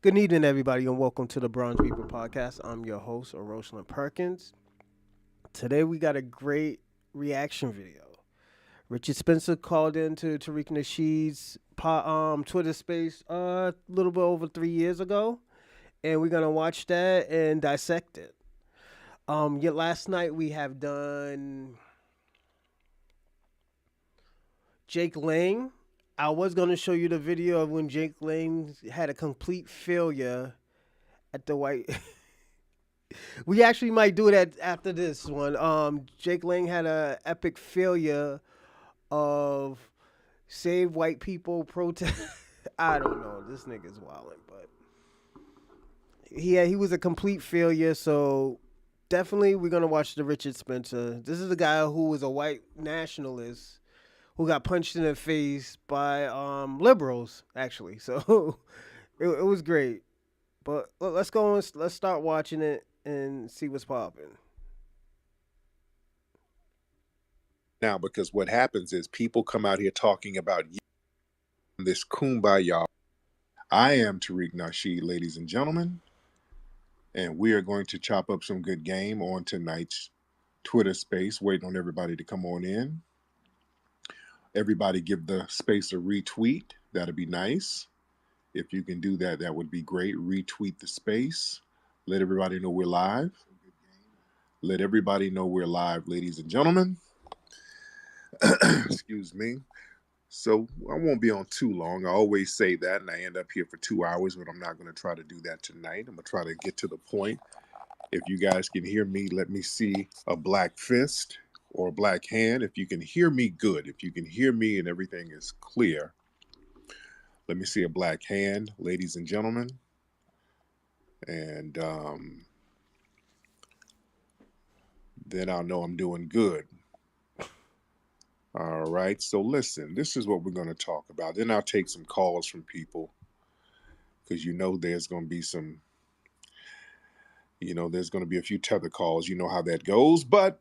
Good evening, everybody, and welcome to the Bronze Reaper podcast. I'm your host, Rosalind Perkins. Today, we got a great reaction video. Richard Spencer called into Tariq Nasheed's Twitter space a little bit over 3 years ago, and we're gonna watch that and dissect it. Yet last night we have done Jake Lang. I was gonna show you the video of when Jake Lang had a complete failure at the white. We actually might do that after this one. Jake Lang had a epic failure of save white people protest. I don't know. This nigga's wilding, but he was a complete failure. So definitely we're gonna watch the Richard Spencer. This is a guy who was a white nationalist who got punched in the face by liberals actually. So it was great. But let's go and let's start watching it and see what's popping. Now, because what happens is people come out here talking about this kumbaya. I am Tariq Nasheed, ladies and gentlemen, and we are going to chop up some good game on tonight's Twitter space, waiting on everybody to come on in. Everybody give the space a retweet. That'd be nice. If you can do that, that would be great. Retweet the space. Let everybody know we're live. Let everybody know we're live, ladies and gentlemen. Excuse me. So I won't be on too long. I always say that, and I end up here for 2 hours, but I'm not going to try to do that tonight. I'm going to try to get to the point. If you guys can hear me, let me see a black fist or a black hand. If you can hear me, good. If you can hear me and everything is clear, let me see a black hand, ladies and gentlemen. And then I'll know I'm doing good. All right, so listen, this is what we're going to talk about. Then I'll take some calls from people because there's going to be some, there's going to be a few tether calls. You know how that goes. But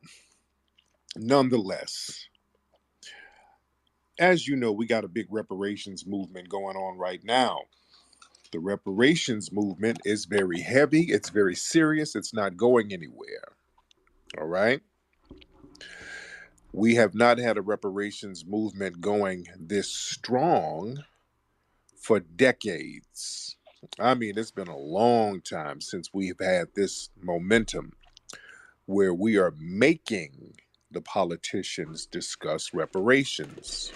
nonetheless, as you know, we got a big reparations movement going on right now. The reparations movement is very heavy. It's very serious. It's not going anywhere. All right. We have not had a reparations movement going this strong for decades. I mean, it's been a long time since we've had this momentum where we are making the politicians discuss reparations.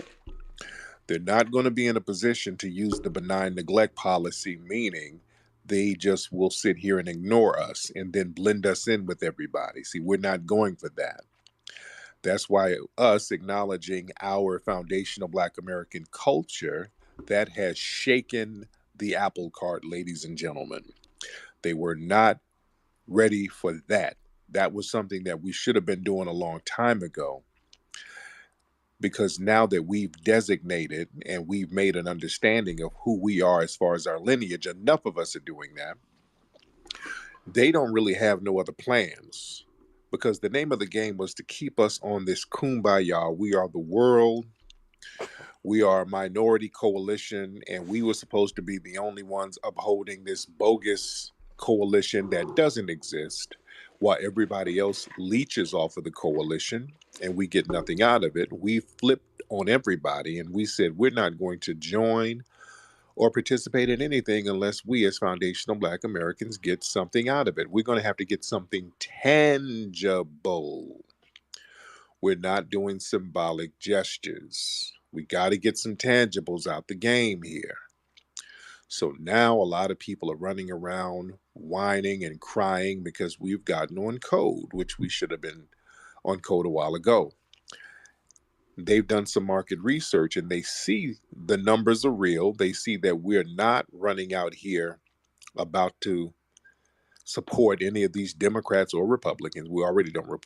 They're not going to be in a position to use the benign neglect policy, meaning they just will sit here and ignore us and then blend us in with everybody. See, we're not going for that. That's why us acknowledging our foundational Black American culture, that has shaken the apple cart, ladies and gentlemen. They were not ready for that. That was something that we should have been doing a long time ago. Because now that we've designated and we've made an understanding of who we are as far as our lineage, enough of us are doing that. They don't really have no other plans. Because the name of the game was to keep us on this kumbaya. We are the world. We are a minority coalition, and we were supposed to be the only ones upholding this bogus coalition that doesn't exist, while everybody else leeches off of the coalition, and we get nothing out of it. We flipped on everybody, and we said we're not going to join or participate in anything unless we as foundational Black Americans get something out of it. We're going to have to get something tangible. We're not doing symbolic gestures. We got to get some tangibles out the game here. So now a lot of people are running around whining and crying because we've gotten on code, which we should have been on code a while ago. They've done some market research and they see the numbers are real. They see that we're not running out here about to support any of these Democrats or Republicans. We already don't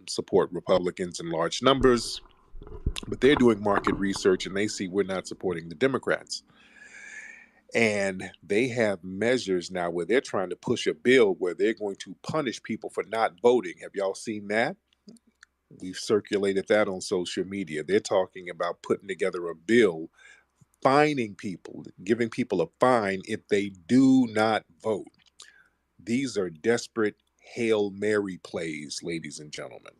support Republicans in large numbers, but they're doing market research and they see we're not supporting the Democrats. And they have measures now where they're trying to push a bill where they're going to punish people for not voting. Have y'all seen that? We've circulated that on social media. They're talking about putting together a bill fining people, giving people a fine if they do not vote. These are desperate Hail Mary plays, ladies and gentlemen.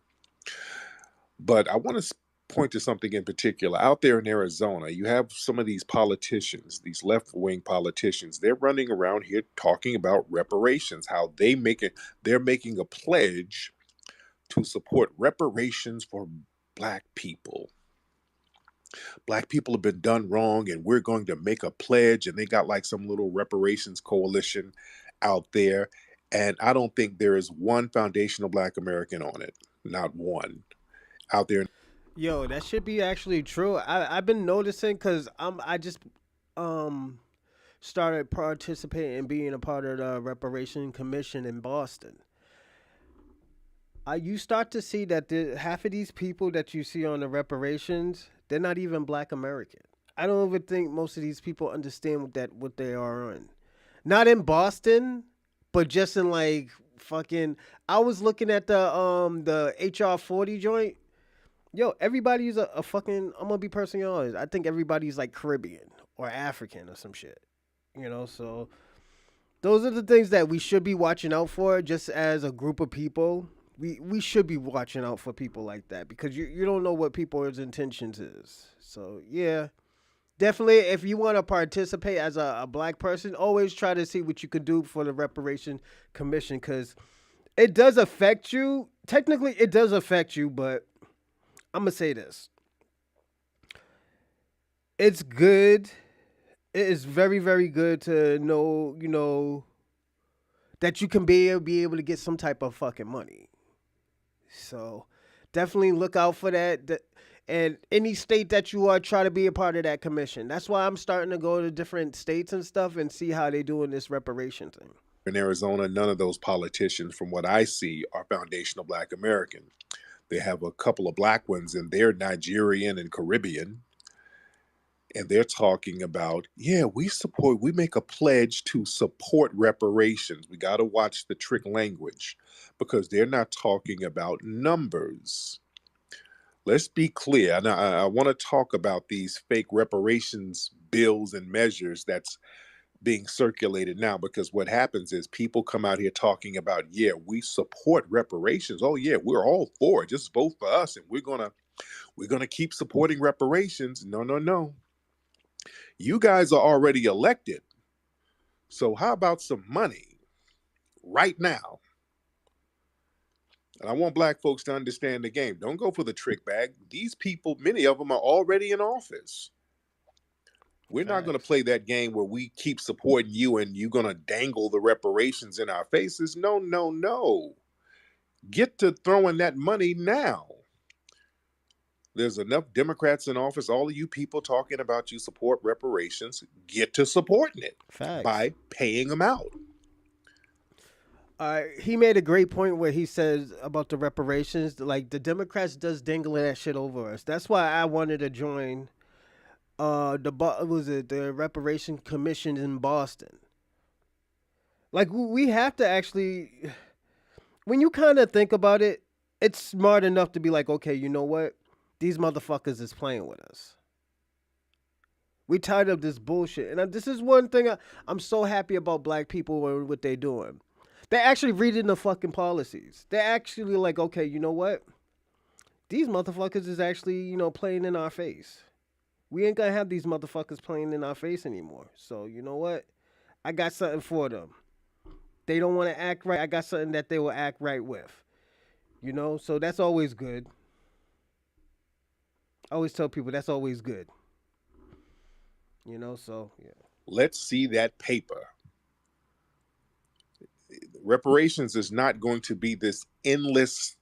But I want to point to something in particular. Out there in Arizona, you have some of these politicians, these left wing politicians. They're running around here talking about reparations, how they're making a pledge to support reparations for black people. Black people have been done wrong, and we're going to make a pledge. And they got like some little reparations coalition out there. And I don't think there is one foundational black American on it. Not one out there. Yo, that should be actually true. I've been noticing because I just um started participating and being a part of the Reparation Commission in Boston. You start to see that half of these people that you see on the reparations, they're not even Black American. I don't even think most of these people understand what they are on. Not in Boston, but just in like fucking. I was looking at the HR 40 joint. Yo, everybody's a fucking. I'm gonna be personally honest. I think everybody's like Caribbean or African or some shit. So those are the things that we should be watching out for. Just as a group of people, we should be watching out for people like that because you don't know what people's intentions is. So yeah, definitely, if you want to participate as a black person, always try to see what you could do for the Reparation Commission because it does affect you. Technically, it does affect you, but I'm gonna say this: it's good. It is very, very good to know, that you can be able to get some type of fucking money. So definitely look out for that. And any state that you are, try to be a part of that commission. That's why I'm starting to go to different states and stuff and see how they doing this reparation thing. In Arizona, none of those politicians, from what I see, are foundational black American. They have a couple of black ones, and they're Nigerian and Caribbean. And they're talking about, yeah, we make a pledge to support reparations. We got to watch the trick language because they're not talking about numbers. Let's be clear. And I want to talk about these fake reparations bills and measures that's being circulated now because what happens is people come out here talking about, yeah, we support reparations. Oh yeah, we're all for it. Just vote for us and we're going to keep supporting reparations. No, no, no. You guys are already elected. So how about some money right now? And I want black folks to understand the game. Don't go for the trick bag. These people, many of them are already in office. We're not going to Facts. play that game where we keep supporting you and you're going to dangle the reparations in our faces. No, no, no. Get to throwing that money now. There's enough Democrats in office. All of you people talking about you support reparations, get to supporting it Facts. by paying them out. He made a great point where he says about the reparations, like the Democrats does dangle that shit over us. That's why I wanted to join was it the Reparation Commission in Boston. Like we have to actually, when you kind of think about it, it's smart enough to be like, okay, you know what? These motherfuckers is playing with us. We tired of this bullshit, and this is one thing I'm so happy about black people and what they're doing. They're actually reading the fucking policies. They're actually like, okay, you know what? These motherfuckers is actually, playing in our face. We ain't gonna have these motherfuckers playing in our face anymore. So you know what? I got something for them. They don't want to act right. I got something that they will act right with. So that's always good. I always tell people that's always good. So yeah. Let's see that paper. Reparations is not going to be this endless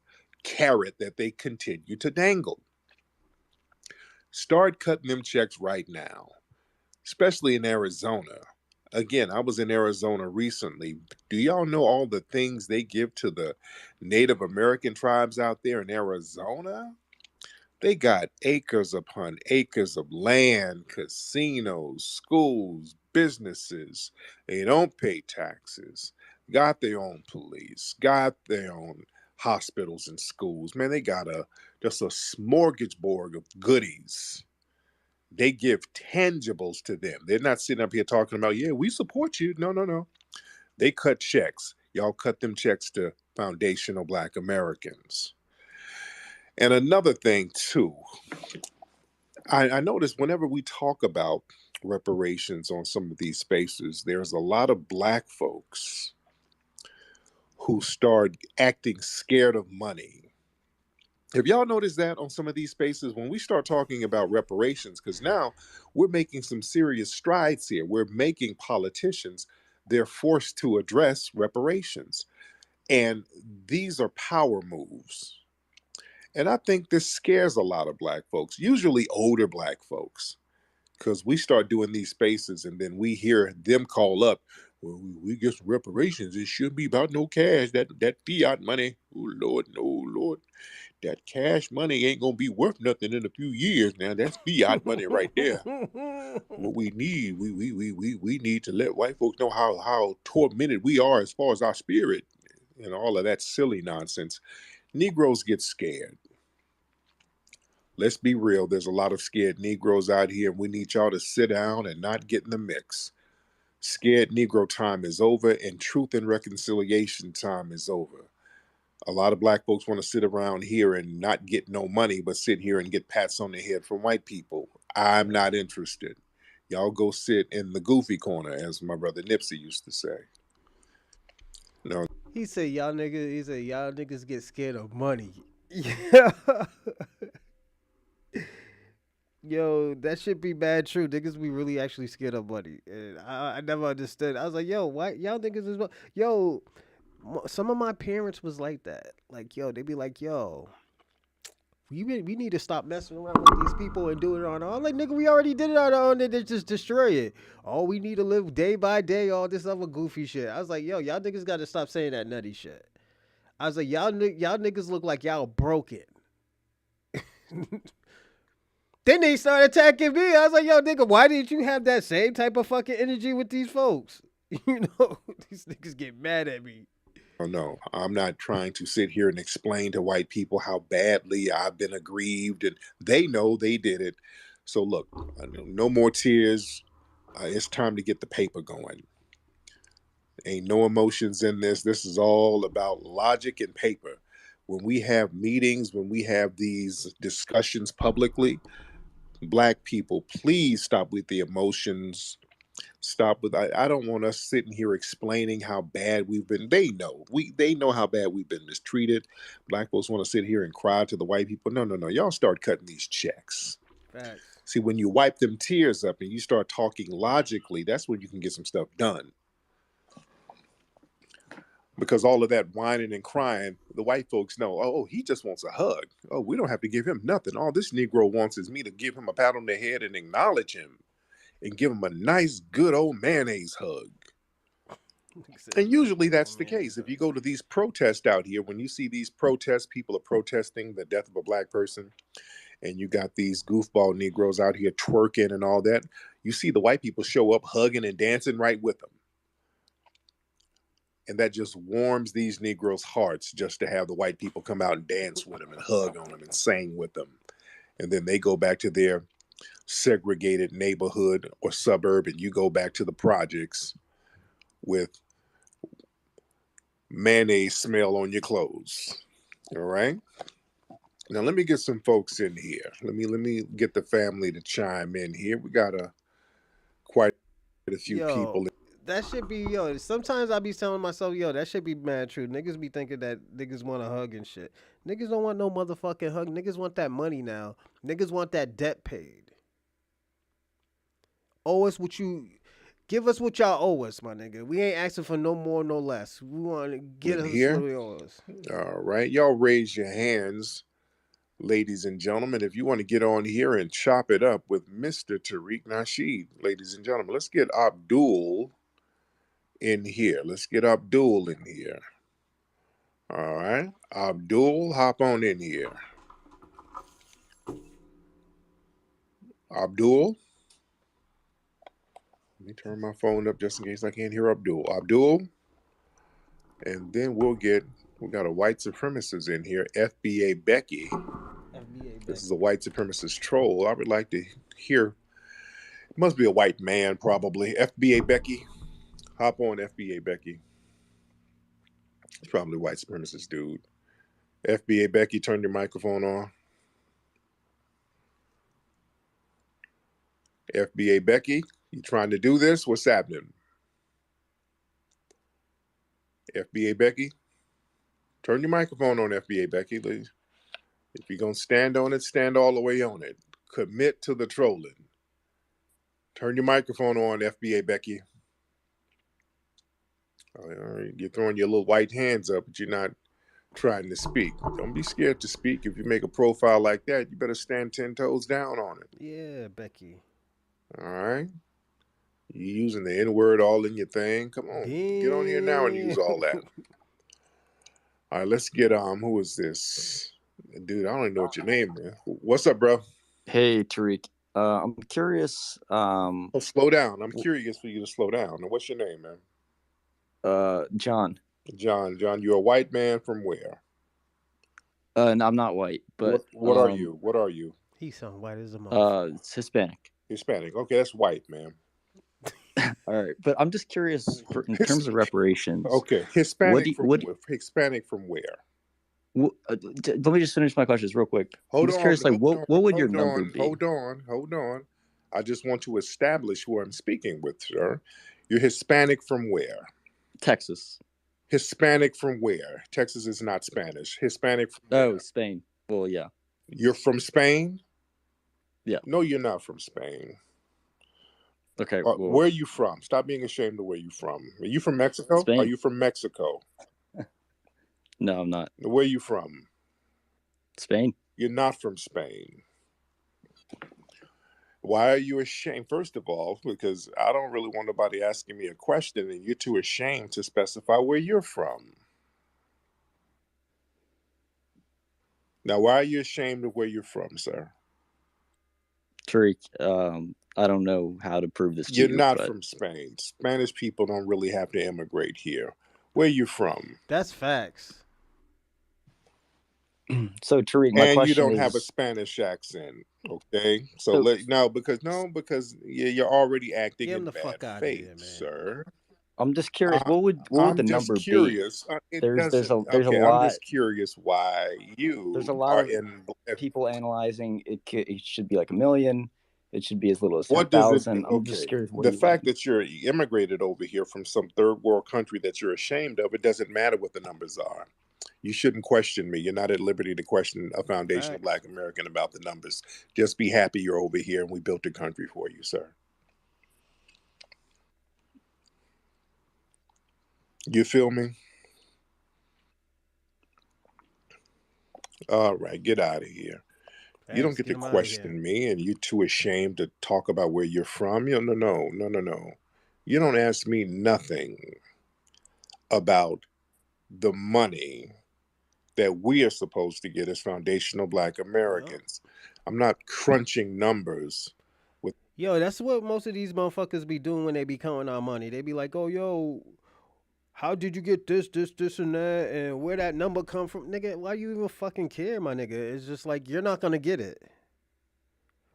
carrot that they continue to dangle. Start cutting them checks right now, especially in Arizona. Again, I was in Arizona recently. Do y'all know all the things they give to the Native American tribes out there in Arizona? They got acres upon acres of land, casinos, schools, businesses. They don't pay taxes. Got their own police, got their own hospitals and schools. Man, they got just a smorgasbord of goodies They give tangibles to them. They're not sitting up here talking about, yeah, we support you. No, no, no. They cut checks. Y'all cut them checks to foundational Black Americans. And another thing, too, I notice whenever we talk about reparations on some of these spaces, there's a lot of Black folks who start acting scared of money. Have y'all noticed that on some of these spaces when we start talking about reparations? Because now we're making some serious strides here. We're making politicians, they're forced to address reparations. And these are power moves. And I think this scares a lot of Black folks, usually older Black folks, because we start doing these spaces and then we hear them call up, well, we get some reparations. It shouldn't be about no cash, that fiat money. Oh, Lord, no, Lord. That cash money ain't gonna be worth nothing in a few years. Now that's fiat money right there. What we need, we need to let white folks know how tormented we are as far as our spirit, and all of that silly nonsense. Negroes get scared. Let's be real. There's a lot of scared Negroes out here, and we need y'all to sit down and not get in the mix. Scared Negro time is over, and truth and reconciliation time is over. A lot of Black folks want to sit around here and not get no money, but sit here and get pats on the head from white people. I'm not interested. Y'all go sit in the goofy corner, as my brother Nipsey used to say. No, He said y'all niggas. He said y'all niggas get scared of money. Yeah. Yo, that should be bad true. Niggas be really actually scared of money. And I never understood. I was like, yo, why y'all niggas is yo. Some of my parents was like that. Like, yo, they be like, yo, we need to stop messing around with these people and do it on our own. Like, nigga, we already did it on our own and they just destroy it. Oh, we need to live day by day, all this other goofy shit. I was like, yo, y'all niggas got to stop saying that nutty shit. I was like, y'all niggas look like y'all broken. Then they started attacking me. I was like, yo, nigga, why didn't you have that same type of fucking energy with these folks? You know, these niggas get mad at me. no. I'm not trying to sit here and explain to white people how badly I've been aggrieved, and they know they did it. So look, no more tears. It's time to get the paper going. Ain't no emotions in this. This is all about logic and paper. When we have meetings, when we have these discussions publicly, Black people, please stop with the emotions. Stop with. I don't want us sitting here explaining how bad we've been. They know how bad we've been mistreated. Black folks want to sit here and cry to the white people. No, no, no. Y'all start cutting these checks. Facts. See, when you wipe them tears up and you start talking logically, that's when you can get some stuff done. Because all of that whining and crying, the white folks know, oh, he just wants a hug. Oh, we don't have to give him nothing. All this Negro wants is me to give him a pat on the head and acknowledge him and give him a nice, good old mayonnaise hug. And Nice usually good that's old the man case. If you go to these protests out here, when you see these protests, people are protesting the death of a Black person, and you got these goofball Negroes out here twerking and all that, you see the white people show up hugging and dancing right with them. And that just warms these Negroes' hearts just to have the white people come out and dance with them and hug on them and sing with them. And then they go back to their segregated neighborhood or suburb, and you go back to the projects with mayonnaise smell on your clothes. All right. Now let me get some folks in here. Let me get the family to chime in here. We got quite a few Yo, people. that should be yo. Sometimes I be telling myself, yo, that should be mad true. Niggas be thinking that niggas want a hug and shit. Niggas don't want no motherfucking hug. Niggas want that money now. Niggas want that debt paid. Owe us what you give us what y'all owe us, my nigga. We ain't asking for no more, no less. We want to get In us what here. we owe us. All right. Y'all raise your hands, ladies and gentlemen, if you want to get on here and chop it up with Mr. Tariq Nasheed. Ladies and gentlemen, let's get Abdul in here. Let's get Abdul in here. All right. Abdul, hop on in here. Abdul, let me turn my phone up just in case I can't hear Abdul. Abdul, and then we got a white supremacist in here, FBA Becky. FBA This is Becky. a white supremacist troll. I would like to hear Must be a white man, probably. FBA Becky. Hop on, FBA Becky. It's probably a white supremacist dude. FBA Becky, turn your microphone on. FBA Becky, you trying to do this? What's happening? FBA Becky, turn your microphone on, FBA Becky. If you're going to stand on it, stand all the way on it. Commit to the trolling. Turn your microphone on, FBA Becky. All right, you're throwing your little white hands up, but you're not trying to speak. Don't be scared to speak. If you make a profile like that, you better stand 10 toes down on it. Yeah, Becky. All right? You using the N-word all in your thing? Come on, get on here now and use all that. All right, let's get who is this? Dude, I don't even know what your name is. What's up, bro? Hey, Tariq. I'm curious. Oh, slow down. I'm curious for you to slow down. Now, what's your name, man? John. John, you're a white man from where? No, I'm not white, but what are you? What are you? He sound white as a motherfucker. It's Hispanic. Hispanic. Okay, that's white, man. All right, but I'm just curious in terms of reparations. Okay, Hispanic from where? Let me just finish my questions real quick. I'm just curious, like, what would your number be? Hold on. I just want to establish who I'm speaking with, sir. You're Hispanic from where? Texas. Hispanic from where? Texas is not Spanish. Hispanic from where? Oh, Spain. Well, yeah. You're from Spain? Yeah. No, you're not from Spain. Okay. Where are you from? Stop being ashamed of where you're from. Are you from Mexico? Spain. Are you from Mexico? No, I'm not. Where are you from? Spain. You're not from Spain. Why are you ashamed? First of all, because I don't really want nobody asking me a question and you're too ashamed to specify where you're from. Now, why are you ashamed of where you're from, sir? Tariq, I don't know how to prove this to you. You're not from Spain. Spanish people don't really have to immigrate here. Where are you from? That's facts. So, Tariq, my question is... you don't have a Spanish accent, okay? Because you're already acting in bad faith, sir. I'm just curious. What would the number curious. be? There's a lot. I'm just curious why you. There's a lot of people analyzing it. It should be like 1 million. It should be as little as 10,000. I'm just curious. The fact that you're immigrated over here from some third world country that you're ashamed of, it doesn't matter what the numbers are. You shouldn't question me. You're not at liberty to question a foundational Black American about the numbers. Just be happy you're over here and we built the country for you, sir. You feel me? All right, get out of here. You don't get to question me and you're too ashamed to talk about where you're from. No. You don't ask me nothing about the money that we are supposed to get as foundational Black Americans. I'm not crunching numbers with... Yo, that's what most of these motherfuckers be doing when they be counting our money. They be like, oh, yo, how did you get this, and that, and where that number come from? Nigga, why you even fucking care, my nigga? It's just like, you're not gonna get it.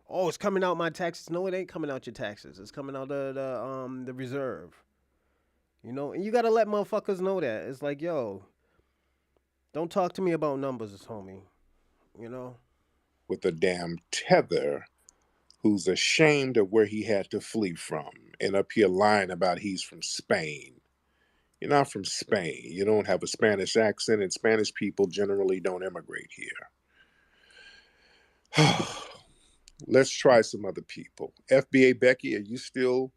Oh, it's coming out my taxes. No, it ain't coming out your taxes. It's coming out the reserve. You know, and you gotta let motherfuckers know that. It's like, yo, don't talk to me about numbers, homie. You know? With a damn tether who's ashamed of where he had to flee from and up here lying about he's from Spain. You're not from Spain. You don't have a Spanish accent, and Spanish people generally don't immigrate here. Let's try some other people. FBA Becky, are you still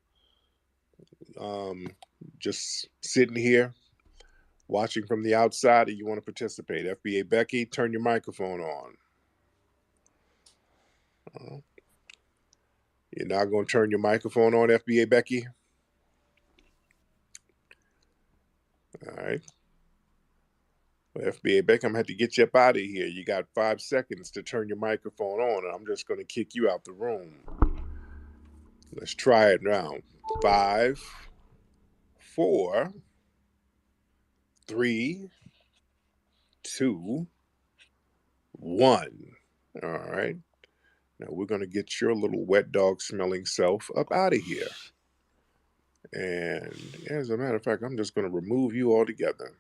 just sitting here watching from the outside, or you want to participate? FBA Becky, turn your microphone on. You're not going to turn your microphone on, FBA Becky? All right. Well, FBA Becky, I'm going to have to get you up out of here. You got 5 seconds to turn your microphone on, and I'm just going to kick you out the room. Let's try it now. 5, 4, 3, 2, 1. All right. Now we're going to get your little wet dog smelling self up out of here. And as a matter of fact, I'm just going to remove you altogether.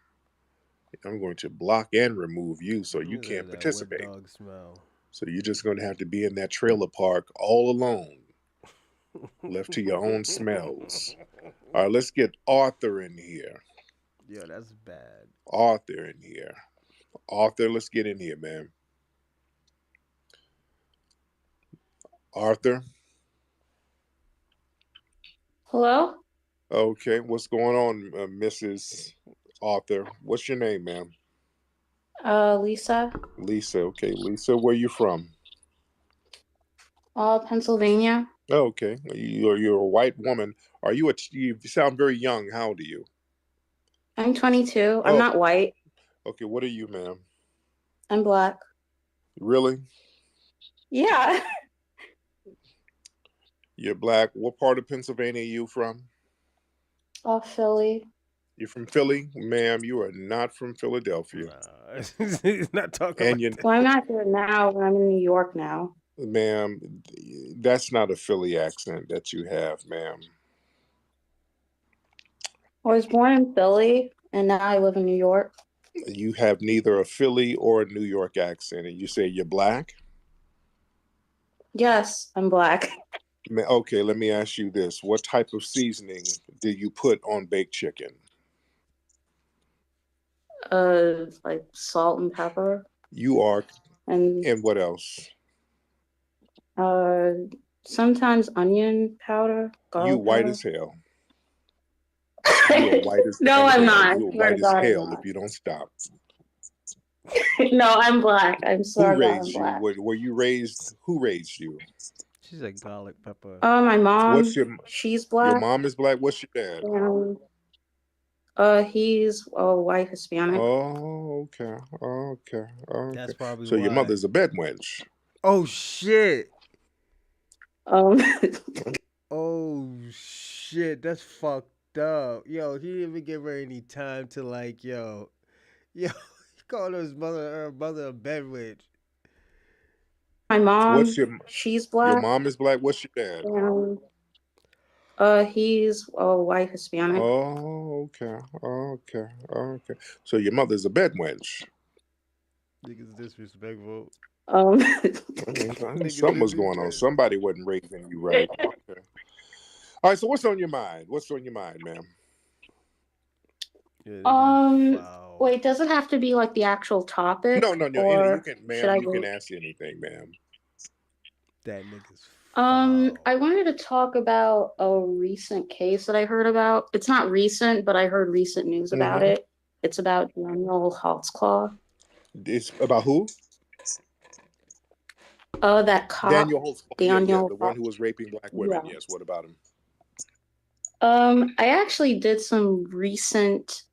I'm going to block and remove you so you can't participate. Wet dog smell. So you're just going to have to be in that trailer park all alone, left to your own smells. All right, let's get Arthur in here. Yeah, that's bad. Arthur in here. Arthur, let's get in here, man. Arthur? Hello? Okay, what's going on, Mrs. Arthur? What's your name, ma'am? Lisa. Lisa, okay. Lisa, where you from? Pennsylvania. Oh, okay. You're a white woman. You sound very young. How old are you? I'm 22. I'm not white. Okay, what are you, ma'am? I'm black. Really? Yeah. You're black. What part of Pennsylvania are you from? Philly. You're from Philly? Ma'am, you are not from Philadelphia. Nah. He's not talking And like that. Well, I'm not here now, but I'm in New York now. Ma'am, that's not a Philly accent that you have, ma'am. I was born in Philly, and now I live in New York. You have neither a Philly or a New York accent, and you say you're black? Yes, I'm black. Okay, let me ask you this. What type of seasoning did you put on baked chicken? Like salt and pepper. You are. And what else? Sometimes onion powder. You white powder. as hell. You are white as No, I'm not. You are white as hell if you don't stop. No, I'm black. I'm sorry. Who raised you? Were you raised? Who raised you? She's a garlic pepper. My mom. She's black. Your mom is black. What's your dad? He's a white Hispanic. Oh, okay. That's probably so why. your mother's a bed wench. Oh shit. Oh shit. That's fucked up. Yo, he didn't even give her any time to like, yo, he called her mother a bed witch. My mom. She's black. Your mom is black. What's your dad? He's a white Hispanic. Oh, okay. So your mother's a bed wench. Niggas disrespectful. Something was going on. Somebody wasn't raising you right. Okay. All right. So what's on your mind? What's on your mind, ma'am? Wait. Does it have to be like the actual topic? No. Or you can, ma'am. You can ask anything, ma'am. That nigga's. I wanted to talk about a recent case that I heard about. It's not recent, but I heard recent news about it. It's about Daniel Holtzclaw. It's about who? That cop. Daniel Holtzclaw. Yeah, the one who was raping black women. Yeah. Yes. What about him? I actually did some recent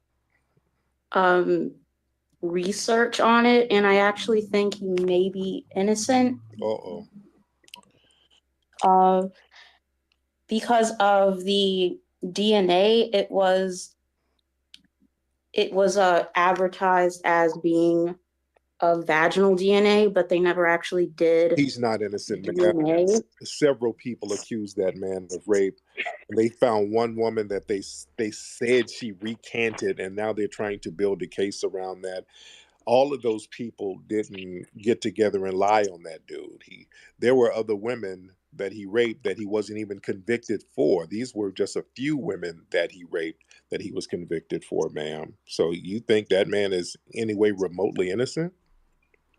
research on it, and I actually think he may be innocent. Because of the DNA, it was advertised as being a vaginal DNA, but they never actually did. He's not innocent. DNA. Several people accused that man of rape, and they found one woman that they said she recanted, and now they're trying to build a case around that. All of those people didn't get together and lie on that dude. There were other women that he raped that he wasn't even convicted for. These were just a few women that he raped that he was convicted for, ma'am. So you think that man is anyway remotely innocent?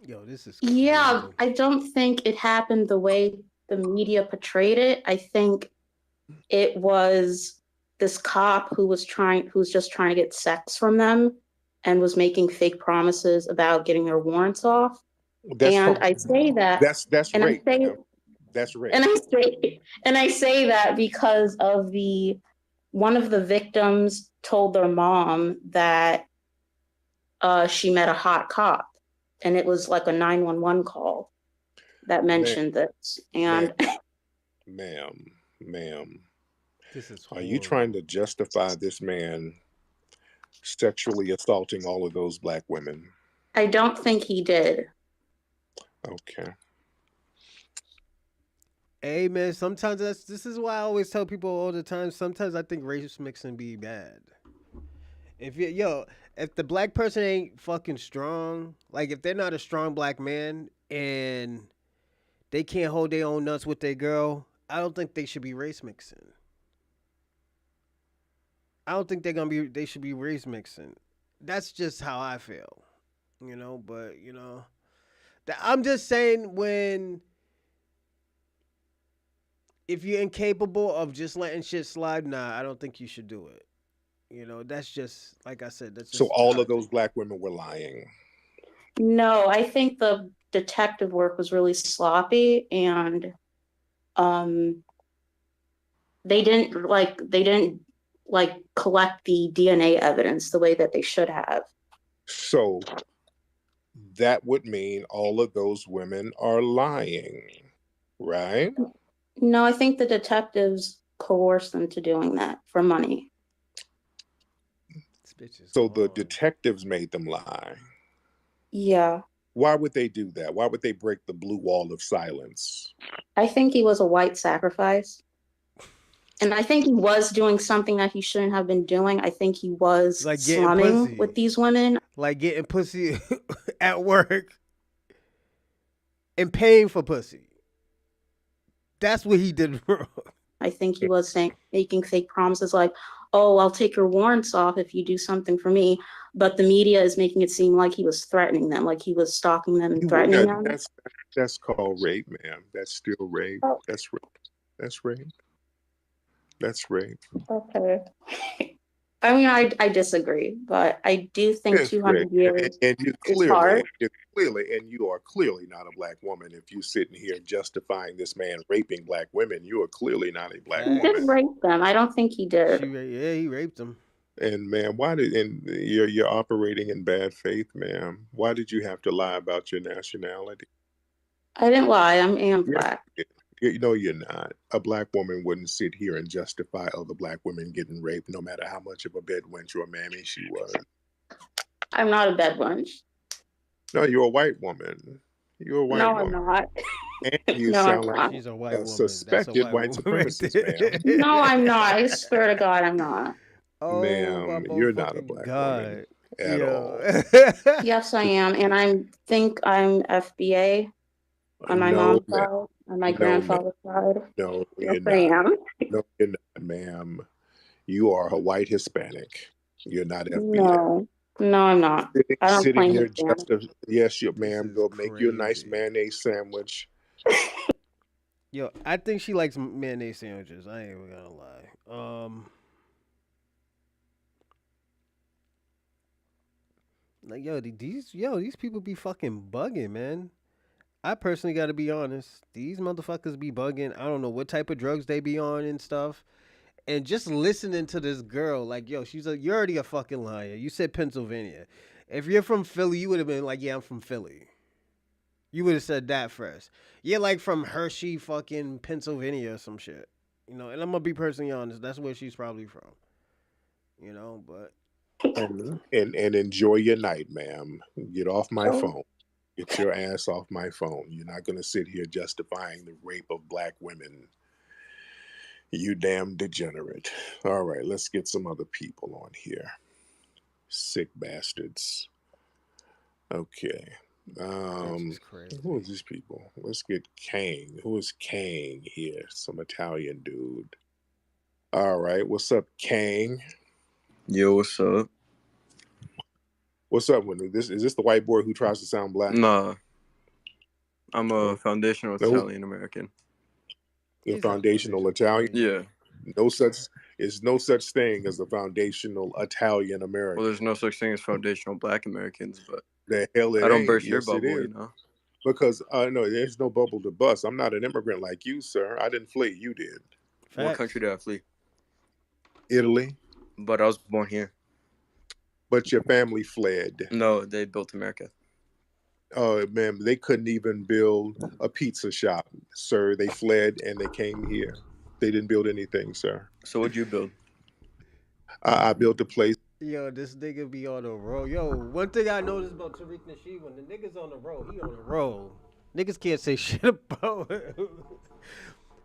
Yo, this is crazy. Yeah, I don't think it happened the way the media portrayed it. I think it was this cop who's just trying to get sex from them and was making fake promises about getting their warrants off. I say that that's rape. That's rape. And I say that because of one of the victims told their mom that she met a hot cop, and it was like a 911 call that mentioned this. And ma'am, this is are you trying to justify this man sexually assaulting all of those black women? I don't think he did. Okay. Hey man, sometimes this is why I always tell people all the time. Sometimes I think race mixing be bad. If the black person ain't fucking strong, like if they're not a strong black man and they can't hold their own nuts with their girl, I don't think they should be race mixing. I don't think they should be race mixing. That's just how I feel, But I'm just saying if you're incapable of just letting shit slide, nah, I don't think you should do it. That's just like I said. That's So just all how I of those think. black women were lying. No, I think the detective work was really sloppy, and um, they didn't collect the DNA evidence the way that they should have. So that would mean all of those women are lying, right? No, I think the detectives coerced them to doing that for money. This bitch is So the gone. detectives made them lie. Yeah. Why would they do that? Why would they break the blue wall of silence? I think he was a white sacrifice. And I think he was doing something that he shouldn't have been doing. I think he was Like getting slumming pussy. with these women. Like getting pussy at work and paying for pussy. That's what he did wrong. I think he was making fake promises like, oh, I'll take your warrants off if you do something for me. But the media is making it seem like he was threatening them, like he was stalking them and threatening them. That's called rape, ma'am. That's still rape. Oh. That's rape. That's rape. That's rape. Okay. I mean, I disagree, but I do think 200 years and you is hard. you are clearly not a black woman. If you're sitting here justifying this man raping black women, you are clearly not a black woman. He did rape them. I don't think he did. He raped them. And ma'am, you're operating in bad faith, ma'am? Why did you have to lie about your nationality? I didn't lie. I am black. No, you're not. A black woman wouldn't sit here and justify other black women getting raped, no matter how much of a bedwench or a mammy she was. I'm not a bedwench. No, you're a white woman. You're a white woman. No, I'm not. And you No, sound I'm like not. She's a white woman. Suspected white supremacist, ma'am. No, I'm not. I swear to God, I'm not. Oh, ma'am, you're not a black woman at all. Yes, I am, and I think I'm FBA on my mom's side, on my grandfather's side. No, yes, you're not. I am. No, you're not, ma'am. You are a white Hispanic. You're not FBA. No, I'm not. I don't sitting here Hispanic. Yes, ma'am. Go make you a nice mayonnaise sandwich. Yo, I think she likes mayonnaise sandwiches. I ain't even gonna lie. Like these people be fucking bugging, man. I personally got to be honest. These motherfuckers be bugging. I don't know what type of drugs they be on and stuff. And just listening to this girl, like, yo, you're already a fucking liar. You said Pennsylvania. If you're from Philly, you would have been like, yeah, I'm from Philly. You would have said that first. You're like from Hershey, fucking Pennsylvania or some shit. And I'm going to be personally honest. That's where she's probably from. But. And enjoy your night, ma'am. Get off my phone. Get your ass off my phone. You're not going to sit here justifying the rape of black women. You damn degenerate. All right, let's get some other people on here. Sick bastards. Okay. Who are these people? Let's get Kang. Who is Kang here? Some Italian dude. All right. What's up, Kang? Yo, what's up? What's up with this? Is this the white boy who tries to sound black? Nah. I'm a foundational Italian American. You're foundational Italian? Yeah. There's no such thing as a foundational Italian American. Well, there's no such thing as foundational black Americans, but the hell it I don't ain't. burst your Yes, bubble, it is. Because no, there's no bubble to bust. I'm not an immigrant like you, sir. I didn't flee. You did. What country did I flee? Italy. But I was born here. But your family fled. No, they built America. Oh, man, they couldn't even build a pizza shop, sir. They fled and they came here. They didn't build anything, sir. So what'd you build? I built a place. Yo, this nigga be on the roll. Yo, one thing I noticed about Tariq Nasheed, when the nigga's on the roll, he on the roll. Niggas can't say shit about it.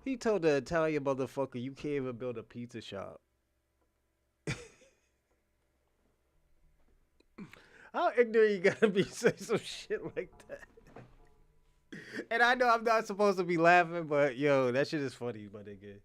He told the Italian motherfucker, "You can't even build a pizza shop." How ignorant you gotta be to say some shit like that? And I know I'm not supposed to be laughing, but yo, that shit is funny, my nigga.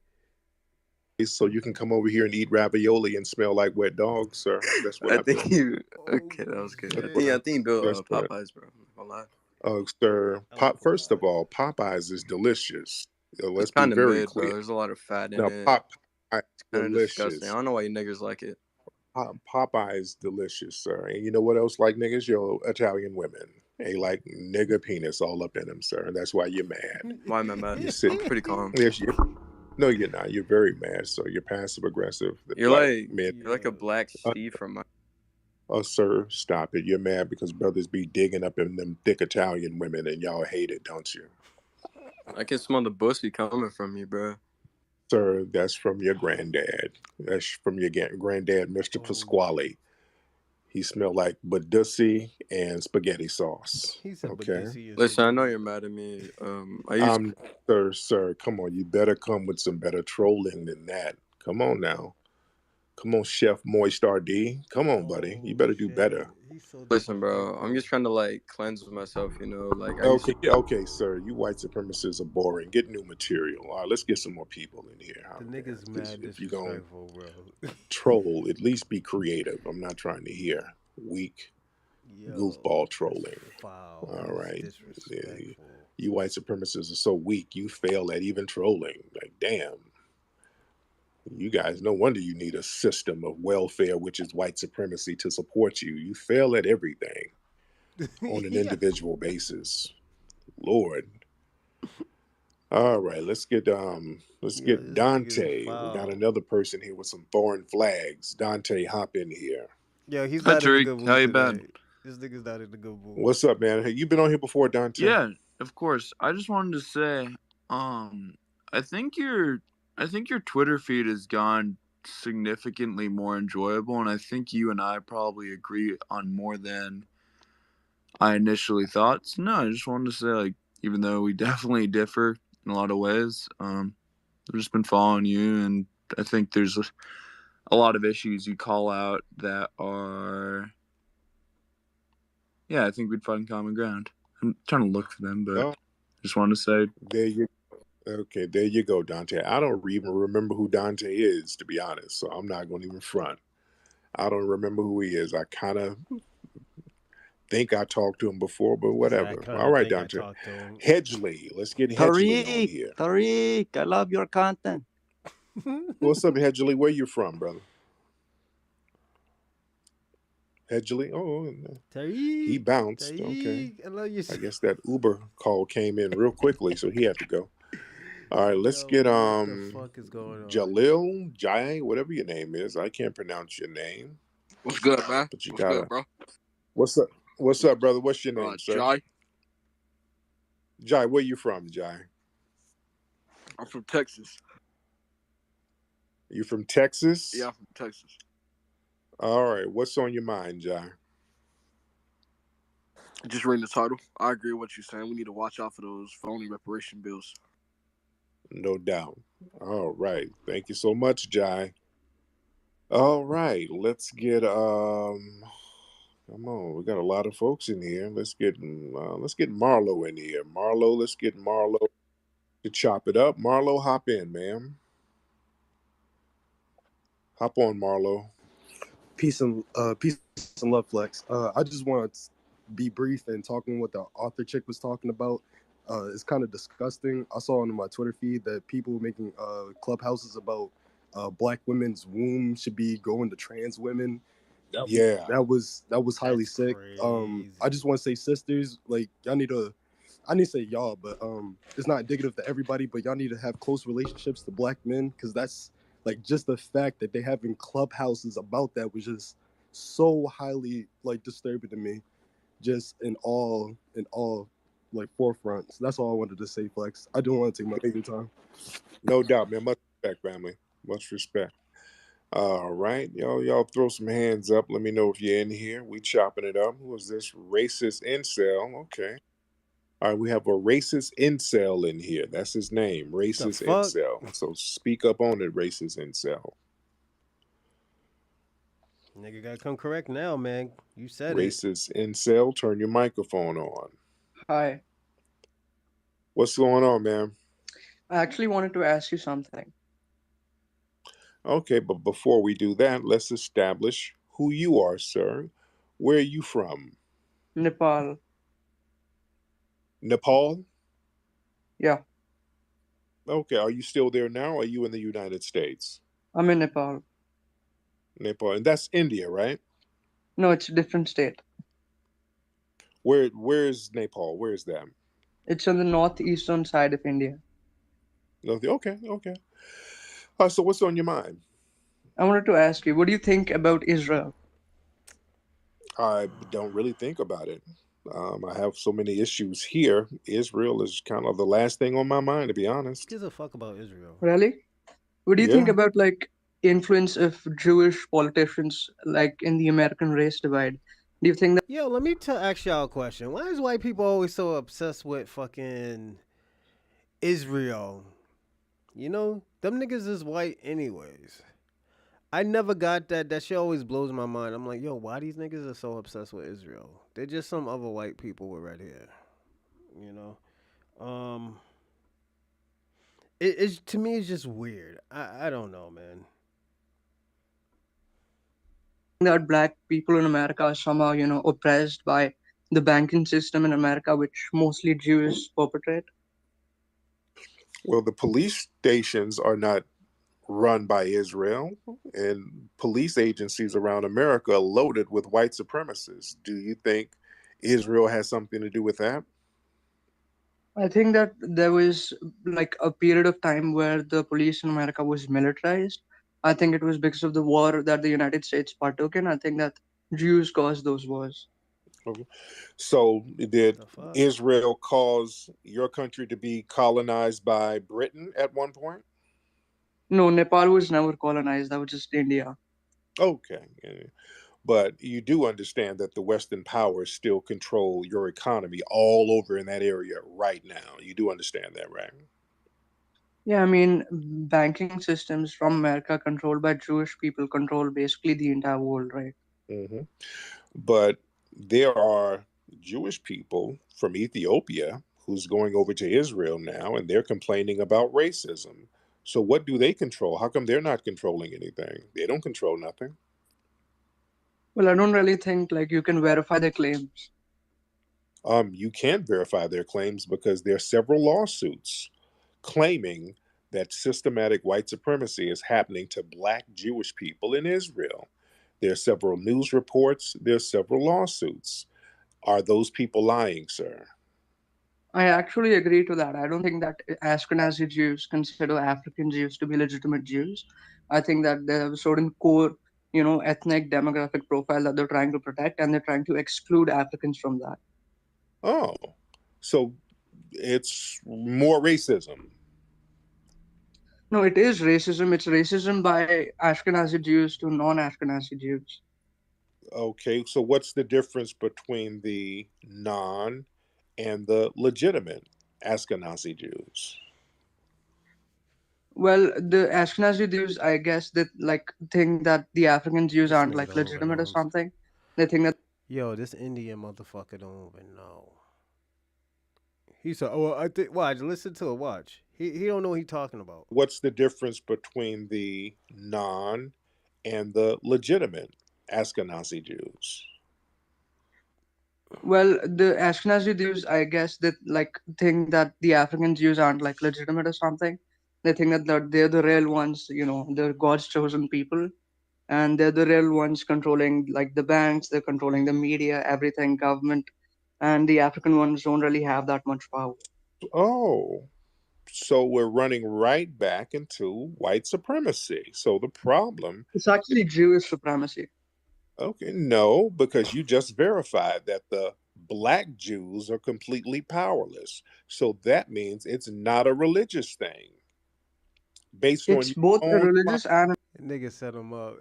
So you can come over here and eat ravioli and smell like wet dogs, sir. That's what I I think think. you. Okay, that was good. I think you built That's what. Popeyes, bro. I'm not gonna lie. Oh, sir. I like First of Popeyes. all, Popeyes is delicious. Let's It's be kind of very mid, bro. clear. There's a lot of fat in Now, it. Popeyes Kind of disgusting. I delicious. don't know why you niggas like it. Popeyes delicious, sir. And you know what else like niggas? Your Italian women. They like nigga penis all up in them, sir. That's why you're mad. Why am I mad? You sit. I'm pretty calm. Yes, no, you're not. You're very mad, so you're passive aggressive. The You're black like men. you're like a black Steve from my. Oh, sir, stop it. You're mad because brothers be digging up in them thick Italian women and y'all hate it, don't you? I can smell the pussy coming from you, bro. Sir, that's from your granddad. That's from your granddad, Mr. Pasquale. He smelled like Badussi and spaghetti sauce. He said, okay. Listen, I know you're mad at me. Sir, come on. You better come with some better trolling than that. Come on now. Come on, Chef Moist RD. Come on, buddy. You better do better. Listen, bro. I'm just trying to like cleanse myself, you know. Like okay, sir. You white supremacists are boring. Get new material. All right, let's get some more people in here. The nigga's mad if you're going disrespectful, bro. troll, at least be creative. I'm not trying to hear weak goofball trolling. Foul. All right. Disrespectful. You white supremacists are so weak. You fail at even trolling. Like, damn. You guys, no wonder you need a system of welfare, which is white supremacy, to support you. You fail at everything on an individual basis. Lord. All right, let's get Dante. We got another person here with some foreign flags. Dante, hop in here. Yeah, he's not in a good mood. How you been? This nigga's not in a good mood. What's up, man? Have you been on here before, Dante? Yeah, of course. I just wanted to say, I think your Twitter feed has gone significantly more enjoyable, and I think you and I probably agree on more than I initially thought. So, no, I just wanted to say, like, even though we definitely differ in a lot of ways, I've just been following you, and I think there's a lot of issues you call out that are, yeah, I think we'd find common ground. I'm trying to look for them, but I just wanted to say. There you go, Dante. I don't even remember who Dante is, to be honest, so I'm not going to even front. I don't remember who he is. I kind of think I talked to him before, but whatever. All right, Dante. Hedgley. Let's get Hedgley on here. Tariq, I love your content. What's up, Hedgley? Where you from, brother? Hedgley? Oh, Tariq, he bounced. Tariq, okay. I love you. I guess that Uber call came in real quickly, so he had to go. All right, let's get what the fuck is going on? Jalil, Jai, whatever your name is. I can't pronounce your name. What's good, man? But you What's good, bro? What's up? What's up, brother? What's your name, sir? Jai. Jai, where you from, Jai? I'm from Texas. You from Texas? Yeah, I'm from Texas. All right, what's on your mind, Jai? Just reading the title. I agree with what you're saying. We need to watch out for those phony reparation bills. No doubt. All right. Thank you so much, Jai. All right. Let's get come on. We got a lot of folks in here. Let's get Marlo in here. Let's get Marlo to chop it up. Marlo, hop in, ma'am. Hop on, Marlo. Peace and love, Flex. I just want to be brief and talking what the author chick was talking about. It's kind of disgusting. I saw on my Twitter feed that people making clubhouses about black women's womb should be going to trans women. That was highly sick. I just want to say, sisters, like y'all need to. I need to say y'all, but it's not indicative to everybody. But y'all need to have close relationships to black men, because that's like just the fact that they having clubhouses about that was just so highly like disturbing to me. Just in all like forefronts. That's all I wanted to say, Flex. I don't want to take my bigger time. No doubt, man. Much respect, family. Much respect. All right, y'all throw some hands up. Let me know if you're in here. We chopping it up. Who is this racist incel? Okay. All right, we have a racist incel in here. That's his name, The racist fuck? incel. So speak up on it, racist incel. Nigga gotta come correct now, man. You said it. Racist incel, turn your microphone on. Hi. What's going on, man? I actually wanted to ask you something. Okay, but before we do that, let's establish who you are, sir. Where are you from? Nepal. Nepal? Yeah, Okay, are you still there now? Or are you in the United States? I'm in Nepal. Nepal, and that's India, right? No, it's a different state. Where's Nepal? Where's that? It's on the northeastern side of India. Okay. So what's on your mind? I wanted to ask you, what do you think about Israel? I don't really think about it. I have so many issues here. Israel is kind of the last thing on my mind, to be honest. Gives a fuck about Israel. Really? What do you think Yeah. about like influence of Jewish politicians like in the American race divide? Do you think that Yo, let me ask y'all a question. Why is white people always so obsessed with fucking Israel? You know, them niggas is white anyways. I never got that. That shit always blows my mind. I'm like, yo, why these niggas are so obsessed with Israel? They're just some other white people with red hair. You know? It's to me it's just weird. I don't know, man. black people in America are somehow, oppressed by the banking system in America, which mostly Jews perpetrate? Well, the police stations are not run by Israel, and police agencies around America are loaded with white supremacists. Do you think Israel has something to do with that? I think that there was like a period of time where the police in America was militarized. I think it was because of the war that the United States partook in. I think that Jews caused those wars. Okay. So, did The fuck? Israel cause your country to be colonized by Britain at one point? No, Nepal was never colonized. That was just India. Okay. But you do understand that the Western powers still control your economy all over in that area right now. You do understand that, right? Yeah, I mean, banking systems from America controlled by Jewish people control basically the entire world, right? Hmm. But there are Jewish people from Ethiopia who's going over to Israel now, and they're complaining about racism. So what do they control? How come they're not controlling anything? They don't control nothing. Well, I don't really think like you can verify their claims. You can't verify their claims because there are several lawsuits claiming that systematic white supremacy is happening to black Jewish people in Israel. There are several news reports, there are several lawsuits. Are those people lying, sir? I actually agree to that. I don't think that Ashkenazi Jews consider African Jews to be legitimate Jews. I think that they have a certain core, ethnic demographic profile that they're trying to protect, and they're trying to exclude Africans from that. Oh, so it's more racism. No, it is racism. It's racism by Ashkenazi Jews to non-Ashkenazi Jews. Okay, so what's the difference between the non and the legitimate Ashkenazi Jews? Well, the Ashkenazi Jews, I guess, that like think that the African Jews This aren't nigga like don't even legitimate or know. something. They think that Yo, this Indian motherfucker don't even know. He said, "Oh, I think watch, listen to it, watch. He don't know what he talking about." What's the difference between the non and the legitimate Ashkenazi Jews? well, the Ashkenazi Jews, I guess, that like think that the African Jews aren't like legitimate or something. They think that they're the real ones, they're God's chosen people, and they're the real ones controlling like the banks, they're controlling the media, everything, government, and the African ones don't really have that much power. Oh, so we're running right back into white supremacy. So the problem, It's actually Jewish supremacy. okay, no, because you just verified that the black Jews are completely powerless. So that means it's not a religious thing based on It's your both a own. religious and Nigga set him up.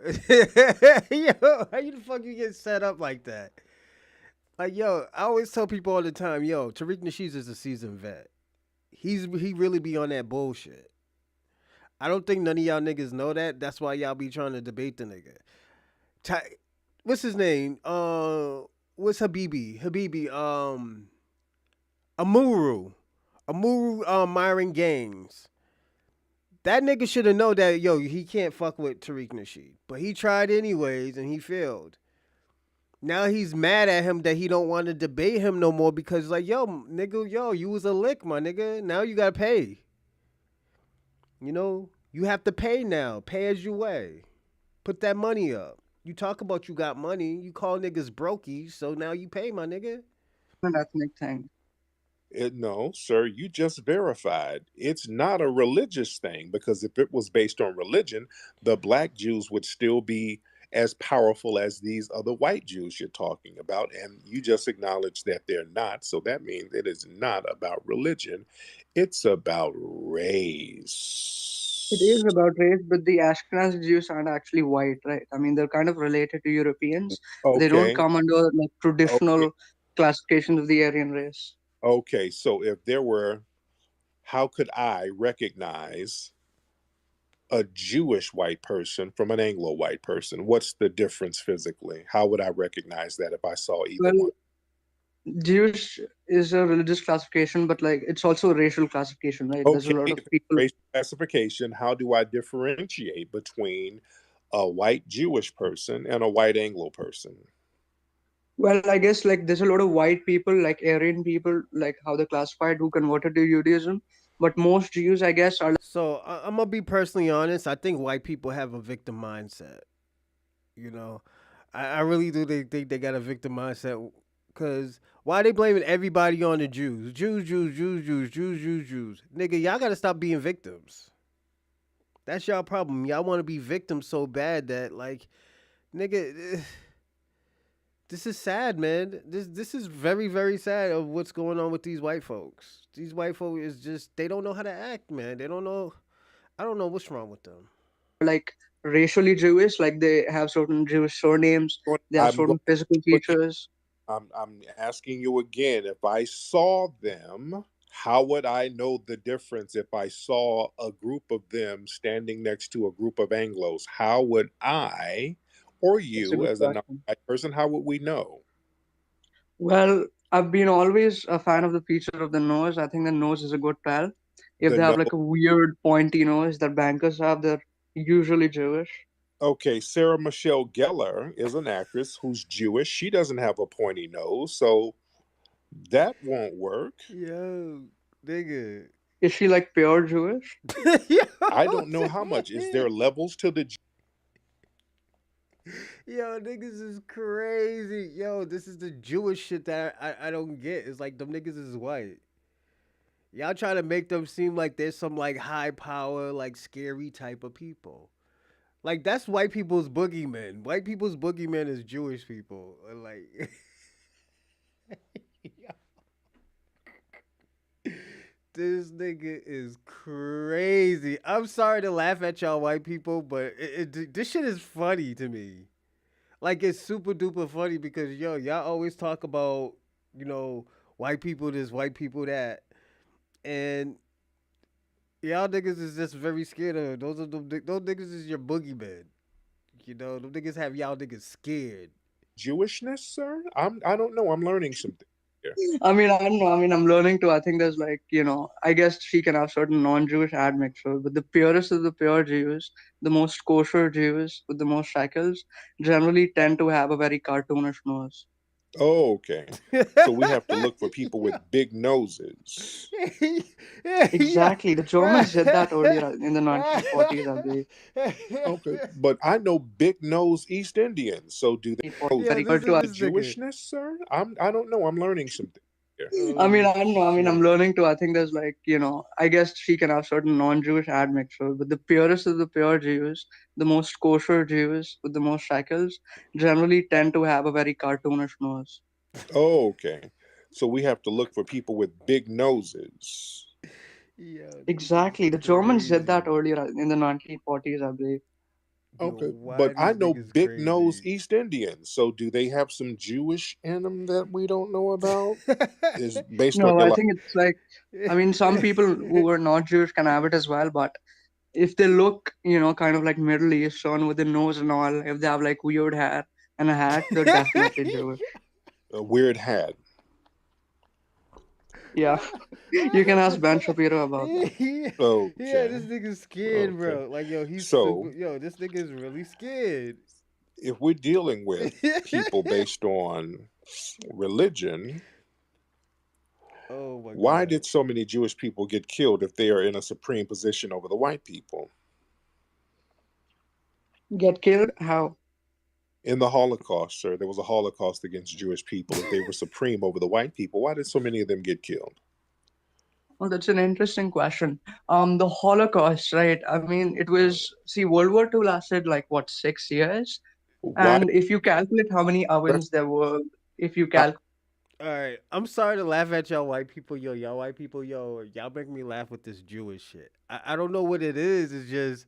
Yo, how you the fuck you get set up like that? Like, yo, I always tell people all the time, yo, Tariq Nasheed is a seasoned vet. He really be on that bullshit. I don't think none of y'all niggas know that. That's why y'all be trying to debate the nigga. What's his name? What's Habibi? Amuru. Myron Gaines. That nigga should have known that, yo, he can't fuck with Tariq Nasheed. But he tried anyways and he failed. Now he's mad at him that he don't want to debate him no more because like, yo, nigga, yo, you was a lick, my nigga. Now you gotta pay. You know, you have to pay now. Pay as you weigh. Put that money up. You talk about you got money. You call niggas brokey, so now you pay, my nigga. An ethnic thing. No, sir, you just verified. It's not a religious thing because if it was based on religion, the black Jews would still be as powerful as these other white Jews you're talking about. And you just acknowledged that they're not. So that means it is not about religion, it's about race. It is about race, but the Ashkenazi Jews aren't actually white, right? I mean, they're kind of related to Europeans. They don't Okay. come under like traditional classifications of the Aryan race. Okay. So if there were, how could I recognize a Jewish white person from an Anglo white person? What's the difference physically? How would I recognize that if I saw either one? Jewish is a religious classification, but like it's also a racial classification, right? There's a lot of people. Racial classification. How do I differentiate between a white Jewish person and a white Anglo person? Well, I guess like there's a lot of white people, like Aryan people, like how they're classified, who converted to Judaism. But most Jews, I guess, are. So I'm gonna be personally honest. I think white people have a victim mindset. You know, I really do. They think they got a victim mindset. Cause why they blaming everybody on the Jews? Jews. Nigga, y'all gotta stop being victims. That's y'all problem. Y'all want to be victims so bad that like, nigga, this is sad, man. This is very very sad of what's going on with these white folks. These white folks is just they don't know how to act, man. They don't know. I don't know what's wrong with them. Like racially Jewish, like they have certain Jewish surnames, they have certain physical features. I'm asking you again, if I saw them, how would I know the difference if I saw a group of them standing next to a group of Anglos? How would I, or you as a non-white person, how would we know? Well, I've been always a fan of the feature of the nose. I think the nose is a good tell. If they have like a weird pointy nose that bankers have, they're usually Jewish. Okay, Sarah Michelle Gellar is an actress who's Jewish. She doesn't have a pointy nose, so that won't work. Yo, nigga. Is she like pure Jewish? I don't know how much. Is there levels to the... Yo, niggas is crazy. Yo, this is the Jewish shit that I don't get. It's like them niggas is white. Y'all try to make them seem like there's some like high power, like scary type of people. Like that's white people's boogeyman. White people's boogeyman is Jewish people. Like this nigga is crazy. I'm sorry to laugh at y'all white people, but this shit is funny to me. Like it's super duper funny because yo, y'all always talk about, you know, white people this, white people that. And y'all niggas is just very scared of those niggas is your boogeymen. You know, them niggas have y'all niggas scared. Jewishness, sir? I don't know. I'm learning something here. I mean, I don't know. I mean, I'm learning too. I think there's like, you know, I guess she can have certain non-Jewish admixtures, but the purest of the pure Jews, the most kosher Jews with the most shekels, generally tend to have a very cartoonish nose. Oh, okay. So we have to look for people with big noses. Exactly. The Germans did that earlier in the 1940s, I believe. Okay, but I know big nose East Indians. So do they know Jewishness, sir? I don't know. I'm learning something here. I mean, I don't know. I mean, I'm learning too. I think there's like, you know, I guess she can have certain non-Jewish admixtures, but the purest of the pure Jews, the most kosher Jews with the most shekels, generally tend to have a very cartoonish nose. Oh, okay. So we have to look for people with big noses. Exactly. The Germans did that earlier in the 1940s, I believe. Okay, Why but I these know niggas big nose crazy? East Indians. So do they have some Jewish in them that we don't know about? Is based on No, your I life. think it's like, I mean, some people who are not Jewish can have it as well, but if they look, kind of like Middle Eastern with the nose and all, if they have like weird hair and a hat, they're definitely Jewish. A weird hat. Yeah, you can ask Ben Shapiro about that. Yeah, Okay. this nigga's scared, Okay. bro. Like, yo, he's super. So Yo, this nigga's really scared. if we're dealing with people based on religion, Oh my why god. did so many Jewish people get killed if they are in a supreme position over the white people? Get killed? How? In the Holocaust, sir, there was a Holocaust against Jewish people. If they were supreme over the white people, why did so many of them get killed? Well, that's an interesting question. The Holocaust, right? I mean, it Uh, was, see, World War II lasted like what, 6 years? why? And if you calculate how many ovens there were, if you calculate, All right, I'm sorry to laugh at y'all white people, yo. Y'all white people, yo. Y'all make me laugh with this Jewish shit. I don't know what it is. It's just,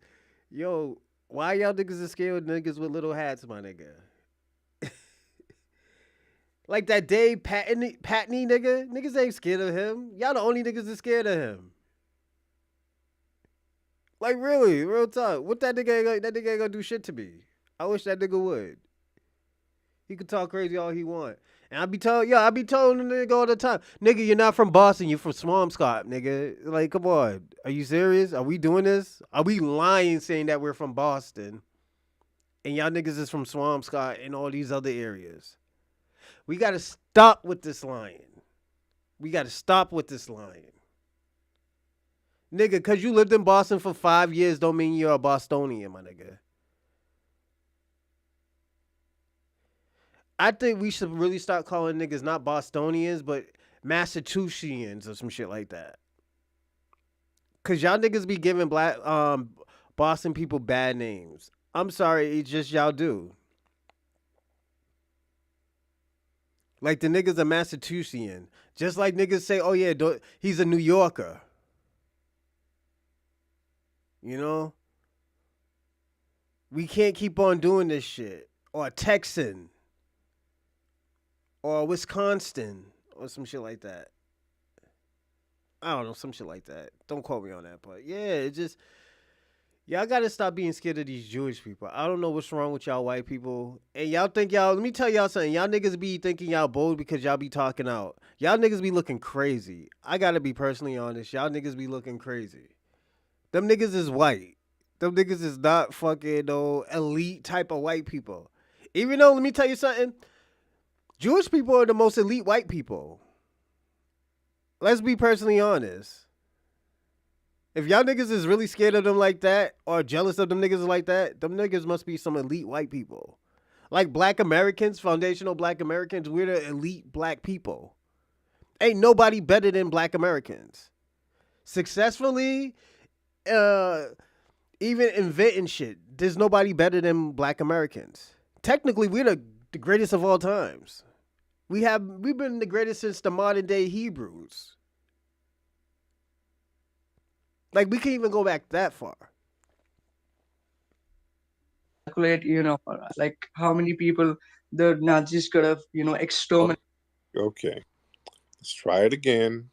yo, why y'all niggas is scared of niggas with little hats, my nigga? Like that Dave Patney nigga. Niggas ain't scared of him. Y'all the only niggas that's scared of him. Like really, real talk. What that nigga ain't gonna do shit to me. I wish that nigga would. He could talk crazy all he want. And I be telling the nigga all the time, nigga, you're not from Boston, you're from Swampscott, nigga. Like, come on. Are you serious? Are we doing this? Are we lying saying that we're from Boston? And y'all niggas is from Swampscott and all these other areas. We gotta stop with this lying. We gotta stop with this lying. Nigga, cause you lived in Boston for 5 years don't mean you're a Bostonian, my nigga. I think we should really start calling niggas not Bostonians, but Massachusettsians or some shit like that. Cause y'all niggas be giving black Boston people bad names. I'm sorry, it's just y'all do. Like the niggas a Massachusettsian. Just like niggas say, oh yeah, he's a New Yorker. You know? We can't keep on doing this shit. Or a Texan. Or Wisconsin. Or some shit like that. I don't know, some shit like that. Don't quote me on that, but yeah, it just y'all gotta stop being scared of these Jewish people. I don't know what's wrong with y'all white people. And y'all think y'all, let me tell y'all something. Y'all niggas be thinking y'all bold because y'all be talking out. Y'all niggas be looking crazy. I gotta be personally honest. Y'all niggas be looking crazy. Them niggas is white. Them niggas is not fucking no elite type of white people. Even though, let me tell you something. Jewish people are the most elite white people. Let's be personally honest. If y'all niggas is really scared of them like that or jealous of them niggas like that, them niggas must be some elite white people. Like black Americans, foundational black Americans, we're the elite black people. Ain't nobody better than black Americans. Successfully, even inventing shit, there's nobody better than black Americans. Technically, we're the greatest of all times. We've been the greatest since the modern day Hebrews. Like we can't even go back that far. calculate, like how many people the Nazis could have, exterminated. Okay. Let's try it again.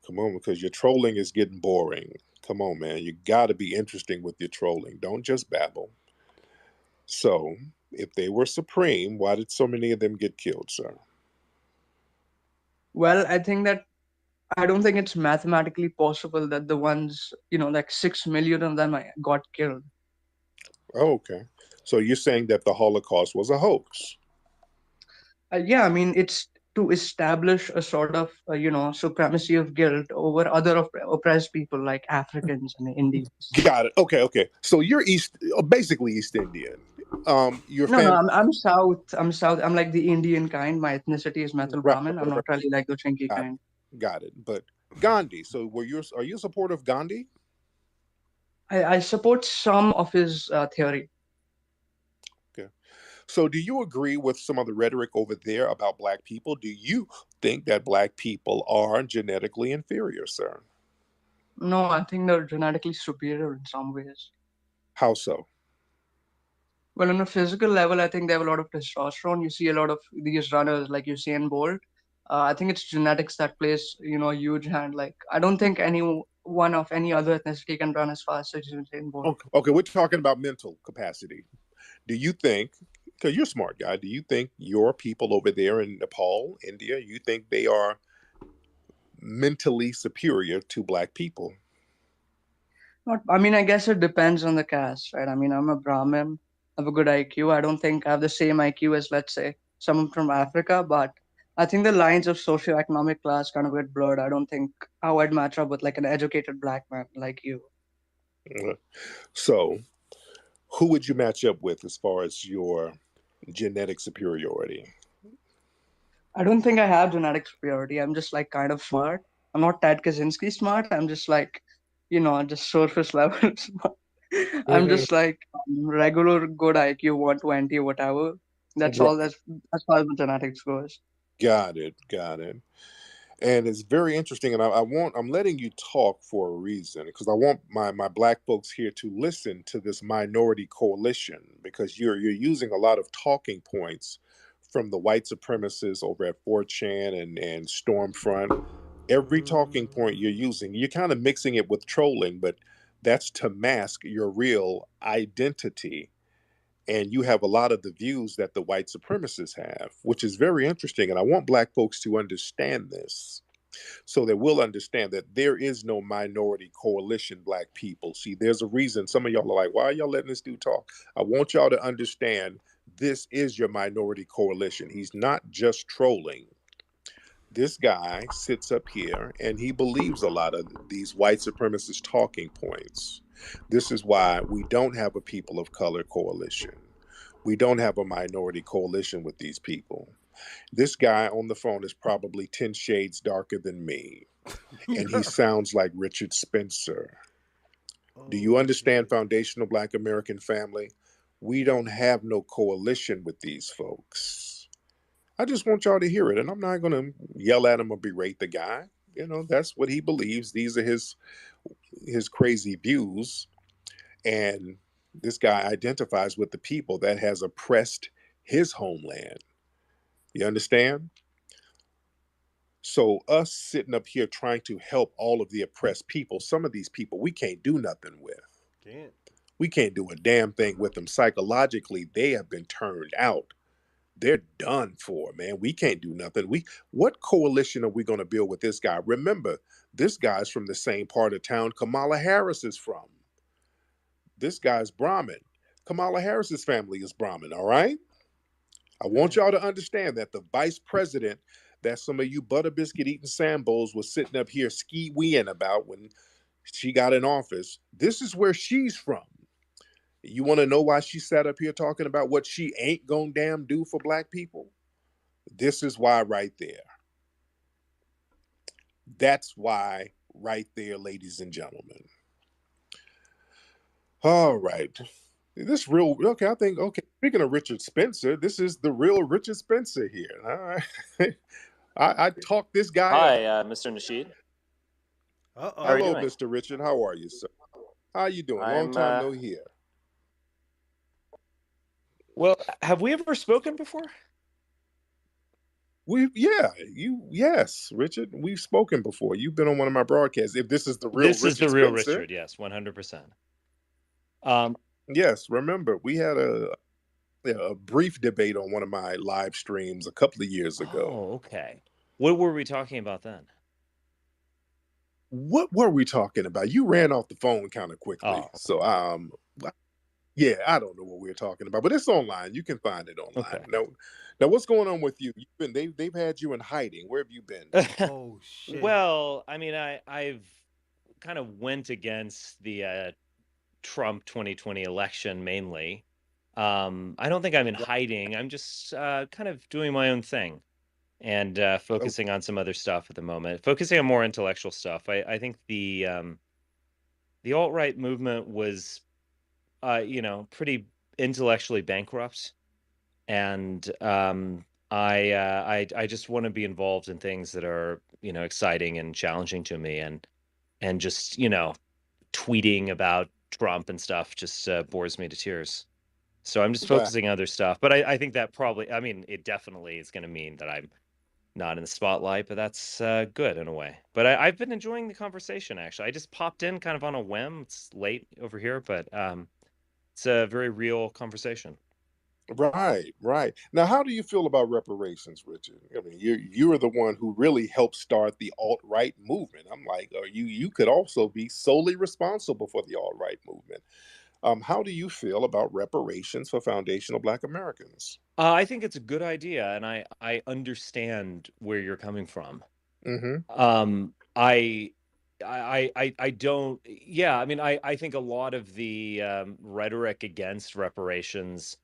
Come on, because your trolling is getting boring. Come on, man. You got to be interesting with your trolling. Don't just babble. So, if they were supreme, why did so many of them get killed, sir? Well, I don't think it's mathematically possible that the ones, like 6 million of them got killed. Oh, okay. So you're saying that the Holocaust was a hoax? Yeah, I mean, it's to establish a sort of, supremacy of guilt over other oppressed people like Africans and Indians. Got it. Okay, okay. So you're basically East Indian. Your No, family. I'm South. I'm South. I'm like the Indian kind. My ethnicity is Metal Right, Brahmin. I'm right, not really like the Chinky got, kind. got it. But Gandhi. So are you a supporter of Gandhi? I support some of his theory. Okay. So do you agree with some of the rhetoric over there about black people? Do you think that black people are genetically inferior, sir? No, I think they're genetically superior in some ways. How so? Well, on a physical level, I think they have a lot of testosterone. You see a lot of these runners like Usain Bolt. I think it's genetics that plays, a huge hand. Like, I don't think any one of any other ethnicity can run as fast as Usain Bolt. Okay, we're talking about mental capacity. Do you think, because you're a smart guy, do you think your people over there in Nepal, India, you think they are mentally superior to black people? Not, I mean, I guess it depends on the caste, right? I mean, I'm a Brahmin, I have a good IQ. I don't think I have the same IQ as, let's say, someone from Africa, but I think the lines of socioeconomic class kind of get blurred. I don't think how I'd match up with like an educated black man like you. So, who would you match up with as far as your genetic superiority? I don't think I have genetic superiority. I'm just like kind of smart. I'm not Ted Kaczynski smart. I'm just like, just surface level smart. I'm just like regular good IQ 120 whatever. That's Right. all. That's as far as the genetics goes. Got it. And it's very interesting, and I'm letting you talk for a reason, because I want my black folks here to listen to this minority coalition, because you're using a lot of talking points from the white supremacists over at 4chan and Stormfront. Every talking point you're using, you're kind of mixing it with trolling, but that's to mask your real identity. And you have a lot of the views that the white supremacists have, which is very interesting. And I want black folks to understand this, so that we'll understand that there is no minority coalition, black people. See, there's a reason some of y'all are like, why are y'all letting this dude talk? I want y'all to understand this is your minority coalition. He's not just trolling. This guy sits up here and he believes a lot of these white supremacist talking points. This is why we don't have a people of color coalition. We don't have a minority coalition with these people. This guy on the phone is probably 10 shades darker than me, and he sounds like Richard Spencer. Do you understand, foundational Black American family? We don't have no coalition with these folks. I just want y'all to hear it, and I'm not going to yell at him or berate the guy. That's what he believes. These are his crazy views, and this guy identifies with the people that has oppressed his homeland. You understand? So us sitting up here trying to help all of the oppressed people, some of these people we can't do nothing with. We can't do a damn thing with them. Psychologically, they have been turned out. They're done for, man. We can't do nothing. What coalition are we going to build with this guy? Remember, this guy's from the same part of town Kamala Harris is from. This guy's Brahmin. Kamala Harris's family is Brahmin, all right? I want y'all to understand that the vice president that some of you butter biscuit eating Sambos was sitting up here ski-weeing about when she got in office, this is where she's from. You want to know why she sat up here talking about what she ain't gonna damn do for black people? This is why right there. That's why right there, ladies and gentlemen. All right. This real, okay, I think, okay, speaking of Richard Spencer, this is the real Richard Spencer here. All right. I talked this guy up. Hi, Mr. Nasheed. Hello, Mr. Richard. How are you, sir? How you doing? Long time no hear. Well, have we ever spoken before? Yes, Richard. We've spoken before. You've been on one of my broadcasts. If this is the real Richard, Spencer, Richard, yes, 100%. Yes, remember, we had a brief debate on one of my live streams a couple of years ago. Oh, okay. What were we talking about then? What were we talking about? You ran off the phone kind of quickly. Oh, okay. So, yeah, I don't know what we were talking about, but it's online. You can find it online. Okay. Now, what's going on with you? They've had you in hiding. Where have you been? Oh shit. Well, I mean, I've kind of went against the Trump 2020 election mainly. I don't think I'm in hiding. I'm just kind of doing my own thing and focusing on some other stuff at the moment. Focusing on more intellectual stuff. I think the alt-right movement was pretty intellectually bankrupt, and I just want to be involved in things that are exciting and challenging to me, and just tweeting about Trump and stuff just bores me to tears. So I'm just Right. focusing on other stuff. But I think that probably, I mean, it definitely is going to mean that I'm not in the spotlight, but that's good in a way. But I've been enjoying the conversation, actually. I just popped in kind of on a whim. It's late over here, but it's a very real conversation. Right, right. Now, how do you feel about reparations, Richard? I mean, you are the one who really helped start the alt right movement. I'm like, you could also be solely responsible for the alt right movement. How do you feel about reparations for foundational Black Americans? I think it's a good idea, and I understand where you're coming from. Mm-hmm. I I don't. Yeah, I mean, I think a lot of the rhetoric against reparations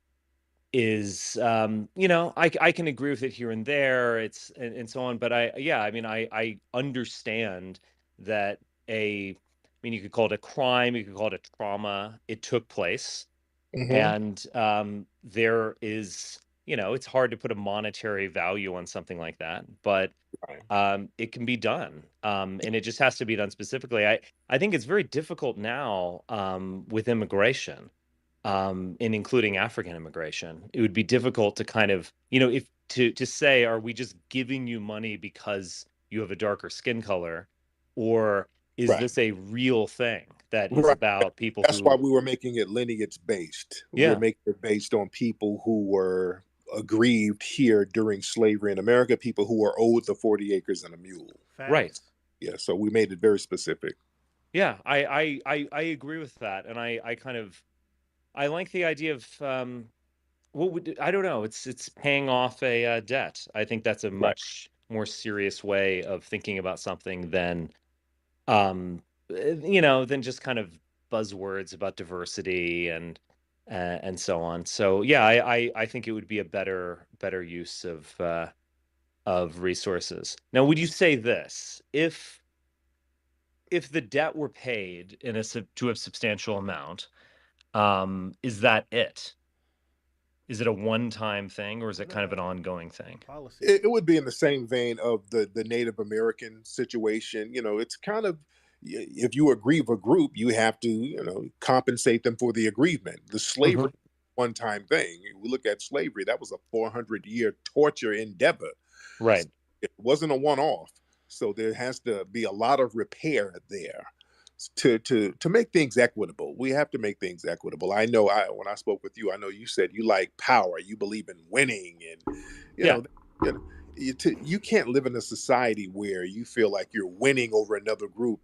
is, I can agree with it here and there. It's and so on, but yeah, I mean, I understand that I mean, you could call it a crime, you could call it a trauma. It took place, Mm-hmm. and there is, it's hard to put a monetary value on something like that, but Right. it can be done, and it just has to be done specifically. I think it's very difficult now, with immigration, and including African immigration. It would be difficult to kind of, if to say, are we just giving you money because you have a darker skin color, or is Right. this a real thing that is Right. about people That's why who, we were making it lineage based. We were yeah, making it based on people who were aggrieved here during slavery in America, people who were owed the 40 acres and a mule. right. Facts. Yeah, so we made it very specific. Yeah, I agree with that, and I kind of I like the idea of, what would I don't know. It's paying off a debt. I think that's a Right. much more serious way of thinking about something than, than just kind of buzzwords about diversity and so on. So yeah, I think it would be a better use of resources. Now, would you say this, if the debt were paid to a substantial amount, is that it? Is it a one-time thing, or is it kind of an No, ongoing thing? policy. It would be in the same vein of the Native American situation. It's kind of, if you aggrieve a group, you have to compensate them for the aggrievement. The Mhm. slavery one time thing. We look at slavery, that was a 400-year torture endeavor. Right. It wasn't a one off. So there has to be a lot of repair there to make things equitable. We have to make things equitable. I know, when I spoke with you, I know you said you like power, you believe in winning, and you Yeah. know you, know, you can't live in a society where you feel like you're winning over another group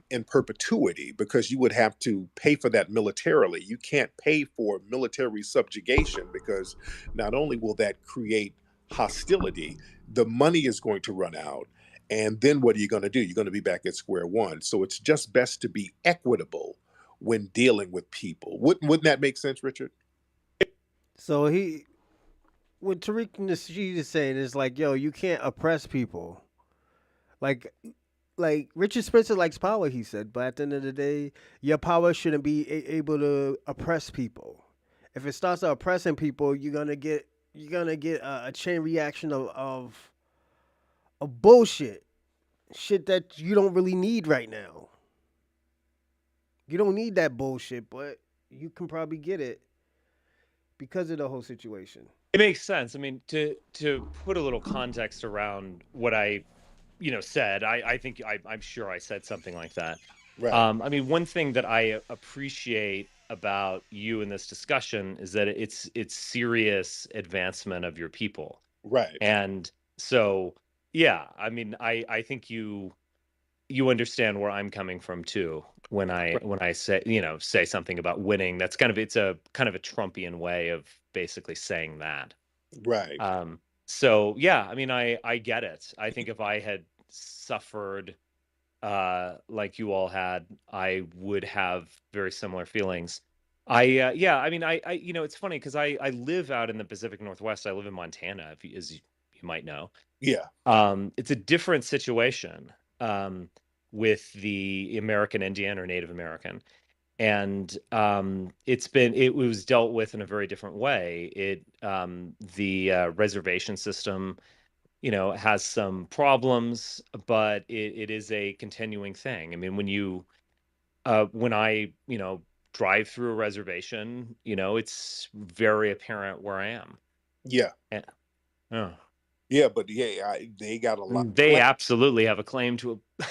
in perpetuity, because you would have to pay for that militarily. You can't pay for military subjugation, because not only will that create hostility, the money is going to run out. And then what are you going to do? You're going to be back at square one. So it's just best to be equitable when dealing with people. Wouldn't that make sense, Richard? So what Tariq Nasheed is saying is like, yo, you can't oppress people. Like, Richard Spencer likes power, he said, but at the end of the day, your power shouldn't be able to oppress people. If it starts oppressing people, you're gonna get a chain reaction of bullshit, shit that you don't really need right now. You don't need that bullshit, but you can probably get it because of the whole situation. It makes sense. I mean, to put a little context around what I, said, I think I'm sure I said something like that. Right, I mean, one thing that I appreciate about you in this discussion is that it's serious advancement of your people. right, And so, yeah, I mean, I think you understand where I'm coming from too, when I right, when I say something about winning. That's it's a kind of a Trumpian way of basically saying that. right, So yeah, I mean, I get it. I think if I had suffered, like you all had, I would have very similar feelings. Yeah, I mean, it's funny because I live out in the Pacific Northwest. I live in Montana, as you might know. yeah, It's a different situation, with the American Indian or Native American, and it was dealt with in a very different way. The reservation system, has some problems, but it is a continuing thing. I mean, when I drive through a reservation, it's very apparent where I am. Yeah. And, oh. Yeah, but yeah, they got a lot. They absolutely have a claim to a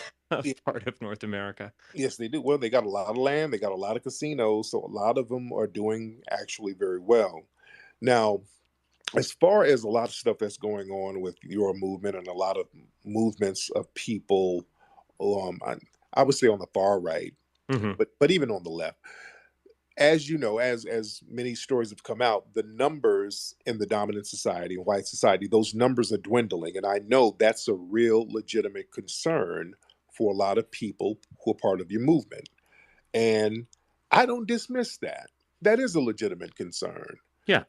Yeah. part of North America. Yes, they do. Well, they got a lot of land, they got a lot of casinos, so a lot of them are doing actually very well. Now, as far as a lot of stuff that's going on with your movement and a lot of movements of people, I would say on the far right, but even on the left, as you know, as many stories have come out, the numbers in the dominant society and white society, those numbers are dwindling, and I know that's a real legitimate concern for a lot of people who are part of your movement. And I don't dismiss that. That is a legitimate concern. Yeah.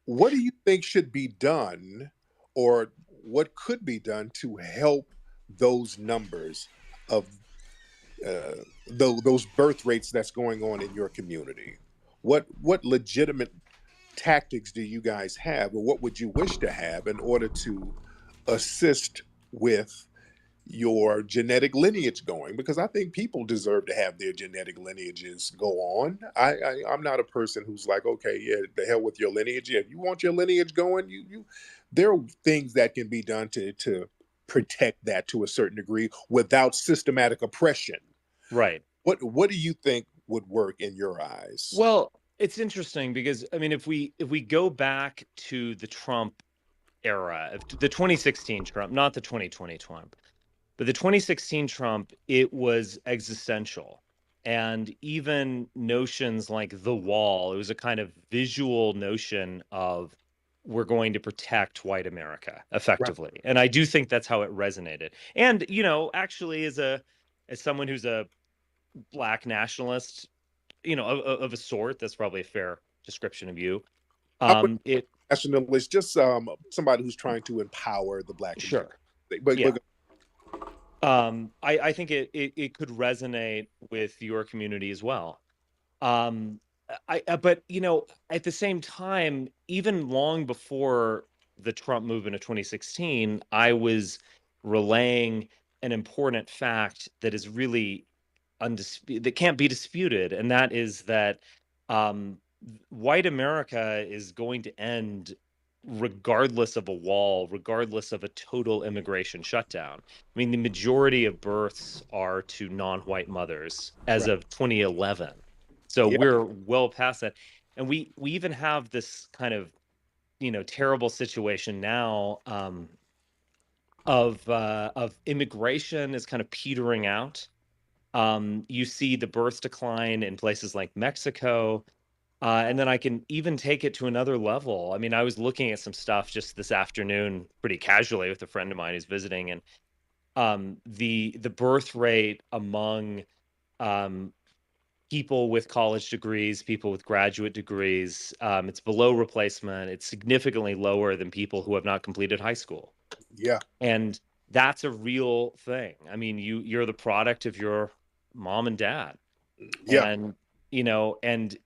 What do you think should be done, or what could be done to help those numbers of those birth rates that's going on in your community? What legitimate tactics do you guys have, or what would you wish to have in order to assist with your genetic lineage going? Because I think people deserve to have their genetic lineages go on. I'm not a person who's like, okay, yeah, the hell with your lineage. Yeah, if you want your lineage going, you there are things that can be done to protect that to a certain degree without systematic oppression. Right. What do you think would work in your eyes? Well, it's interesting because I mean, if we go back to the Trump era, the 2016 Trump, not the 2020 Trump, but the 2016 Trump, it was existential. And even notions like the wall, it was a kind of visual notion of we're going to protect white America effectively. Right. And I do think that's how it resonated. And, actually as someone who's a Black nationalist, of a sort, that's probably a fair description of you. Nationalist, just somebody who's trying to empower the Black community. Sure. But I think it could resonate with your community as well. But at the same time, even long before the Trump movement of 2016, I was relaying an important fact that is really that can't be disputed, and that is that white America is going to end regardless of a wall, regardless of a total immigration shutdown. I mean, the majority of births are to non-white mothers as of 2011. So we're well past that. And we even have this kind of, terrible situation now of immigration is kind of petering out. You see the birth decline in places like Mexico. And then I can even take it to another level. I mean, I was looking at some stuff just this afternoon, pretty casually, with a friend of mine who's visiting, and the birth rate among people with college degrees, people with graduate degrees, it's below replacement. It's significantly lower than people who have not completed high school. Yeah, and that's a real thing. I mean, you're the product of your mom and dad. Yeah. And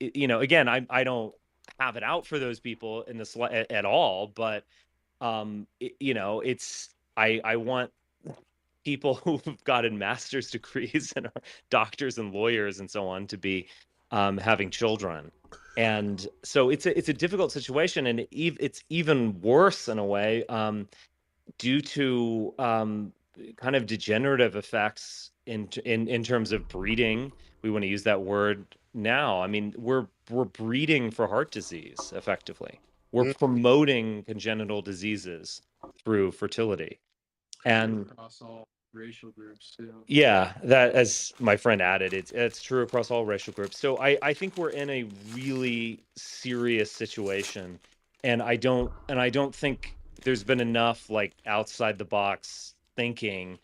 again, I don't have it out for those people in this at all, but it's I want people who've gotten master's degrees and are doctors and lawyers and so on to be having children. And so it's a difficult situation, and it's even worse in a way due to kind of degenerative effects in terms of breeding. We want to use that word now. I mean, we're breeding for heart disease effectively. We're promoting congenital diseases through fertility. And across all racial groups too. Yeah, that, as my friend added, it's true across all racial groups. So I think we're in a really serious situation, and I don't think there's been enough like outside the box thinking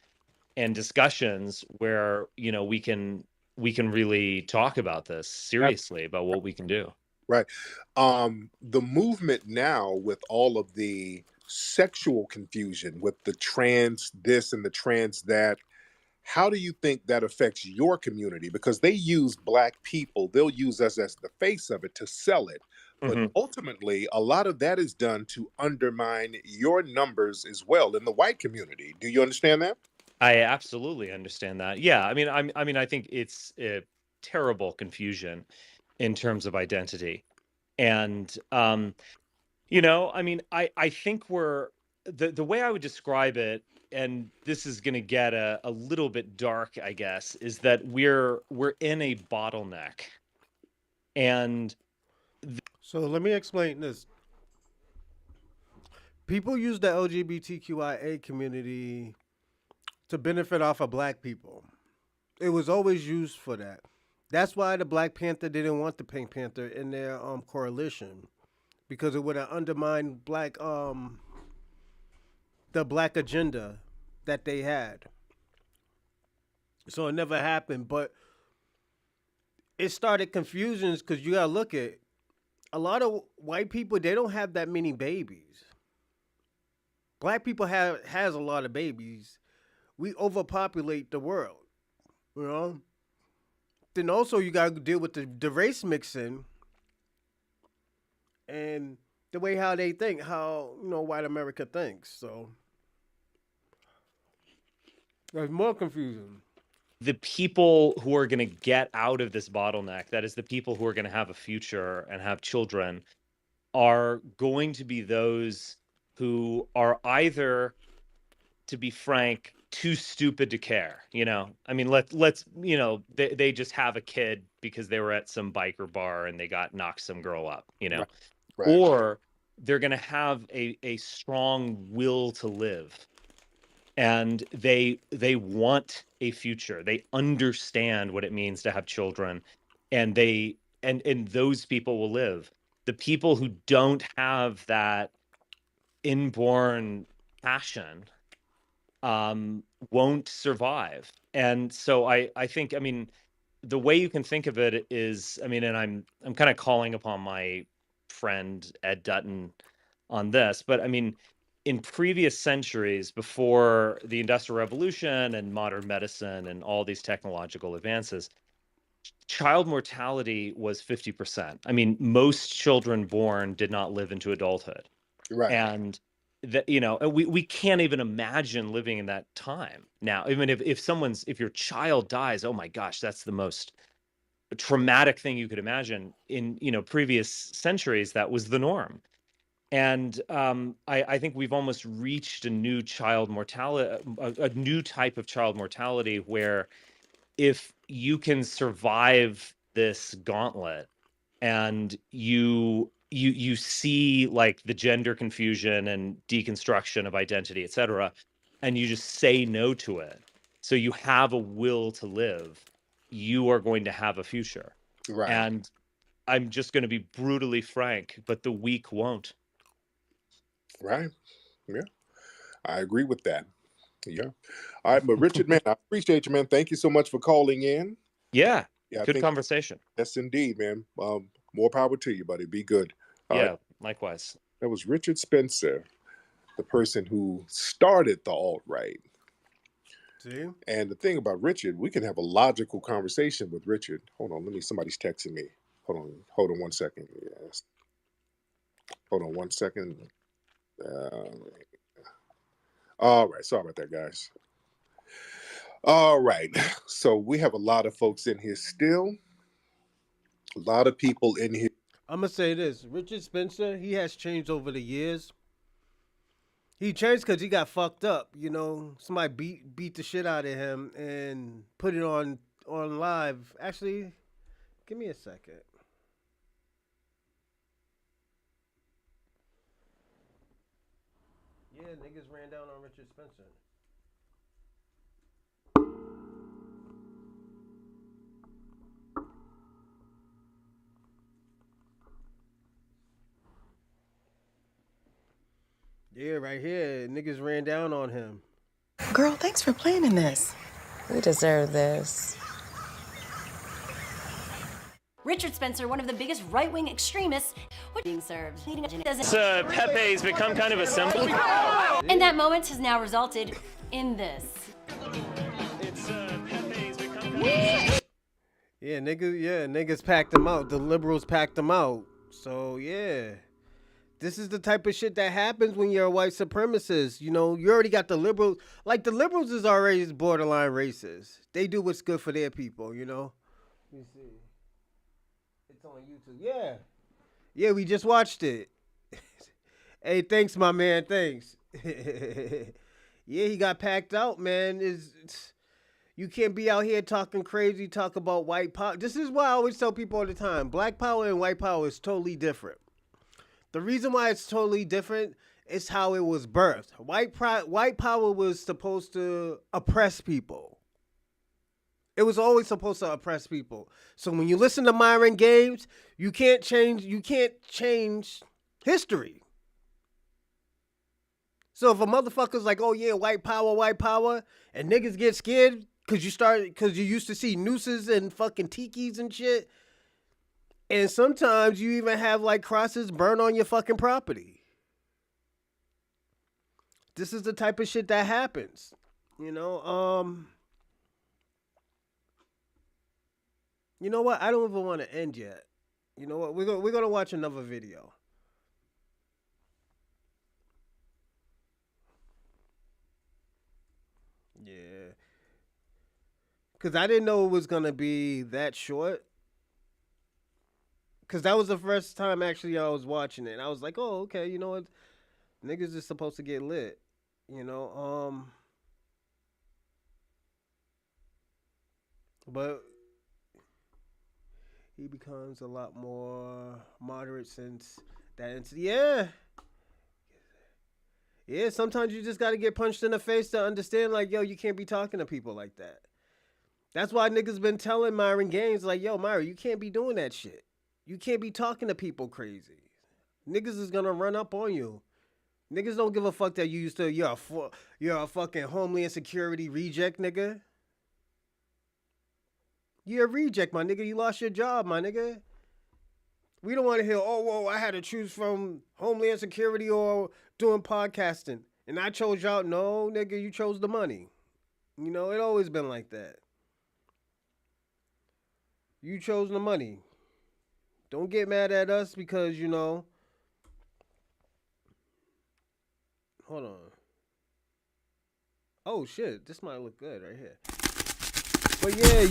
and discussions where we can really talk about this seriously, about what we can do. Right. The movement now, with all of the sexual confusion, with the trans this and the trans that, how do you think that affects your community? Because they use Black people, they'll use us as the face of it to sell it. But ultimately, a lot of that is done to undermine your numbers as well in the white community. Do you understand that? I absolutely understand that. Yeah, I mean, I think it's terrible confusion in terms of identity. And you know, I mean, I think we're the way I would describe it, and this is going to get a little bit dark, I guess, is that we're in a bottleneck. And So let me explain this. People use the LGBTQIA community to benefit off of black people. It was always used for that. That's why the Black Panther didn't want the Pink Panther in their coalition, because it would have undermined the black agenda that they had. So it never happened. But it started confusions because you gotta look at a lot of white people. They don't have that many babies. Black people has a lot of babies. We overpopulate the world, you know. Then also you gotta deal with the race mixing and the way how they think, how white America thinks. So there's more confusion. The people who are going to get out of this bottleneck, that is the people who are going to have a future and have children, are going to be those who are either, to be frank, too stupid to care. I mean, let's they just have a kid because they were at some biker bar and they knocked some girl up, Right. or they're going to have a strong will to live. And they want a future. They understand what it means to have children, and those people will live. The people who don't have that inborn passion won't survive. And so I think, I mean, the way you can think of it is, I mean, and I'm kind of calling upon my friend Ed Dutton on this, but I mean, in previous centuries, before the Industrial Revolution and modern medicine and all these technological advances, child mortality was 50%. I mean, most children born did not live into adulthood. Right. And that, we can't even imagine living in that time now. Even if your child dies, oh my gosh, that's the most traumatic thing you could imagine. In previous centuries, that was the norm. And I think we've almost reached a new child mortality, a new type of child mortality, where if you can survive this gauntlet and you see like the gender confusion and deconstruction of identity, et cetera, and you just say no to it, so you have a will to live, you are going to have a future. Right. And I'm just going to be brutally frank, but the weak won't. Right. Yeah. I agree with that. Yeah. All right. But Richard, man, I appreciate you, man. Thank you so much for calling in. Yeah. Yeah. Good conversation. Yes, indeed, man. More power to you, buddy. Be good. Yeah. Likewise. That was Richard Spencer, the person who started the alt-right. See? And the thing about Richard, we can have a logical conversation with Richard. Hold on. Somebody's texting me. Hold on 1 second. Yes. Hold on 1 second. All right. Sorry about that, guys. All right. So we have a lot of folks in here still. A lot of people in here. I'm going to say this. Richard Spencer, he has changed over the years. He changed because he got fucked up. Somebody beat the shit out of him and put it on live. Actually, give me a second. Yeah, niggas ran down on Richard Spencer. Yeah, right here. Niggas ran down on him. Girl, thanks for playing in this. We deserve this. Richard Spencer, one of the biggest right-wing extremists, was being served. Pepe's become kind of a symbol. And that moment has now resulted in this. Pepe's become niggas packed him out. The liberals packed him out. So, yeah. This is the type of shit that happens when you're a white supremacist. You already got the liberals. Like, the liberals is already borderline racist. They do what's good for their people, Let me see. It's on YouTube. Yeah. Yeah, we just watched it. Hey, thanks, my man. Thanks. Yeah, he got packed out, man. You can't be out here talking crazy, talk about white power. This is why I always tell people all the time. Black power and white power is totally different. The reason why it's totally different is how it was birthed. White power was supposed to oppress people. It was always supposed to oppress people. So when you listen to Myron Gaines, you can't change history. So if a motherfucker's like, oh yeah, white power, and niggas get scared because you used to see nooses and fucking tikis and shit. And sometimes you even have like crosses burn on your fucking property. This is the type of shit that happens. You know, you know what? I don't even want to end yet. You know what? We're gonna watch another video. Yeah. Cause I didn't know it was gonna be that short. Cause that was the first time actually I was watching it. And I was like, oh, okay, you know what? Niggas is supposed to get lit. You know, but he becomes a lot more moderate since that. Yeah. Yeah, sometimes you just got to get punched in the face to understand, like, yo, you can't be talking to people like that. That's why niggas been telling Myron Gaines, like, yo, Myron, you can't be doing that shit. You can't be talking to people crazy. Niggas is going to run up on you. Niggas don't give a fuck that you're a fucking Homeland Security reject, nigga. You're a reject, my nigga. You lost your job, my nigga. We don't want to hear, oh, whoa, I had to choose from Homeland Security or doing podcasting. And I chose y'all. No, nigga, you chose the money. You know, it always been like that. You chose the money. Don't get mad at us because, you know. Hold on. Oh, shit. This might look good right here. But yeah,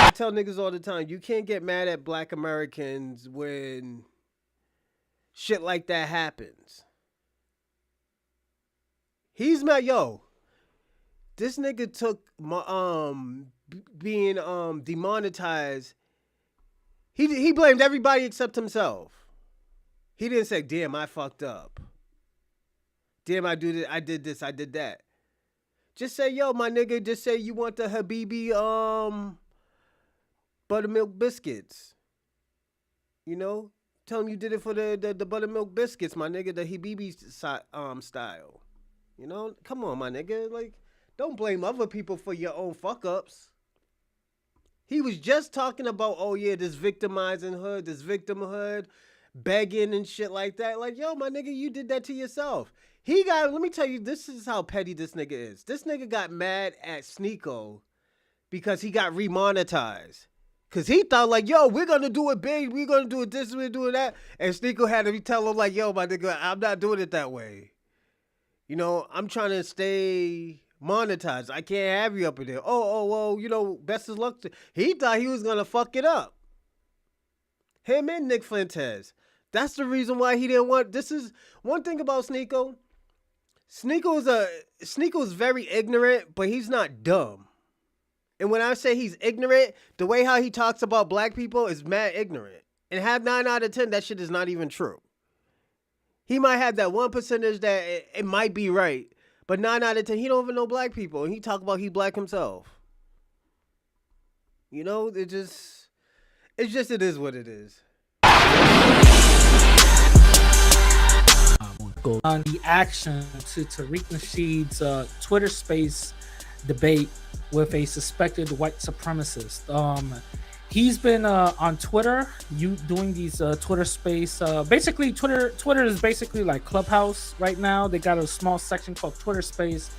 I tell niggas all the time, you can't get mad at Black Americans when shit like that happens. He's mad, yo. This nigga took being demonetized. He blamed everybody except himself. He didn't say, damn, I fucked up. Damn, I did this, I did that. Just say, yo, my nigga, just say you want the Habibi buttermilk biscuits. You know? Tell him you did it for the buttermilk biscuits, my nigga, the Habibi style. You know? Come on, my nigga. Like, don't blame other people for your own fuck-ups. He was just talking about, oh, yeah, this victimizing hood, this victimhood, begging and shit like that. Like, yo, my nigga, you did that to yourself. Let me tell you, this is how petty this nigga is. This nigga got mad at Sneeko because he got remonetized. Because he thought like, yo, we're going to do it big. We're going to do it this, we're doing that. And Sneeko had to tell him like, yo, my nigga, I'm not doing it that way. You know, I'm trying to stay monetized. I can't have you up in there. Oh, well, you know, best of luck. He thought he was going to fuck it up. Him and Nick Fuentes. That's the reason why he didn't want. This is one thing about Sneeko. Sneeko's very ignorant, but he's not dumb. And when I say he's ignorant, the way how he talks about black people is mad ignorant. And have 9 out of 10, that shit is not even true. He might have that 1% that it might be right, but 9 out of 10, he don't even know black people. And he talk about he black himself. You know, it is what it is. On the action to Tariq Nasheed's Twitter space debate with a suspected white supremacist. He's been on Twitter, doing these Twitter space. Basically, Twitter is basically like Clubhouse right now. They got a small section called Twitter Space.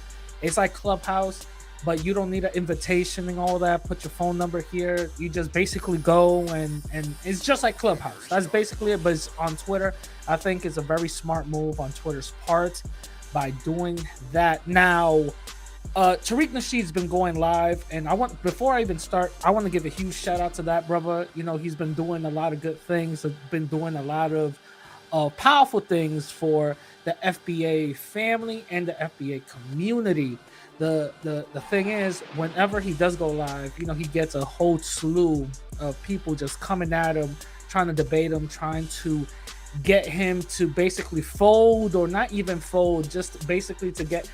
It's like Clubhouse, but you don't need an invitation and all that. Put your phone number here. You just basically go and it's just like Clubhouse. That's basically it, but it's on Twitter. I think it's a very smart move on Twitter's part by doing that. Now, Tariq Nasheed's been going live, and before I even start, I want to give a huge shout out to that brother. You know, he's been doing a lot of good things, been doing a lot of powerful things for the FBA family and the FBA community. The thing is, whenever he does go live, you know, he gets a whole slew of people just coming at him, trying to debate him, trying to get him to basically fold, or not even fold, just basically to get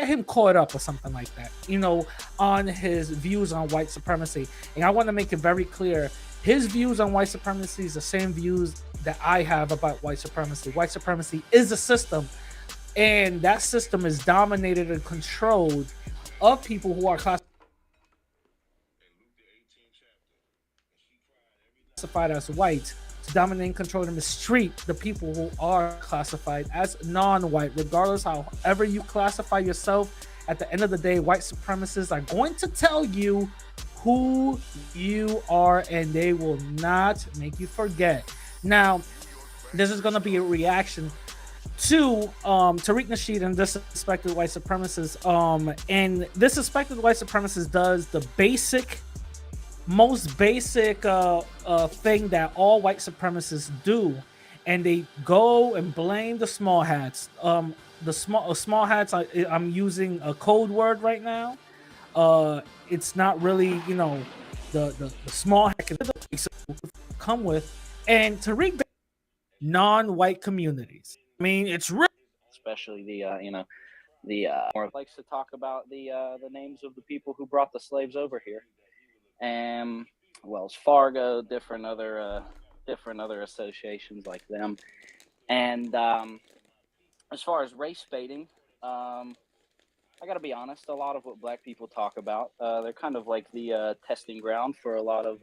him caught up or something like that, you know, on his views on white supremacy. And I want to make it very clear, his views on white supremacy is the same views that I have about white supremacy. White supremacy is a system, and that system is dominated and controlled of people who are classified as white, to dominate and control and mistreat the people who are classified as non-white. Regardless however you classify yourself, at the end of the day, white supremacists are going to tell you who you are, and they will not make you forget. Now, this is going to be a reaction to Tariq Nasheed and this suspected white supremacist. And this suspected white supremacist does the most basic thing that all white supremacists do, and they go and blame the small hats. The small hats. I'm using a code word right now. It's not really, you know, the small hat come with, and Tariq non-white communities. I mean, it's real. Especially the more likes to talk about the names of the people who brought the slaves over here. Wells Fargo, different other associations like them. And as far as race baiting, I gotta be honest, a lot of what black people talk about, they're kind of like the testing ground for a lot of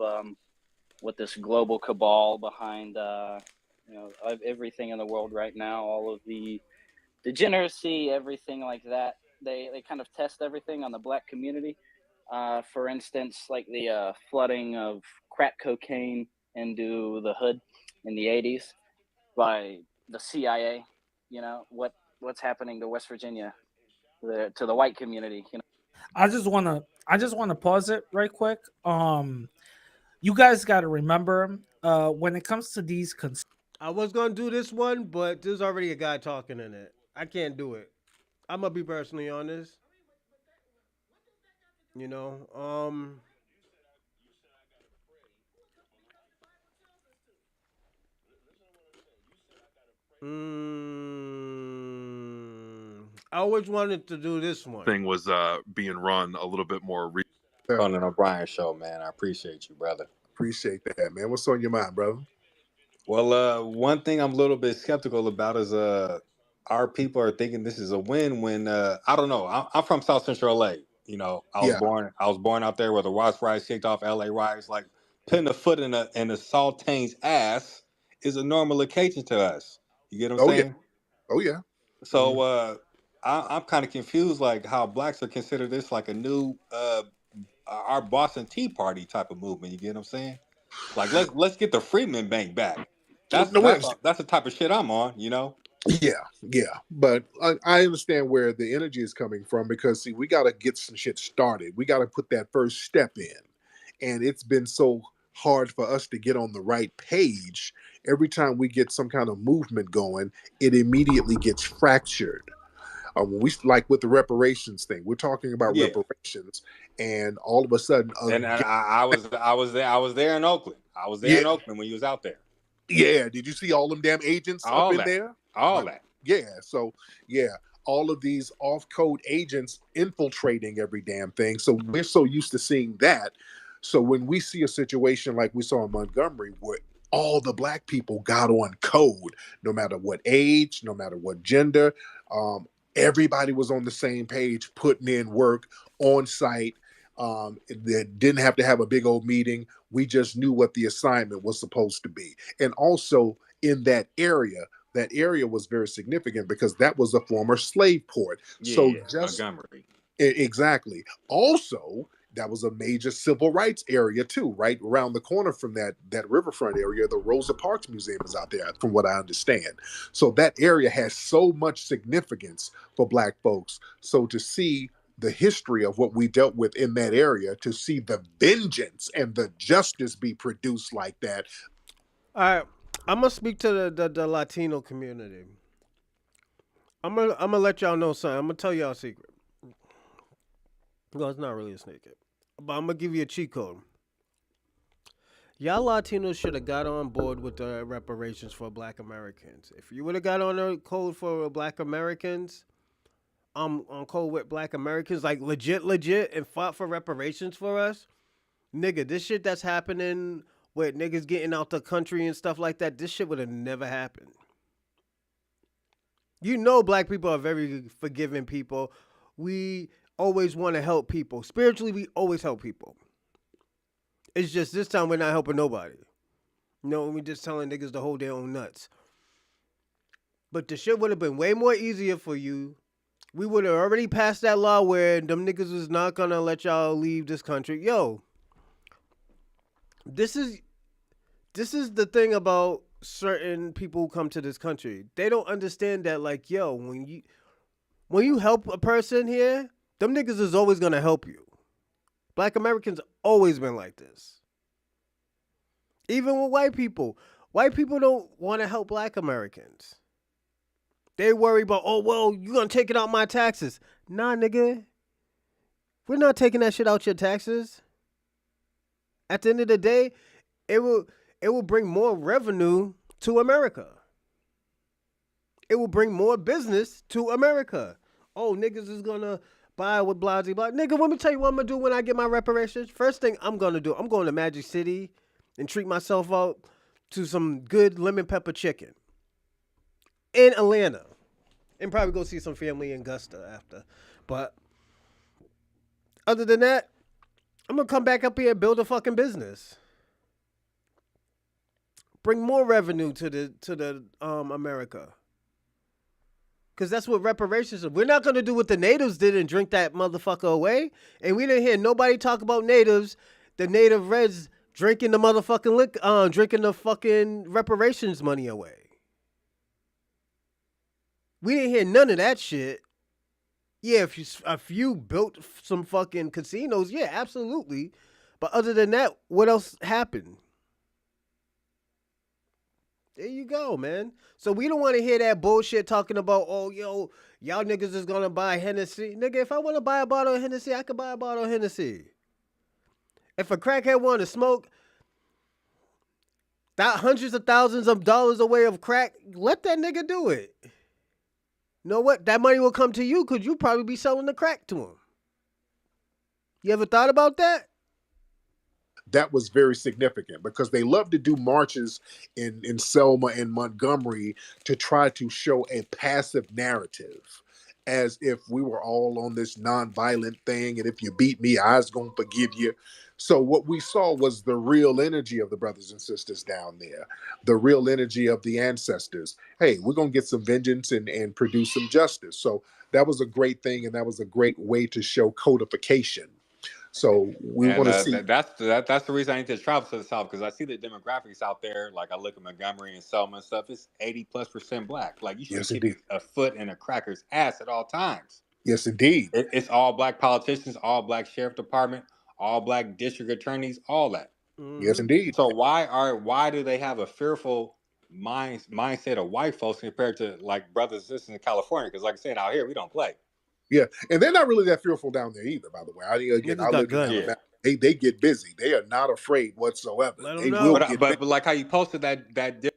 what this global cabal behind everything in the world right now, all of the degeneracy, everything like that. They kind of test everything on the black community. For instance, like the flooding of crack cocaine into the hood in the 80s by the CIA. You know, what's happening to West Virginia, to the white community. You know, I just wanna pause it right quick. You guys got to remember, when it comes to these I was gonna do this one, but there's already a guy talking in it. I can't do it. I'm gonna be personally honest. You know, I always wanted to do this one. Thing was being run a little bit more. Conan O'Brien show, man. I appreciate you, brother. Appreciate that, man. What's on your mind, brother? Well, one thing I'm a little bit skeptical about is our people are thinking this is a win when I don't know. I'm from South Central LA. You know, I was born out there where the Watts riots kicked off. LA riots, like putting a foot in a Saltain's ass is a normal occasion to us. You get what I'm saying? Oh yeah. So I'm kind of confused, like how blacks are considered this like a new our Boston Tea Party type of movement. You get what I'm saying? Like let's get the Freeman Bank back. That's the type of shit I'm on, you know? Yeah. But I understand where the energy is coming from, because see, we got to get some shit started. We got to put that first step in. And it's been so hard for us to get on the right page. Every time we get some kind of movement going, it immediately gets fractured. When we, like with the reparations thing, we're talking about reparations, and all of a sudden, and I was there in Oakland. I was there in Oakland when you was out there. Yeah, did you see all them damn agents up in there? All that. Yeah, so all of these off-code agents infiltrating every damn thing. So we're so used to seeing that. So when we see a situation like we saw in Montgomery, where all the black people got on code, no matter what age, no matter what gender, everybody was on the same page, putting in work on site. They didn't have to have a big old meeting. We just knew what the assignment was supposed to be. And also in that area was very significant because that was a former slave port. Montgomery. Exactly. Also, that was a major civil rights area too, right around the corner from that riverfront area. The Rosa Parks Museum is out there, from what I understand. So that area has so much significance for black folks. So to see the history of what we dealt with in that area, to see the vengeance and the justice be produced like that. All right, I'm gonna speak to the Latino community. I'm gonna let y'all know something. I'm gonna tell y'all a secret. Well, it's not really a secret, but I'm gonna give you a cheat code. Y'all Latinos should have got on board with the reparations for Black Americans. If you would have got on the code for Black Americans, on code with Black Americans, like legit, and fought for reparations for us, nigga, this shit that's happening with niggas getting out the country and stuff like that, this shit would have never happened. You know, Black people are very forgiving people. We always want to help people. Spiritually, we always help people. It's just this time we're not helping nobody. You know, we're just telling niggas to hold their own nuts. But the shit would have been way more easier for you. We would have already passed that law where them niggas was not gonna let y'all leave this country. Yo, this is the thing about certain people who come to this country. They don't understand that, like, yo, when you help a person here, them niggas is always gonna help you. Black Americans always been like this. Even with white people. White people don't want to help Black Americans. They worry about, oh, well, you gonna take it out my taxes. Nah, nigga. We're not taking that shit out your taxes. At the end of the day, it will bring more revenue to America. It will bring more business to America. Oh, niggas is gonna buy with blah, blah, blah. Nigga, let me tell you what I'm gonna do when I get my reparations. First thing I'm gonna do, I'm going to Magic City and treat myself out to some good lemon pepper chicken in Atlanta. And probably go see some family in Augusta after. But other than that, I'm gonna come back up here and build a fucking business. Bring more revenue to the America. Because that's what reparations are. We're not going to do what the natives did and drink that motherfucker away. And we didn't hear nobody talk about natives, the native reds drinking the motherfucking drinking the fucking reparations money away. We didn't hear none of that shit. Yeah, if you built some fucking casinos, yeah, absolutely. But other than that, what else happened? There you go, man. So we don't want to hear that bullshit talking about, oh, yo, y'all niggas is going to buy Hennessy. Nigga, if I want to buy a bottle of Hennessy, I could buy a bottle of Hennessy. If a crackhead want to smoke that hundreds of thousands of dollars away of crack, let that nigga do it. You know what? That money will come to you because you probably be selling the crack to him. You ever thought about that? That was very significant because they love to do marches in Selma and Montgomery to try to show a passive narrative, as if we were all on this nonviolent thing, and if you beat me, I was going to forgive you. So what we saw was the real energy of the brothers and sisters down there, the real energy of the ancestors. Hey, we're going to get some vengeance and produce some justice. So that was a great thing, and that was a great way to show codification. So we want to see. That's the reason I need to travel to the South, because I see the demographics out there. Like I look at Montgomery and Selma and stuff. It's 80+% Black. Like you should keep a foot in a cracker's ass at all times. Yes, indeed. It's all Black politicians, all Black sheriff department, all Black district attorneys, all that. Yes, indeed. So why do they have a fearful mindset of white folks compared to like brothers and sisters in California? Because like I said, out here we don't play. Yeah, and they're not really that fearful down there either, by the way. I live in Alabama. They get busy. They are not afraid whatsoever. They will but like how you posted that.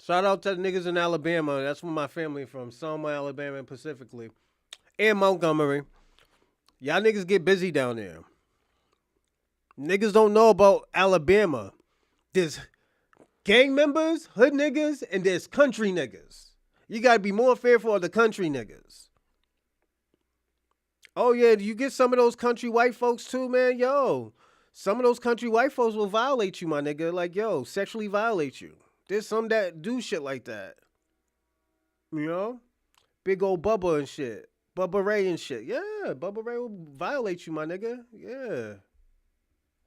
Shout out to the niggas in Alabama. That's where my family from. Selma, Alabama, specifically. And Montgomery. Y'all niggas get busy down there. Niggas don't know about Alabama. There's gang members, hood niggas, and there's country niggas. You gotta be more fearful of the country niggas. Oh, yeah, you get some of those country white folks too, man. Yo, some of those country white folks will violate you, my nigga. Like, yo, sexually violate you. There's some that do shit like that. You know? Big old Bubba and shit. Bubba Ray and shit. Yeah, Bubba Ray will violate you, my nigga. Yeah.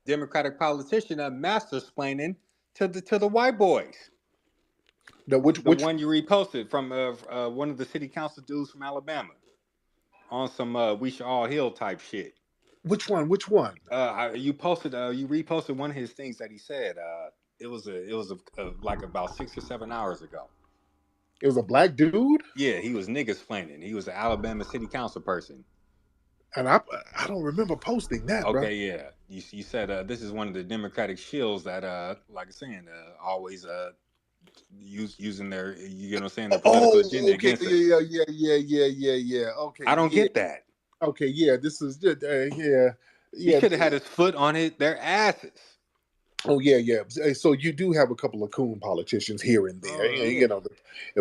Democratic politician master-splaining to the white boys. Which one you reposted from one of the city council dudes from Alabama. on some we should all heal type shit. Which one? Which one? You reposted one of his things that he said. It was like about 6 or 7 hours ago. It was a black dude? Yeah, he was niggas planning. He was an Alabama city council person. And I don't remember posting that, okay, bro. Yeah. You said this is one of the Democratic shills that like I'm saying, always using their, you know what I'm saying, their political agenda against us. Yeah. Okay. I don't get that. Okay, yeah, this is just He should have had his foot on their asses. Oh yeah. So you do have a couple of coon politicians here and there, you know,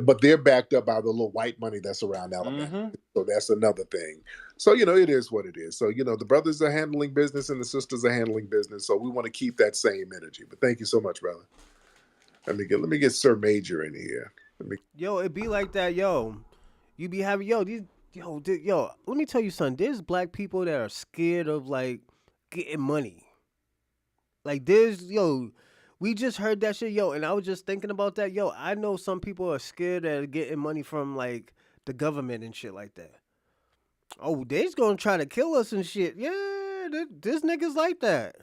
but they're backed up by the little white money that's around Alabama. So that's another thing. So you know, it is what it is. So you know, the brothers are handling business and the sisters are handling business. So we want to keep that same energy. But thank you so much, brother. Let me get Sir Major in here. Yo, it be like that, yo. You be having yo. Let me tell you something. There's black people that are scared of like getting money. Like we just heard that shit, yo, and I was just thinking about that, yo. I know some people are scared of getting money from like the government and shit like that. Oh, they's gonna try to kill us and shit. Yeah, this niggas like that.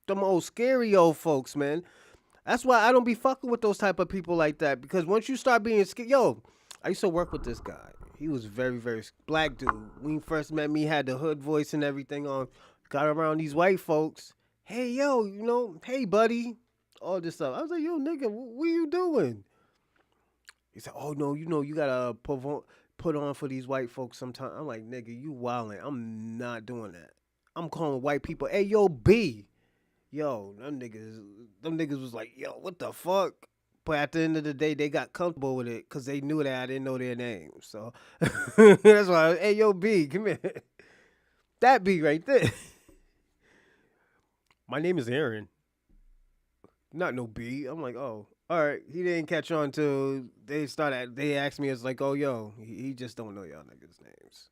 Them old scary old folks, man. That's why I don't be fucking with those type of people like that. Because once you start being scared, yo, I used to work with this guy. He was very, very black dude. When he first met me, he had the hood voice and everything on. Got around these white folks. Hey, yo, you know, hey, buddy. All this stuff. I was like, yo, nigga, what are you doing? He said, oh, no, you know, you got to put on for these white folks sometime. I'm like, nigga, you wildin'. I'm not doing that. I'm calling white people, hey, yo, B. Yo, them niggas was like, yo, what the fuck? But at the end of the day, they got comfortable with it because they knew that I didn't know their names. So that's why, hey, yo, B, come here. That B right there. My name is Aaron. Not no B. I'm like, oh, all right. He didn't catch on till they asked me, it's like, oh, yo, he just don't know y'all niggas' names.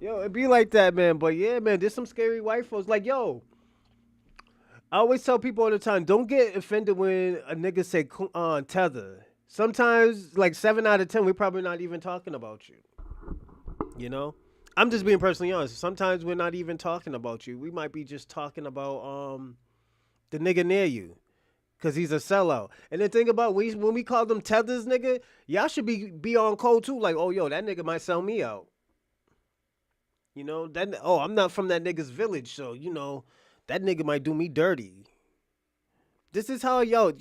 Yo, it be like that, man. But yeah, man, there's some scary white folks. Like, yo, I always tell people all the time, don't get offended when a nigga say tether. Sometimes, like 7 out of 10, we're probably not even talking about you. You know? I'm just being personally honest. Sometimes we're not even talking about you. We might be just talking about the nigga near you. Because he's a sellout. And the thing about when we call them tethers, nigga, y'all should be on code too. Like, oh, yo, that nigga might sell me out. You know, I'm not from that nigga's village, so, you know, that nigga might do me dirty. This is how y'all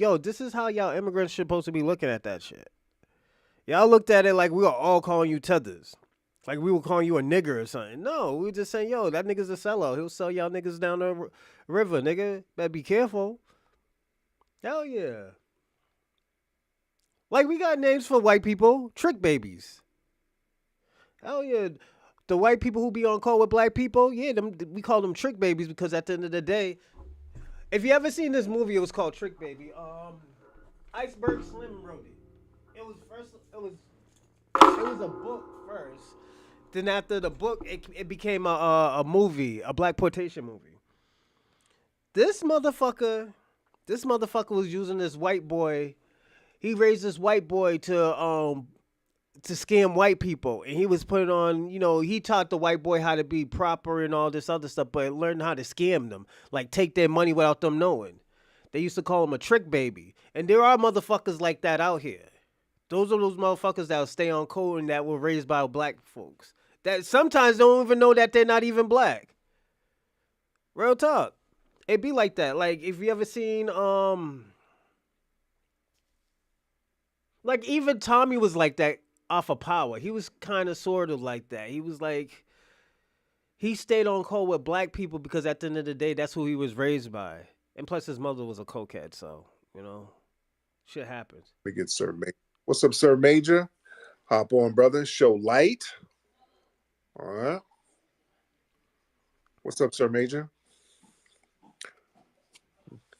immigrants supposed to be looking at that shit. Y'all looked at it like we were all calling you tethers. Like we were calling you a nigger or something. No, we were just saying, yo, that nigga's a sellout. He'll sell y'all niggas down the river, nigga. Better be careful. Hell yeah. Like we got names for white people. Trick babies. Hell yeah. The white people who be on call with black people, yeah, we call them trick babies because at the end of the day, if you ever seen this movie, it was called Trick Baby. Iceberg Slim wrote it. It was a book first. Then after the book, it became a movie, a blaxploitation movie. This motherfucker was using this white boy. He raised this white boy to scam white people, and he was putting on, you know, he taught the white boy how to be proper and all this other stuff, but learned how to scam them, like take their money without them knowing. They used to call him a trick baby, and there are motherfuckers like that out here. Those are those motherfuckers that will stay on code and that were raised by black folks that sometimes don't even know that they're not even black. Real talk. It be like that. Like if you ever seen like even Tommy was like that off of Power. He was kind of sort of like that. He was like, he stayed on code with black people because at the end of the day, that's who he was raised by. And plus his mother was a cokehead, so, you know, shit happens. We get Sir Major. What's up, Sir Major? Hop on, brother. Show light. All right. What's up, Sir Major?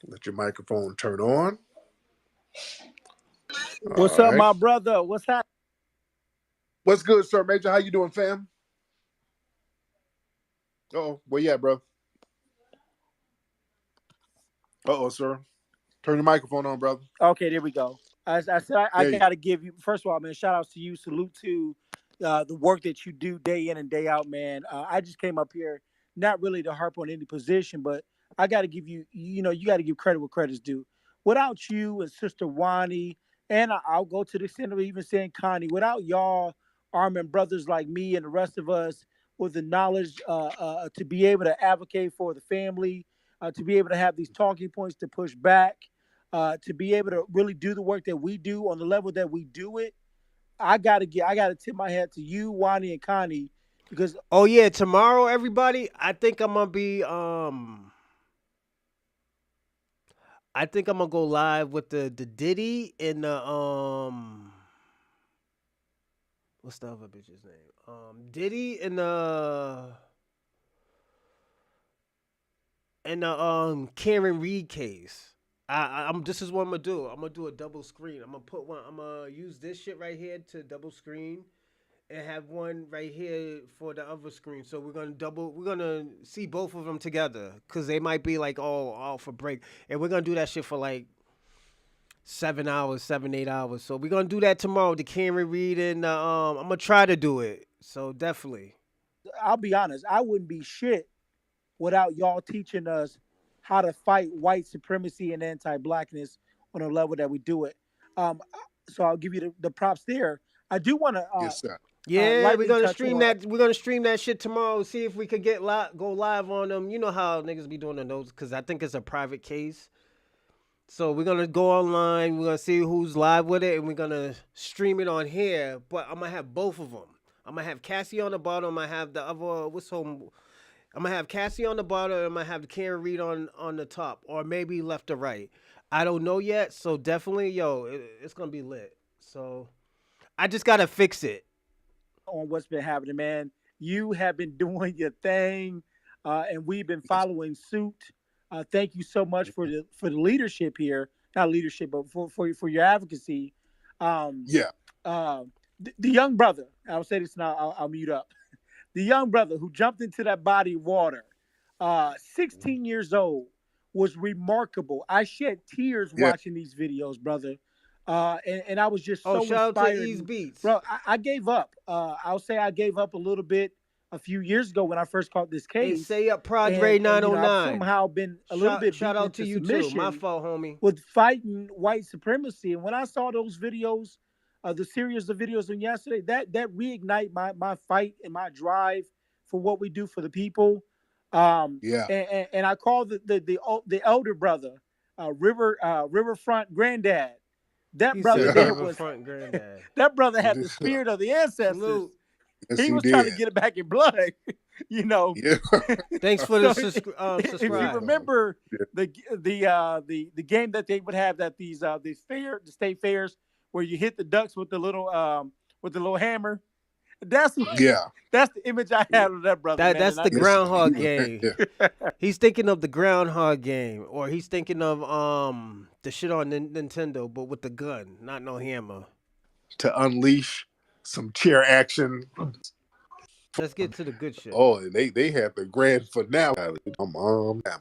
Let your microphone turn on. What's up, my brother? What's happening? What's good, Sir Major? How you doing, fam? Uh-oh, where you at, bro? Uh-oh, sir. Turn your microphone on, brother. Okay, there we go. As I said, I got to give you, first of all, man, shout outs to you. Salute to the work that you do day in and day out, man. I just came up here, not really to harp on any position, but I got to give you, you got to give credit where credit's due. Without you and Sister Wani, and I'll go to the extent of even saying Connie, without y'all arming brothers like me and the rest of us with the knowledge to be able to advocate for the family, to be able to have these talking points to push back, to be able to really do the work that we do on the level that we do it, I gotta tip my hat to you, Wani, and Connie, because tomorrow, everybody, I think I'm gonna be I think I'm gonna go live with the Diddy and the what's the other bitch's name? Diddy and the Karen Reed case. I'm this is what I'm gonna do. I'm gonna do a double screen. I'm gonna use this shit right here to double screen and have one right here for the other screen. So we're gonna see both of them together because they might be like all for break. And we're gonna do that shit for like 7 hours, 8 hours. So we're gonna do that tomorrow. The Karen Reed and I'm gonna try to do it. So definitely. I'll be honest, I wouldn't be shit without y'all teaching us how to fight white supremacy and anti-blackness on a level that we do it. So I'll give you the props there. I do want to. Yes, sir. Yeah, we're gonna stream that. We're gonna stream that shit tomorrow. See if we could go live on them. You know how niggas be doing those because I think it's a private case. So we're gonna go online. We're gonna see who's live with it, and we're gonna stream it on here. But I'm gonna have both of them. I'm gonna have Cassie on the bottom. I'm gonna have the other I'm gonna have Cassie on the bottom. And I'm gonna have the Karen Reed on the top, or maybe left or right. I don't know yet. So definitely, it's gonna be lit. So I just gotta fix it. On what's been happening, man. You have been doing your thing, and we've been following suit. Thank you so much for the leadership here. Not leadership, but for your advocacy. The young brother. I'll say this now. I'll mute up. The young brother who jumped into that body of water, 16 years old, was remarkable. I shed tears watching these videos, brother. And I was just so shout inspired. out to Ease Beats. Bro, I gave up. I'll say I gave up a little bit a few years ago when I first caught this case. Hey, say up Padre 909. I've somehow been a little bit shout out to you too. My fault, homie. With fighting white supremacy. And when I saw those videos, the series of videos on yesterday, that reignite my fight and my drive for what we do for the people. And I call the elder brother, Riverfront Granddad. That brother there was that brother had the spirit of the ancestors. Yes, he was trying to get it back in blood. Thanks for the subscribe. If you remember the game that they would have at these the state fairs where you hit the ducks with the little hammer. That's the image I had of that brother. That's the groundhog game. He's thinking of the groundhog game, or he's thinking of the shit on Nintendo, but with the gun, not no hammer. To unleash some chair action. Let's get to the good shit. Oh, they have the grand finale. I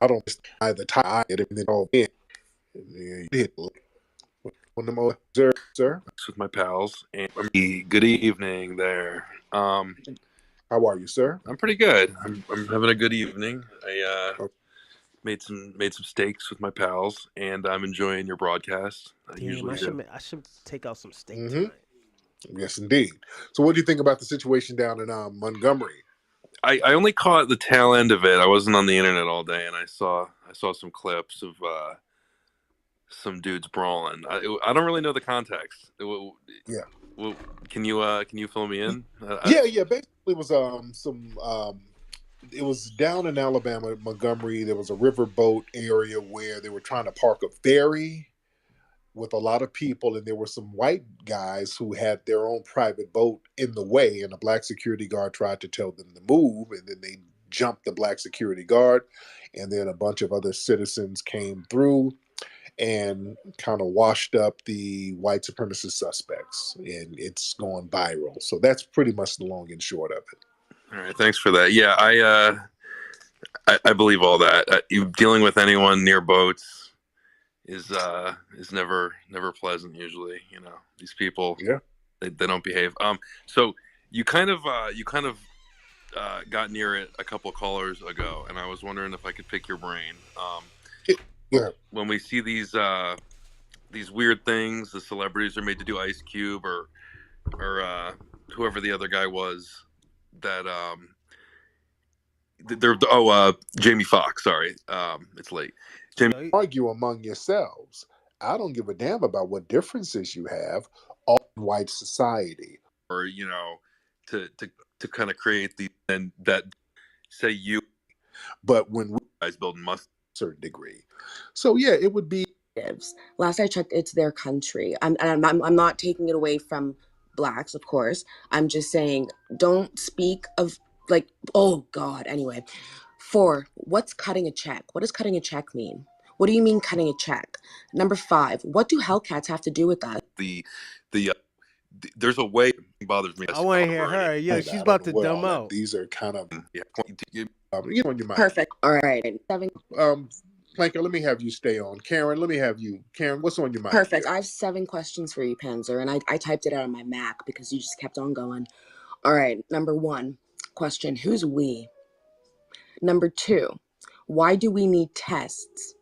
don't either tie it and then all in. Sir, with my pals, and good evening there. How are you, sir? I'm pretty good. I'm having a good evening. I made some steaks with my pals, and I'm enjoying your broadcast. I should take out some steak tonight. Yes, indeed. So, what do you think about the situation down in Montgomery? I only caught the tail end of it. I wasn't on the internet all day, and I saw some clips of some dudes brawling. I don't really know the context. Can you fill me in? Basically, it was it was down in Alabama, Montgomery. There was a riverboat area where they were trying to park a ferry with a lot of people, and there were some white guys who had their own private boat in the way, and a black security guard tried to tell them to move, and then they jumped the black security guard, and then a bunch of other citizens came through and kind of washed up the white supremacist suspects, and it's going viral. So that's pretty much the long and short of it. All right, thanks for that. Yeah, I believe all that. You dealing with anyone near boats, is never pleasant usually. You know, these people, Yeah. they don't behave. So you kind of got near it a couple callers ago, and I was wondering if I could pick your brain. Yeah. When we see these weird things, the celebrities are made to do Ice Cube or whoever the other guy was that they're Jamie Foxx. Sorry, it's late. Jamie, argue among yourselves. I don't give a damn about what differences you have. All white society, or you know, to kind of create the and that say you, but when we guys build must certain degree. So yeah, it would be. Last I checked, it's their country. I'm not taking it away from blacks, of course. I'm just saying, don't speak of like, oh God. Anyway, 4, what's cutting a check? What does cutting a check mean? What do you mean cutting a check? Number 5, what do Hellcats have to do with that? There's a way it bothers me. I want to hear her. Yeah, she's about to dumb out. These are kind of you on your mind. Perfect. All right. 7. Planker, let me have you stay on. Karen, let me have you. Karen, what's on your mind? Perfect. I have 7 questions for you, Panzer, and I typed it out on my Mac because you just kept on going. All right. Number 1 question: who's we? Number 2, why do we need tests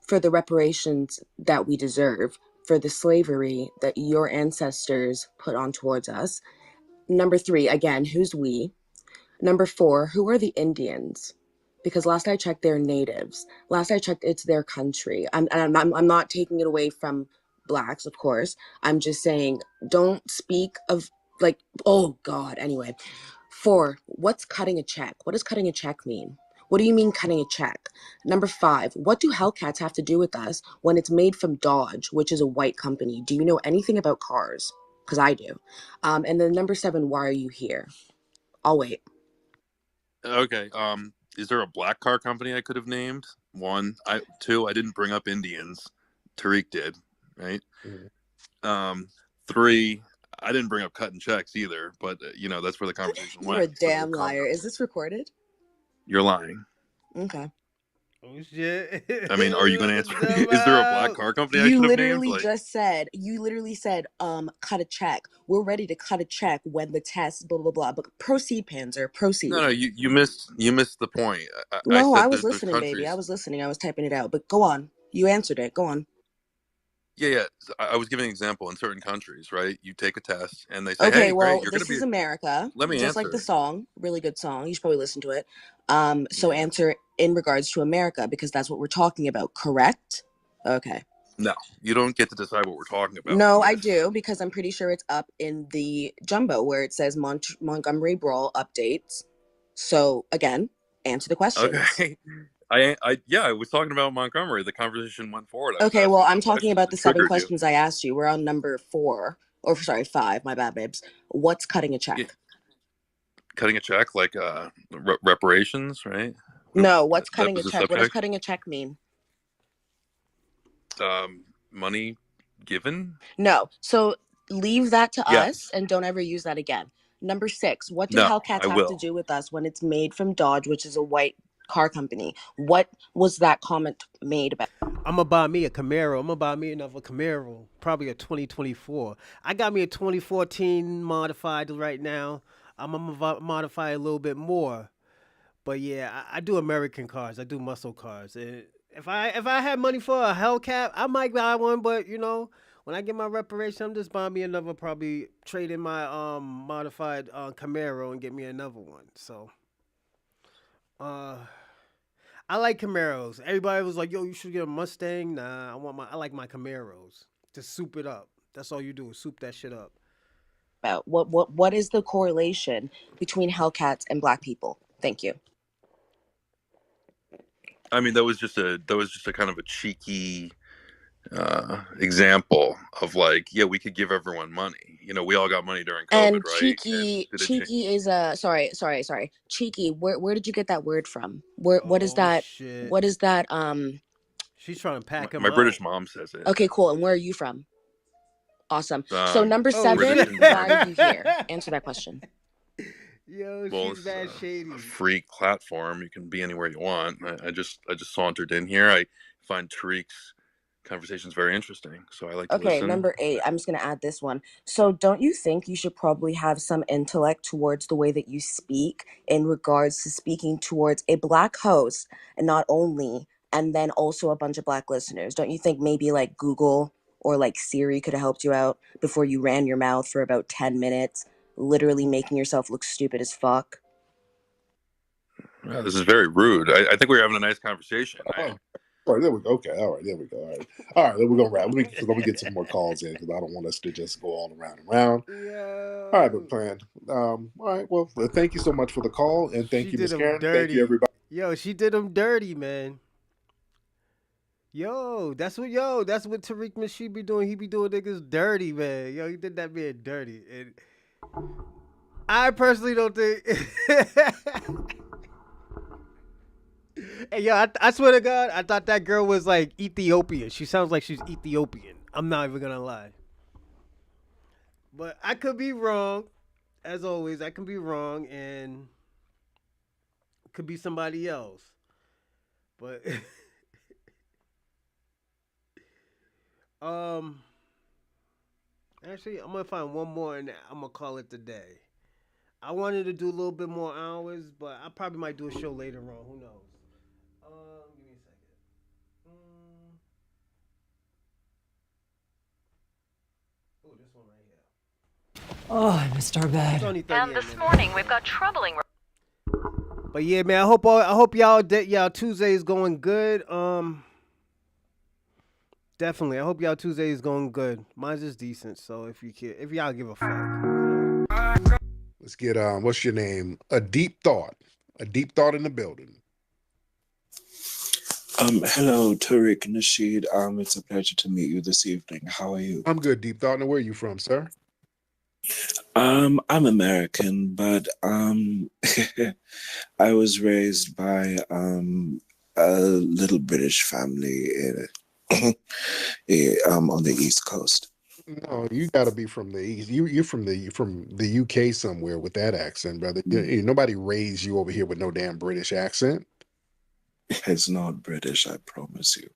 for the reparations that we deserve for the slavery that your ancestors put on towards us? Number 3, again, who's we? Number 4, who are the Indians? Because last I checked, they're natives. Last I checked, it's their country. I'm not taking it away from blacks, of course. I'm just saying, don't speak of like, oh God. Anyway, 4, what's cutting a check? What does cutting a check mean? What do you mean cutting a check? Number 5, what do Hellcats have to do with us when it's made from Dodge, which is a white company? Do you know anything about cars? Because I do. And then number 7, why are you here? I'll wait. Okay. Is there a black car company I could have named? 1, 2. I didn't bring up Indians. Tariq did, right? Mm-hmm. 3. I didn't bring up cutting checks either, but you know that's where the conversation went. You're a damn liar. Is this recorded? You're lying. Okay. Oh shit! I mean, are you going to answer? Is there a black car company I You should have named? literally just said, cut a check. We're ready to cut a check when the test, blah, blah, blah. But proceed, Panzer, proceed. No, you missed the point. No, I said I was there's listening, countries. baby. I was listening. I was typing it out. But go on. You answered it. Go on. Yeah. I was giving an example. In certain countries, right? You take a test and they say, Okay, hey, well, great, you're going to be... this is America. Let me just answer. like the song. Really good song. You should probably listen to it. So answer in regards to America, because that's what we're talking about, correct? Okay. No, you don't get to decide what we're talking about. No, I do, because I'm pretty sure it's up in the Jumbo where it says Montgomery Brawl updates. So, again, answer the questions. Okay. I was talking about Montgomery. The conversation went forward. Okay, well, I'm talking about the 7 questions I asked you. We're on number 4. Or, sorry, 5. My bad, babes. What's cutting a check? Yeah. Cutting a check, like reparations, right? No, what's cutting a check? What does cutting a check mean? Money given? No. So leave that to us and don't ever use that again. Number 6, what do Hellcats have to do with us when it's made from Dodge, which is a white car company? What was that comment made about? I'm gonna buy me a Camaro. I'm gonna buy me another Camaro, probably a 2024. I got me a 2014 modified right now. I'm gonna modify a little bit more, but yeah, I do American cars. I do muscle cars. And if I had money for a Hellcat, I might buy one. But you know, when I get my reparation, I'm just buying me another. Probably trade in my modified Camaro and get me another one. So, I like Camaros. Everybody was like, "Yo, you should get a Mustang." Nah, I like my Camaros. Just soup it up. That's all you do is soup that shit up. About what is the correlation between Hellcats and black people? Thank you. I mean, that was just a kind of a cheeky example of like, yeah, we could give everyone money. You know, we all got money during COVID, and right? Cheeky is a sorry. Cheeky. Where did you get that word from? What is that? Shit. What is that? She's trying to pack him my up. British mom says it. Okay, cool. And where are you from? Awesome. So number 7, why are you here? Answer that question. Yo, well, she's bad shady. A free platform. You can be anywhere you want. I just sauntered in here. I find Tariq's conversation's very interesting. So I like to Okay, listen. number 8. I'm just going to add this one. So don't you think you should probably have some intellect towards the way that you speak in regards to speaking towards a Black host and not only, and then also a bunch of Black listeners? Don't you think maybe like Google or like Siri could have helped you out before you ran your mouth for about 10 minutes, literally making yourself look stupid as fuck? Wow, this is very rude. I think we're having a nice conversation. All right, there we go. Okay, all right, there we go. All right, then we're gonna wrap. Let me get some more calls in because I don't want us to just go all around and around. Yeah. All right, but plan. All right, well, thank you so much for the call, and thank you, Ms. Karen. Thank you, everybody. Yo, she did him dirty, man. That's what Tariq Nasheed be doing. He be doing niggas dirty, man. Yo, he did that man dirty. And I personally don't think Hey, yo, I swear to God, I thought that girl was like Ethiopian. She sounds like she's Ethiopian. I'm not even gonna lie. But I could be wrong. As always, I can be wrong, and it could be somebody else. But actually, I'm gonna find one more, and I'm gonna call it the day. I wanted to do a little bit more hours, but I probably might do a show later on. Who knows? Give me a second. Oh, this one right here. Oh, I missed our bed. And this morning we've got troubling. But yeah, man, I hope y'all Tuesday is going good. Definitely, I hope y'all Tuesday is going good. Mine's just decent, so if y'all give a fuck. Let's get what's your name? A deep thought in the building. Hello, Tariq Nasheed. It's a pleasure to meet you this evening. How are you? I'm good, Deep Thought. And where are you from, sir? I'm American, but I was raised by a little British family on the East Coast. No, you got to be from the East. You're from the UK somewhere with that accent, brother. Nobody raised you over here with no damn British accent. It's not British, I promise you.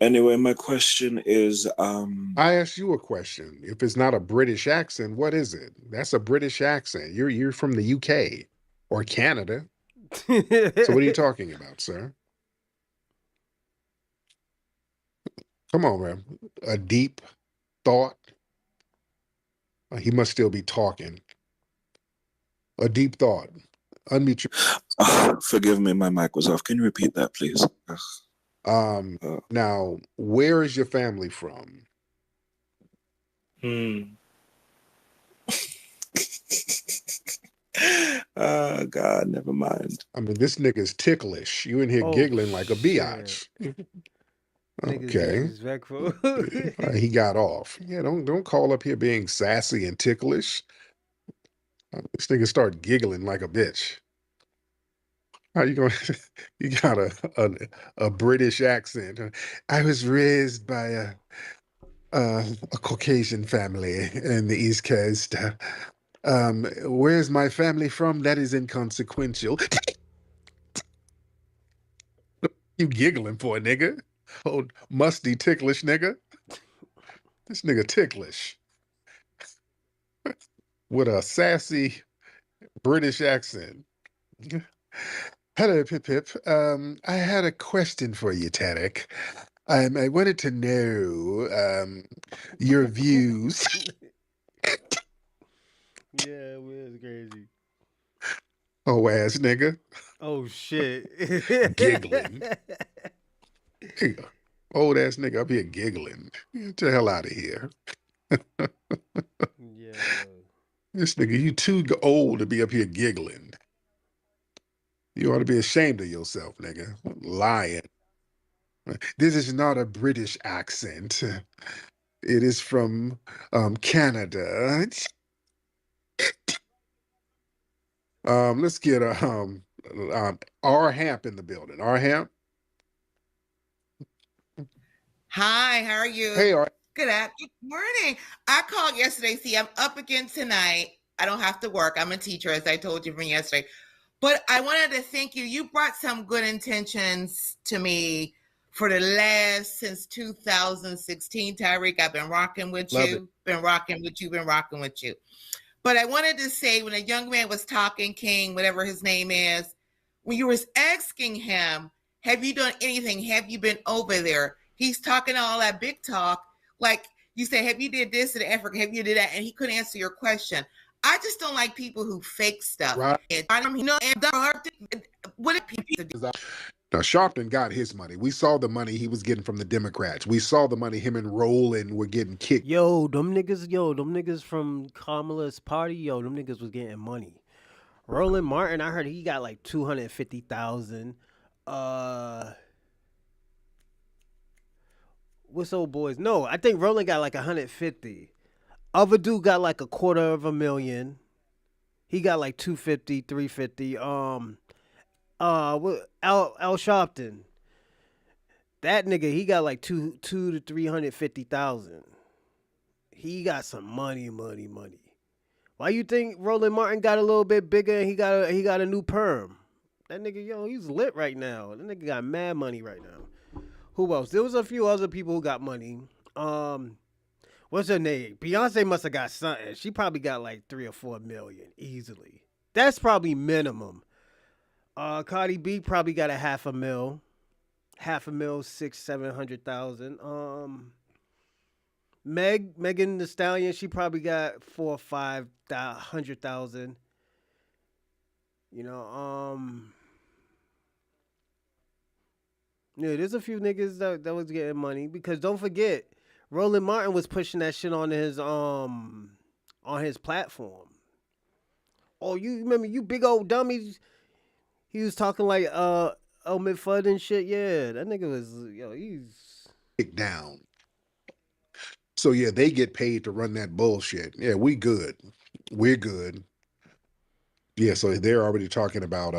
Anyway, my question is... I asked you a question. If it's not a British accent, what is it? That's a British accent. You're from the UK or Canada. So what are you talking about, sir? Come on, man. A deep thought. He must still be talking. A deep thought. Unmute your... Forgive me, my mic was off. Can you repeat that, please? Now, where is your family from? God, never mind. I mean, this nigga's ticklish. You in here giggling like a biatch. Okay. He got off. Yeah, don't call up here being sassy and ticklish. This nigga start giggling like a bitch. How you going? You got a British accent. I was raised by a Caucasian family in the East Coast. Where's my family from? That is inconsequential. You giggling for, nigga? Old musty ticklish nigga. This nigga ticklish with a sassy British accent. Hello, Pip. I had a question for you, Tariq. I wanted to know your views. Yeah, it's crazy. Oh, ass nigga. Oh, shit. Giggling. Old ass nigga up here giggling. Get the hell out of here. Yeah. This nigga, you too old to be up here giggling. You ought to be ashamed of yourself, nigga. Lying. This is not a British accent. It is from Canada. Let's get R Hamp in the building. R Hamp. Hi, how are you? Hey, R. Good morning. I called yesterday. See, I'm up again tonight. I don't have to work. I'm a teacher, as I told you from yesterday. But I wanted to thank you. You brought some good intentions to me for the last since 2016, Tariq. I've been rocking with you, been rocking with you. But I wanted to say, when a young man was talking, King, whatever his name is, when you was asking him, have you done anything? Have you been over there? He's talking all that big talk. Like you said, have you did this in Africa? Have you did that? And he couldn't answer your question. I just don't like people who fake stuff. Right. What if people do? Now, Sharpton got his money. We saw the money he was getting from the Democrats. We saw the money him and Roland were getting kicked. Them niggas from Kamala's party, them niggas was getting money. Roland Martin, I heard he got like 250,000. What's old boys? No, I think Roland got like 150. Other dude got like $250,000. He got like 250, 350. Al Sharpton. That nigga, he got like two to 350,000. He got some money. Why you think Roland Martin got a little bit bigger and he got a new perm? That nigga, he's lit right now. That nigga got mad money right now. Who else? There was a few other people who got money. What's her name? Beyonce must have got something. She probably got like 3 or 4 million easily. That's probably minimum. Cardi B probably got a $500,000. $600,000-700,000. Megan Thee Stallion, she probably got 4 or 500,000. Yeah, there's a few niggas that was getting money, because don't forget, Roland Martin was pushing that shit on his platform. Oh, you remember, you big old dummies? He was talking like Elmer Fudd and shit. Yeah, that nigga was he's kicked down. So yeah, they get paid to run that bullshit. Yeah, we good. We're good. Yeah, so they're already talking about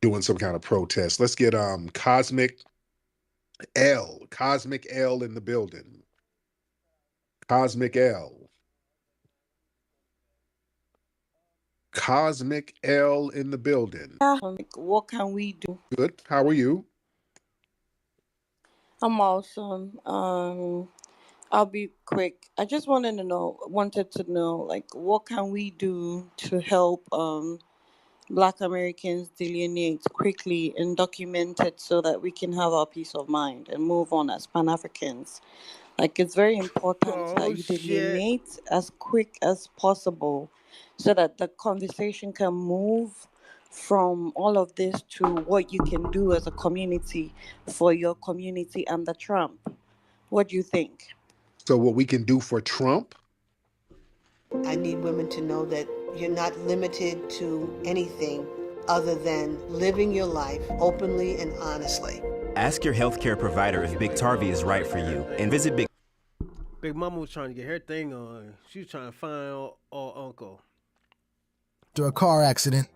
doing some kind of protest. Let's get Cosmic L in the building. Cosmic L in the building. What can we do? Good. How are you? I'm awesome. I'll be quick. I just wanted to know, like, what can we do to help Black Americans delineate quickly and document it so that we can have our peace of mind and move on as Pan-Africans. Like, it's very important that you delineate as quick as possible so that the conversation can move from all of this to what you can do as a community for your community under Trump. What do you think? So what we can do for Trump? I need women to know that you're not limited to anything other than living your life openly and honestly. Ask your healthcare provider if Biktarvy is right for you, and visit Big Mama was trying to get her thing on. She was trying to find Uncle. After a car accident,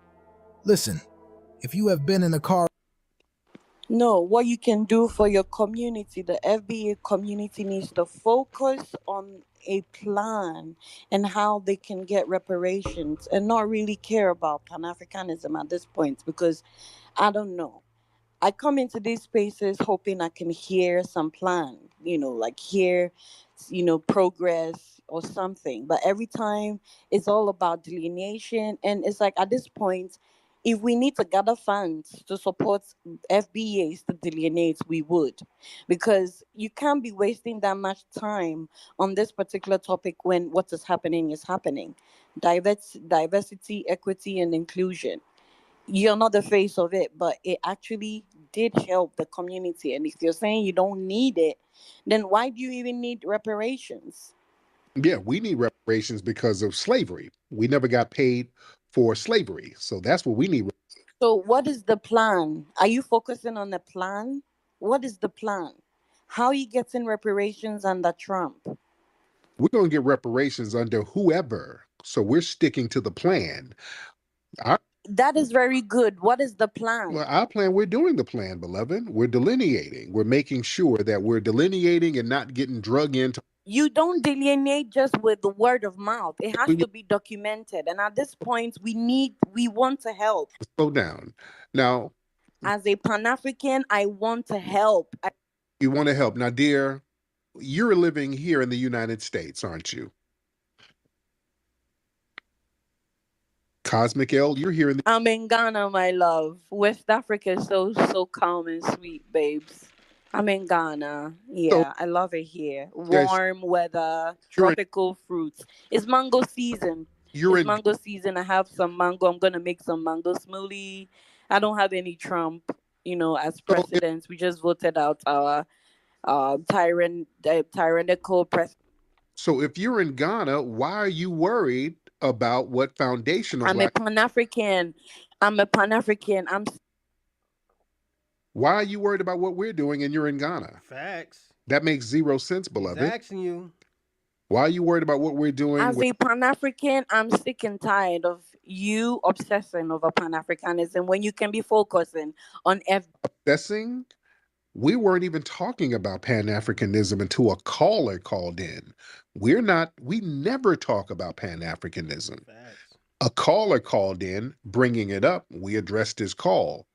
listen, if you have been in a car... No, what you can do for your community, the FBA community needs to focus on a plan and how they can get reparations and not really care about Pan-Africanism at this point, because I don't know. I come into these spaces hoping I can hear some plan, hear, progress or something. But every time it's all about delineation. And it's like, at this point, if we need to gather funds to support FBAs to delineate, we would. Because you can't be wasting that much time on this particular topic when what is happening is happening. Diversity, equity, and inclusion. You're not the face of it, but it actually did help the community. And if you're saying you don't need it, then why do you even need reparations? Yeah, we need reparations because of slavery. We never got paid for slavery. So that's what we need. So what is the plan? Are you focusing on the plan? What is the plan? How are you getting reparations under Trump? We're going to get reparations under whoever. So we're sticking to the plan. That is very good. What is the plan? Well, our plan, we're doing the plan, beloved. We're delineating. We're making sure that we're delineating and not getting drug into. you don't delineate just with the word of mouth. It has to be documented. And at this point, we want to help. Slow down. Now, as a Pan-African, I want to help. You want to help. Now, dear, you're living here in the United States, aren't you? Cosmic L, you're here in the... I'm in Ghana, my love. West Africa is so calm and sweet, babes. I'm in Ghana. Yeah, I love it here. Warm weather, tropical fruits. It's mango season. Mango season. I have some mango. I'm gonna make some mango smoothie. I don't have any Trump, as president. We just voted out our tyrannical president. So if you're in Ghana, why are you worried about what foundational... I'm a Pan-African. Why are you worried about what we're doing and you're in Ghana? Facts. That makes zero sense, beloved. He's asking you. Why are you worried about what we're doing? As a Pan-African, I'm sick and tired of you obsessing over Pan-Africanism when you can be focusing on obsessing? We weren't even talking about Pan-Africanism until a caller called in. We never talk about Pan-Africanism. A caller called in, bringing it up. We addressed his call.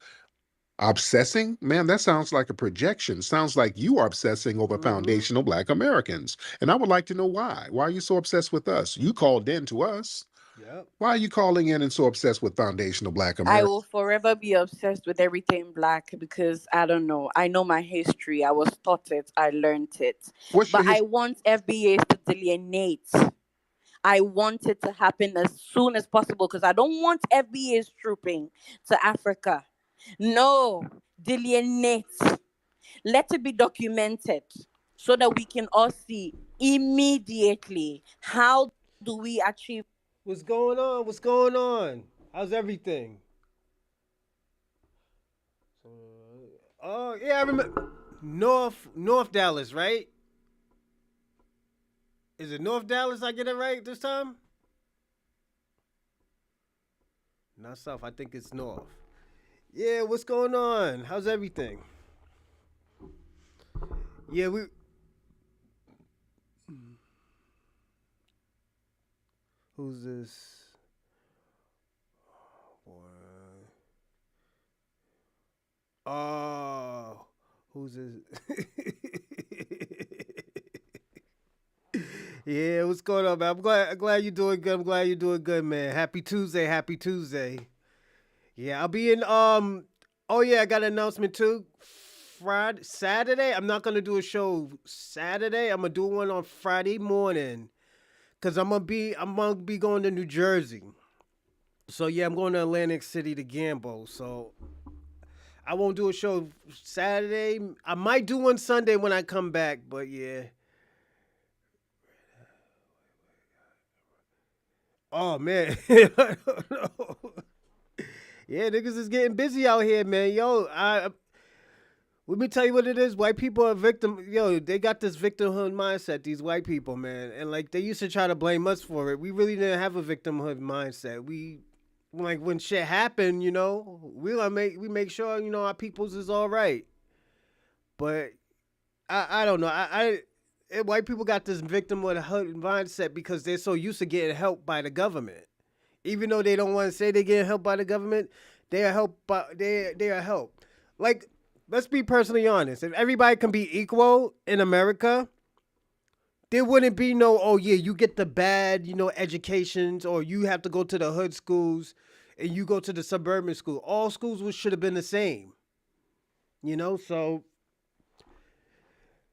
Obsessing? Man, that sounds like a projection. Sounds like you are obsessing over foundational Black Americans. And I would like to know why. Why are you so obsessed with us? You called in to us. Yep. Why are you calling in and so obsessed with foundational Black Americans? I will forever be obsessed with everything Black because I don't know. I know my history. I was taught it. I learned it. But I want FBAs to delineate. I want it to happen as soon as possible because I don't want FBAs trooping to Africa. No, delineate. Let it be documented so that we can all see immediately how do we achieve. What's going on? What's going on? How's everything? Oh, yeah, I remember. North Dallas, right? Is it North Dallas? I get it right this time? Not South. I think it's North. Yeah, what's going on? How's everything? Yeah, who's this? Oh, who's this? Yeah, what's going on, man? I'm glad you're doing good. I'm glad you're doing good, man. Happy Tuesday. Happy Tuesday. Yeah, I'll be in oh yeah, I got an announcement too. Saturday. I'm not gonna do a show Saturday. I'm gonna do one on Friday morning. Cause I'm gonna be going to New Jersey. So yeah, I'm going to Atlantic City to gamble. So I won't do a show Saturday. I might do one Sunday when I come back, but yeah. Oh man. I don't know. Yeah, niggas is getting busy out here, man. Yo, let me tell you what it is. White people are victim. Yo, they got this victimhood mindset, these white people, man. And like they used to try to blame us for it. We really didn't have a victimhood mindset. We like when shit happened, we make sure, our peoples is all right. But I don't know. White people got this victimhood mindset because they're so used to getting help by the government. Even though they don't want to say they're getting helped by the government, they are helped by they are helped. Like, let's be personally honest. If everybody can be equal in America, there wouldn't be no, oh yeah, you get the bad, educations, or you have to go to the hood schools and you go to the suburban school. All schools should have been the same. So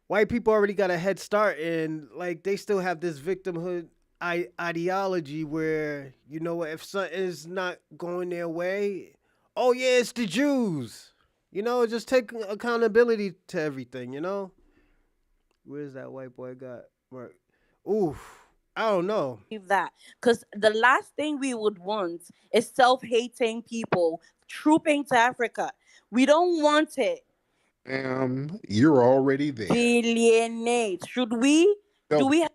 white people already got a head start, and like they still have this victimhood ideology where, if something is not going their way, oh yeah, it's the Jews. Just take accountability to everything, Where's that white boy got? Right. Oof. I don't know. That because the last thing we would want is self-hating people trooping to Africa. We don't want it. You're already there. Delineate. Should we? Do we?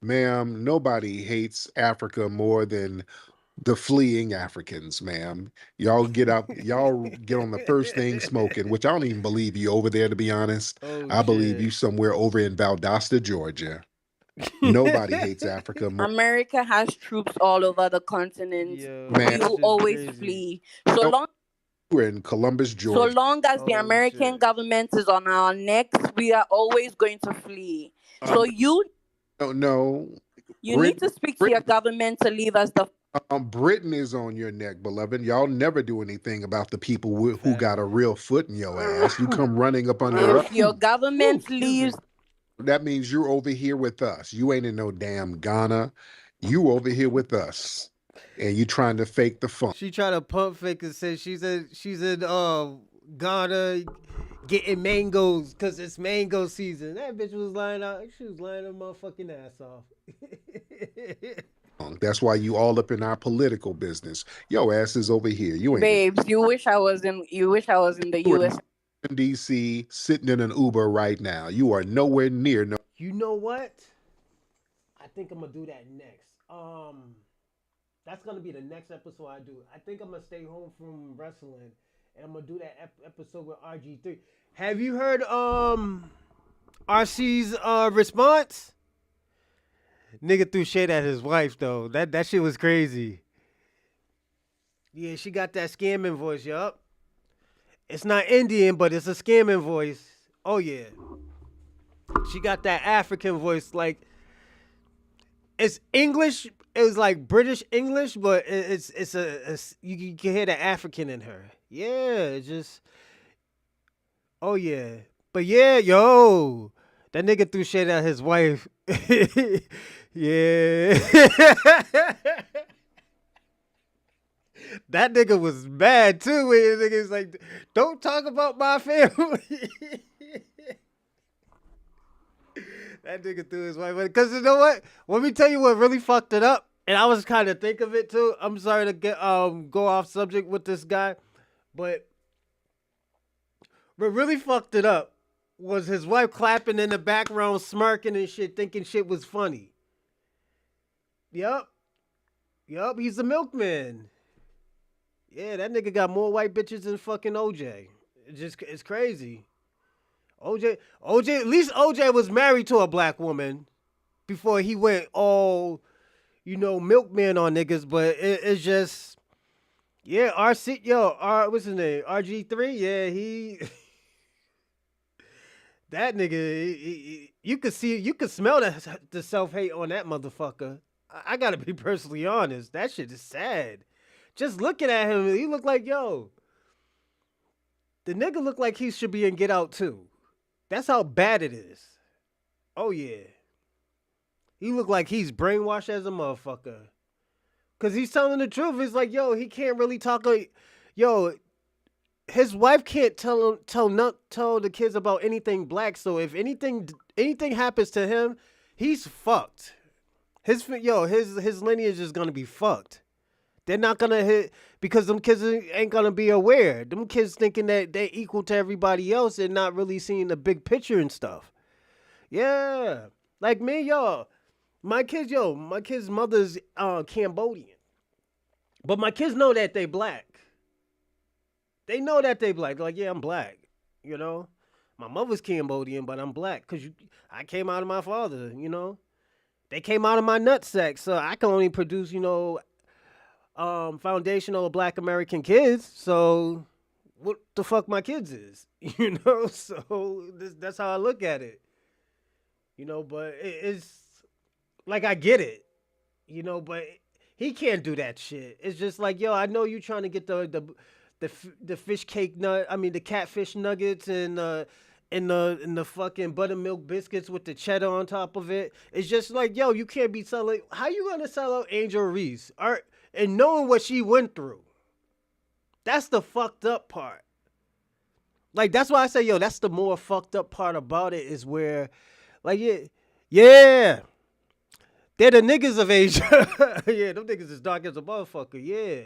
Ma'am, nobody hates Africa more than The fleeing Africans, ma'am. Y'all get up, y'all get on the first thing smoking, which I don't even believe you over there, to be honest. Oh I believe you shit. somewhere over in Valdosta, Georgia. Nobody hates Africa more. America has troops all over the continent. Yo, Man, We that will shit's always crazy. flee. So no, long we're in Columbus, so Georgia. long as the Oh American shit. government is on our necks, we are always going to flee. So Um, no. you need to speak to your government to leave us the Britain is on your neck, beloved. Y'all never do anything about the people who got a real foot in your ass. You come running up under us. if your government leaves. That means you're over here with us. You ain't in no damn Ghana. You over here with us. And you trying to fake the funk. She tried to pump fake and say she's in Ghana getting mangoes because it's mango season. That bitch was lying out. She was lying her motherfucking ass off. That's why you all up in our political business. Yo ass is over here. You ain't Babes, you wish I was in the US. in DC sitting in an Uber right now. You are nowhere near no. You know what? I think I'm gonna do that next. That's gonna be the next episode I do. I think I'm gonna stay home from wrestling, and I'm gonna do that episode with RG3. Have you heard RC's response? Nigga threw shade at his wife though. That shit was crazy. Yeah, she got that scamming voice, yup. It's not Indian, but it's a scamming voice. Oh yeah. She got that African voice, like it's English. It was like British English, but it's you can hear the African in her. Yeah, it's just. Oh yeah, but yeah, yo, that nigga threw shit at his wife. Yeah. That nigga was mad too. When the nigga's like, "Don't talk about my family." That nigga threw his wife. Because you know what? Let me tell you what really fucked it up. And I was kind of think of it too. I'm sorry to get go off subject with this guy, but what really fucked it up was his wife clapping in the background, smirking and shit, thinking shit was funny. Yup. He's the milkman. Yeah, that nigga got more white bitches than fucking OJ. It's crazy. OJ, at least OJ was married to a black woman before he went all, milkman on niggas. But it's just, yeah, what's his name? RG3. Yeah, he, that nigga, you could smell the self hate on that motherfucker. I gotta be personally honest. That shit is sad. Just looking at him, he look like the nigga look like he should be in Get Out too. That's how bad it is. Oh yeah. He look like he's brainwashed as a motherfucker. Cause he's telling the truth. It's like, he can't really talk his wife can't tell the kids about anything black. So if anything happens to him, he's fucked. His lineage is gonna be fucked. They're not gonna hit because them kids ain't gonna be aware. Them kids thinking that they equal to everybody else and not really seeing the big picture and stuff. Yeah, like me, my kid's mother's Cambodian, but my kids know that they black. They know that they black. They're like, yeah, I'm black. My mother's Cambodian, but I'm black because I came out of my father. They came out of my nutsack, so I can only produce foundational black American kids. So what the fuck my kids is, so that's how I look at it, but it's like, I get it, but he can't do that shit. It's just like, I know you trying to get the fish cake the catfish nuggets and the fucking buttermilk biscuits with the cheddar on top of it. It's just like, you can't be selling. How you gonna sell out Angel Reese? And knowing what she went through. That's the fucked up part. Like, that's why I say, that's the more fucked up part about it is where, like, yeah. They're the niggas of Asia. Yeah, them niggas is dark as a motherfucker, yeah.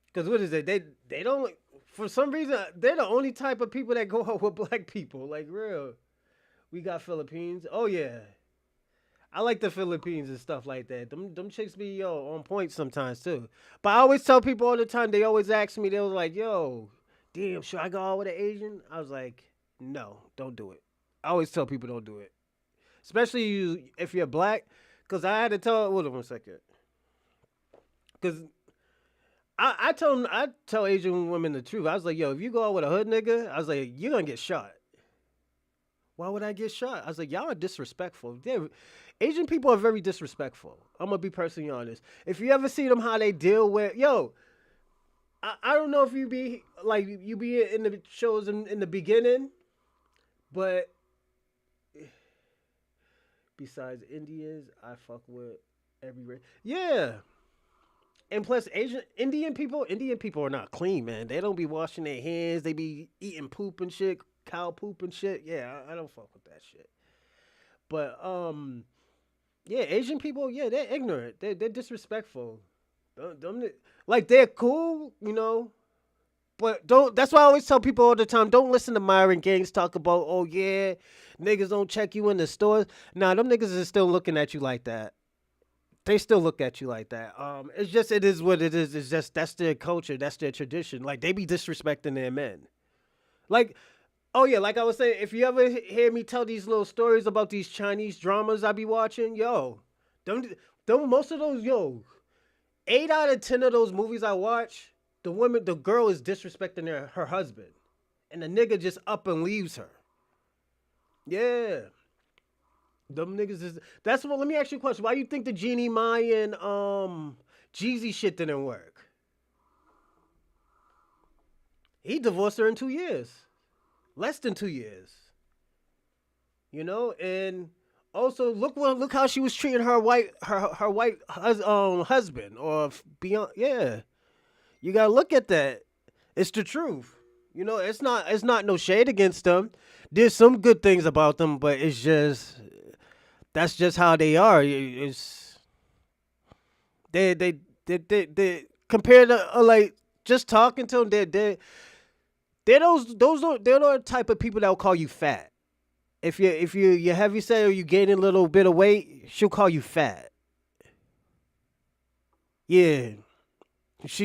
Because what is it? They don't, for some reason, they're the only type of people that go out with black people. Like, real. We got Philippines. Oh, yeah. I like the Philippines and stuff like that. Them chicks be on point sometimes too. But I always tell people all the time. They always ask me. They was like, "Yo, damn, should I go out with an Asian?" I was like, "No, don't do it." I always tell people don't do it, especially if you're black. Cause I had to tell. Hold on 1 second. Cause I tell Asian women the truth. I was like, "Yo, if you go out with a hood nigga, I was like, you're gonna get shot." Why would I get shot? I was like, y'all are disrespectful. Asian people are very disrespectful. I'm gonna be personally honest. If you ever see them how they deal with I don't know if you be like you be in the shows in the beginning, but besides Indians, I fuck with every race. Yeah. And plus Indian people are not clean, man. They don't be washing their hands. They be eating poop and shit, cow poop and shit. Yeah, I don't fuck with that shit. But yeah, Asian people, yeah, they're ignorant. They're disrespectful. Like they're cool, but don't. That's why I always tell people all the time: don't listen to Myron Gaines talk about, oh yeah, niggas don't check you in the stores. Nah, them niggas is still looking at you like that. They still look at you like that. It's just it is what it is. It's just that's their culture, that's their tradition. Like they be disrespecting their men. Like, oh yeah, like I was saying, if you ever hear me tell these little stories about these Chinese dramas I be watching, don't most of those 8 out of 10 of those movies I watch, the girl is disrespecting her husband, and the nigga just up and leaves her. Yeah. Them niggas is. That's what. Let me ask you a question. Why you think the Jeannie Mai and Jeezy shit didn't work? He divorced her in 2 years, less than 2 years. And also look how she was treating her white husband or beyond. Yeah, you gotta look at that. It's the truth. It's not no shade against them. There's some good things about them, but it's just. That's just how they are. It's they compared to like just talking to them. They're the type of people that will call you fat. If you're heavy set or you gaining a little bit of weight, she'll call you fat. Yeah,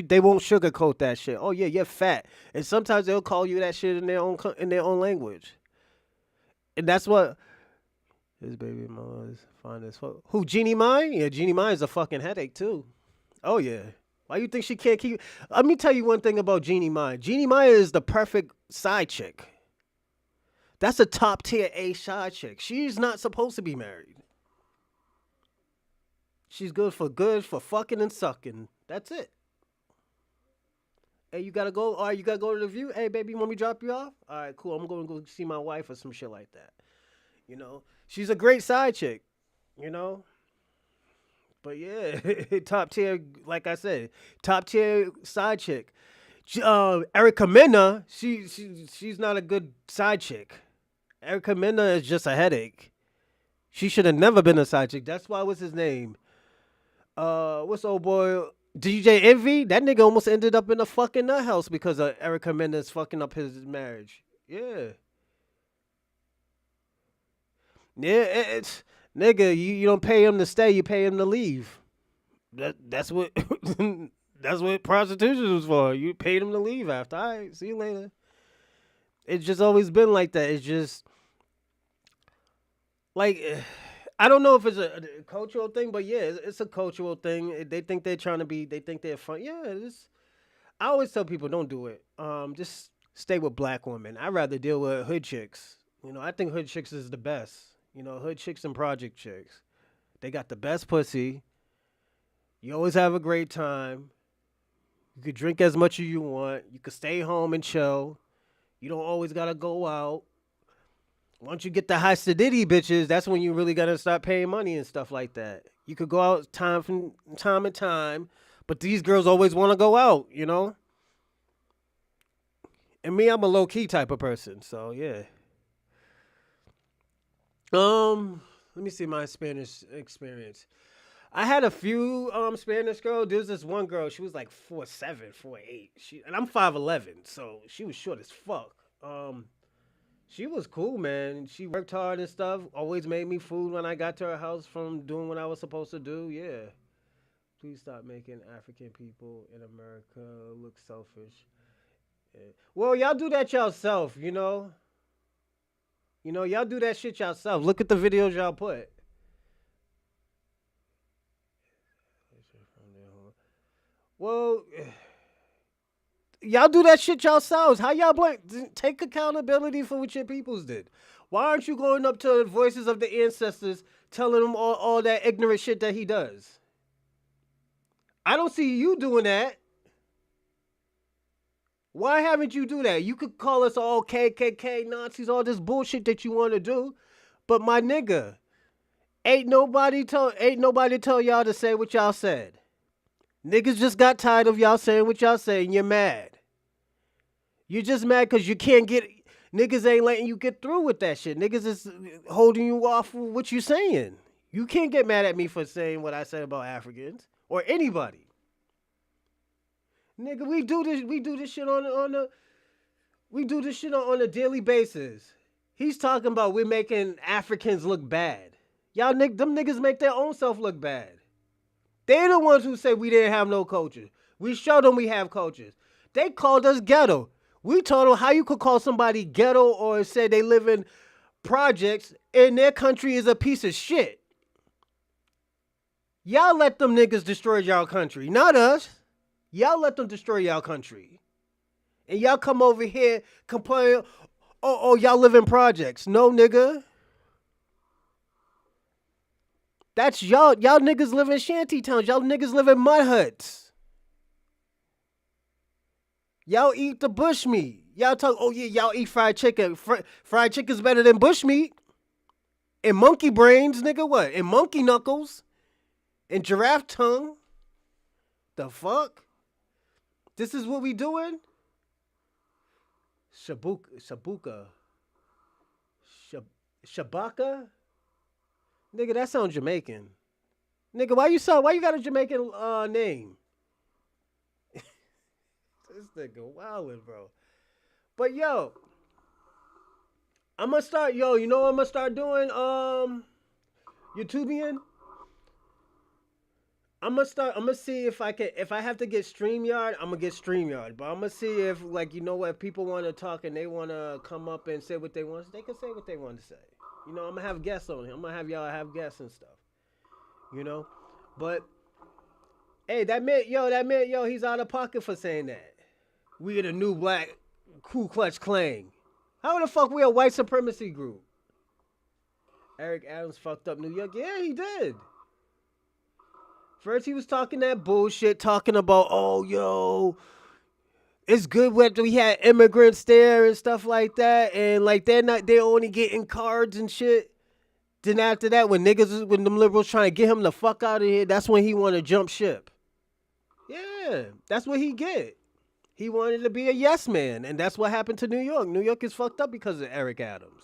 they won't sugarcoat that shit. Oh yeah, you're fat, and sometimes they'll call you that shit in their own language, and that's what. His baby mama's fine as fuck. Who, Jeannie Mai? Yeah, Jeannie Mai is a fucking headache, too. Oh, yeah. Why you think she can't keep... Let me tell you one thing about Jeannie Mai. Jeannie Mai is the perfect side chick. That's a top tier A side chick. She's not supposed to be married. She's good for fucking and sucking. That's it. Hey, you gotta go? All right, you gotta go to the view? Hey, baby, you want me to drop you off? All right, cool. I'm going to go see my wife or some shit like that. She's a great side chick, But yeah, top tier, like I said, top tier side chick. Erica Mena, she's not a good side chick. Erica Mena is just a headache. She should have never been a side chick. That's why, what's his name? What's old boy? DJ Envy? That nigga almost ended up in a fucking nut house because of Erica Mena's fucking up his marriage. Yeah. Yeah, it's nigga. You don't pay him to stay. You pay him to leave. That's what that's what prostitution was for. You paid him to leave after. All right, see you later. It's just always been like that. It's just like I don't know if it's a cultural thing, but yeah, it's a cultural thing. They think they're trying to be. They think they're fun. Yeah, I always tell people don't do it. Just stay with black women. I'd rather deal with hood chicks. I think hood chicks is the best. Hood chicks and project chicks. They got the best pussy. You always have a great time. You could drink as much as you want. You could stay home and chill. You don't always gotta go out. Once you get the high sedity bitches, that's when you really gotta start paying money and stuff like that. You could go out time from time to time, but these girls always want to go out, And me, I'm a low key type of person, so yeah. Let me see my Spanish experience. I had a few Spanish girls. There's this one girl. She was like 4'7", 4'8". And I'm 5'11", so she was short as fuck. She was cool, man. She worked hard and stuff. Always made me food when I got to her house from doing what I was supposed to do. Yeah. Please stop making African people in America look selfish. Yeah. Well, y'all do that yourself, you know. You know, y'all do that shit yourself. Look at the videos y'all put. Well, y'all do that shit yourselves. How y'all blame? Take accountability for what your peoples did. Why aren't you going up to the voices of the ancestors, telling them all that ignorant shit that he does? I don't see you doing that. Why haven't you do that? You could call us all KKK Nazis, all this bullshit that you want to do, but my nigga, ain't nobody tell y'all to say what y'all said. Niggas just got tired of y'all saying what y'all say, and you're mad. You're just mad because you can't get. Niggas ain't letting you get through with that shit. Niggas is holding you off for what you saying. You can't get mad at me for saying what I said about Africans or anybody. Nigga, we do this shit we do this shit on a daily basis. He's talking about we're making Africans look bad. Them niggas make their own self look bad. They're the ones who say we didn't have no culture. We showed them we have cultures. They called us ghetto. We told them how you could call somebody ghetto or say they live in projects and their country is a piece of shit. Y'all let them niggas destroy y'all country, not us. Y'all let them destroy y'all country. And y'all come over here complaining, oh, y'all live in projects. No, nigga. That's y'all. Y'all niggas live in shanty towns. Y'all niggas live in mud huts. Y'all eat the bush meat. Y'all talk, oh yeah, y'all eat fried chicken. Fried chicken's better than bush meat. And monkey brains, nigga, what? And monkey knuckles. And giraffe tongue. The fuck? This is what we doing? Shabuka. Shabaka? Nigga, that sounds Jamaican. Nigga, why you got a Jamaican name? This nigga wildin', bro. But yo, I'm gonna start, you know what I'm gonna start doing? YouTubian? I'm gonna see if I have to get StreamYard, I'm gonna get StreamYard. But I'm gonna see if, like, you know what, if people wanna talk and they wanna come up and say what they want, they can say what they want to say. You know, I'm gonna have guests on here. I'm gonna have y'all have guests and stuff. You know? But hey, that man, he's out of pocket for saying that. We are the new black Ku Klux Klan. How the fuck we a white supremacy group? Eric Adams fucked up New York. Yeah, he did. First he was talking that bullshit, talking about, oh, yo, it's good when we had immigrants there and stuff like that, and like they're only getting cards and shit. Then after that, when them liberals trying to get him the fuck out of here, that's when he want to jump ship. Yeah, that's what he get. He wanted to be a yes man, and that's what happened to New York. New York is fucked up because of Eric Adams.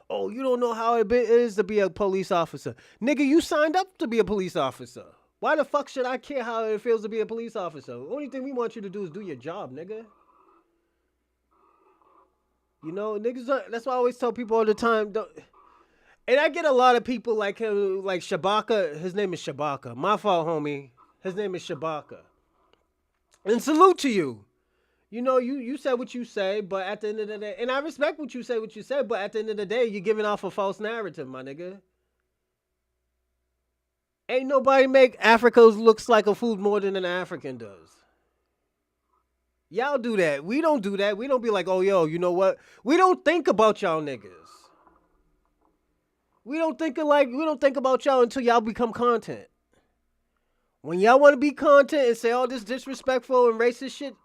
Oh, you don't know how it is to be a police officer. Nigga, you signed up to be a police officer. Why the fuck should I care how it feels to be a police officer? The only thing we want you to do is do your job, nigga. You know, niggas, that's why I always tell people all the time. And I get a lot of people like him, like Shabaka. His name is Shabaka. My fault, homie. His name is Shabaka. And salute to you. You know, you said what you say, but at the end of the day, and I respect what you say, but at the end of the day, you're giving off a false narrative, my nigga. Ain't nobody make Africa looks like a food more than an African does. Y'all do that. We don't do that. We don't be like, oh, yo, you know what? We don't think about y'all niggas. We don't think about y'all until y'all become content. When y'all want to be content and say all this disrespectful and racist shit,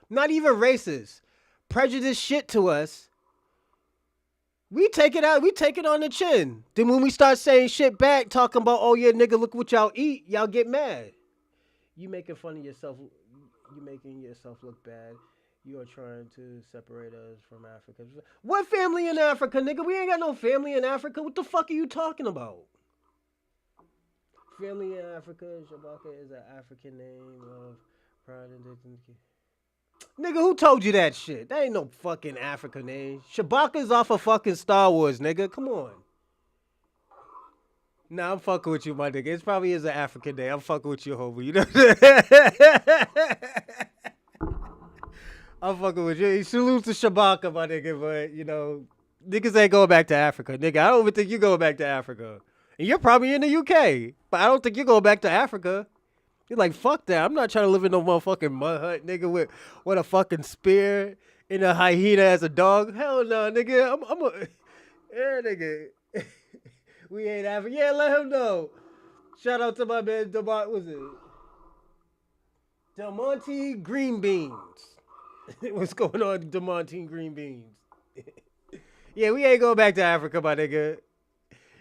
not even racist, prejudice shit to us, we take it out. We take it on the chin. Then when we start saying shit back, talking about, oh yeah, nigga, look what y'all eat, y'all get mad. You making fun of yourself. You making yourself look bad. You are trying to separate us from Africa. What family in Africa, nigga? We ain't got no family in Africa. What the fuck are you talking about? Family in Africa, Shabaka is an African name of pride and dignity. Nigga, who told you that shit? That ain't no fucking Africa name. Chewbacca's off of fucking Star Wars, nigga. Come on. Nah, I'm fucking with you, my nigga. It probably is an African name. I'm fucking with you, homie. You know what I'm saying? I'm fucking with you. He salutes to Chewbacca, my nigga, but, you know, niggas ain't going back to Africa. Nigga, I don't even think you're going back to Africa. And you're probably in the UK, but I don't think you're going back to Africa. You're like, fuck that. I'm not trying to live in no motherfucking mud hut, nigga, with a fucking spear and a hyena as a dog. Hell no, nigga. I'm a... Yeah, nigga. We ain't African. Yeah, let him know. Shout out to my man, was it? Delmonte Green Beans. What's going on, Delmonte Green Beans? Yeah, we ain't going back to Africa, my nigga.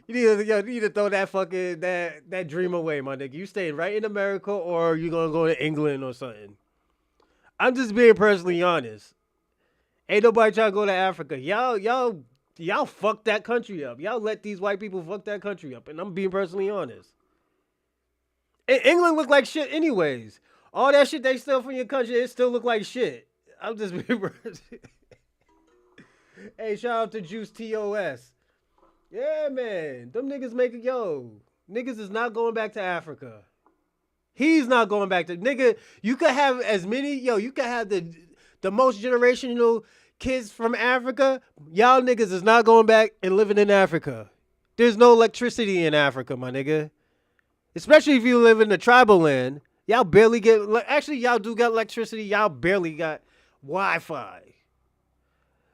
You need to throw that fucking that dream away, my nigga. You staying right in America, or you gonna go to England or something. I'm just being personally honest. Ain't nobody trying to go to Africa. Y'all fucked that country up. Y'all let these white people fuck that country up, and I'm being personally honest. And England look like shit anyways. All that shit they steal from your country, it still look like shit. I'm just being Hey, shout out to Juice TOS. Yeah, man. Them niggas making, niggas is not going back to Africa. He's not going back to, nigga, you could have as many, you could have the most generational kids from Africa. Y'all niggas is not going back and living in Africa. There's no electricity in Africa, my nigga. Especially if you live in the tribal land. Y'all barely get, actually, y'all do got electricity. Y'all barely got Wi-Fi.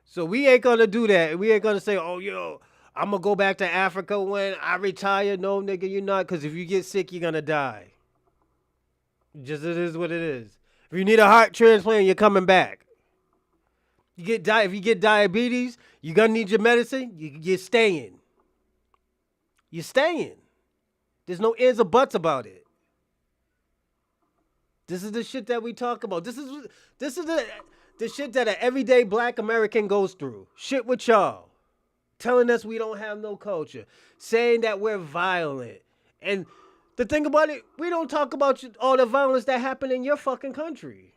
So we ain't gonna do that. We ain't gonna say, oh, I'm gonna go back to Africa when I retire. No, nigga, you're not. Because if you get sick, you're gonna die. Just it is what it is. If you need a heart transplant, you're coming back. If you get diabetes, you're gonna need your medicine. You're staying. You're staying. There's no ifs or buts about it. This is the shit that we talk about. This is the shit that an everyday black American goes through. Shit with y'all. Telling us we don't have no culture. Saying that we're violent. And the thing about it, we don't talk about all the violence that happened in your fucking country.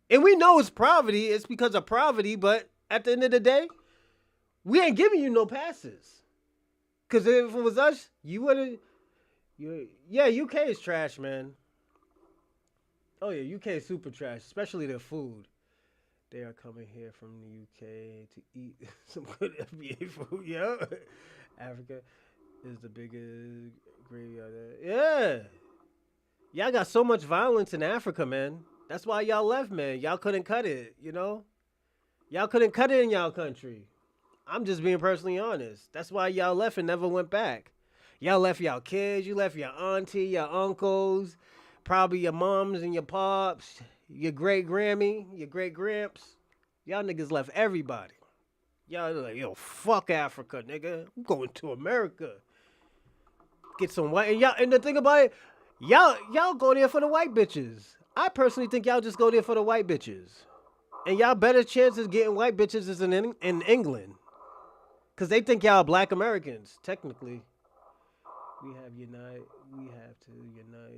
And we know it's poverty. It's because of poverty. But at the end of the day, we ain't giving you no passes. Because if it was us, you wouldn't. Yeah, UK is trash, man. Oh, yeah, UK is super trash. Especially their food. They are coming here from the UK to eat some good FBA food. Yeah. Africa is the biggest graveyard. Yeah. Y'all got so much violence in Africa, man. That's why y'all left, man. Y'all couldn't cut it, Y'all couldn't cut it in y'all country. I'm just being personally honest. That's why y'all left and never went back. Y'all left y'all kids. You left your auntie, your uncles, probably your moms and your pops. Your great Grammy, your great Gramps, y'all niggas left everybody. Y'all like, fuck Africa, nigga. I'm going to America. Get some white, and the thing about it, y'all go there for the white bitches. I personally think y'all just go there for the white bitches. And y'all better chances getting white bitches is in England. Because they think y'all black Americans, technically. We have to unite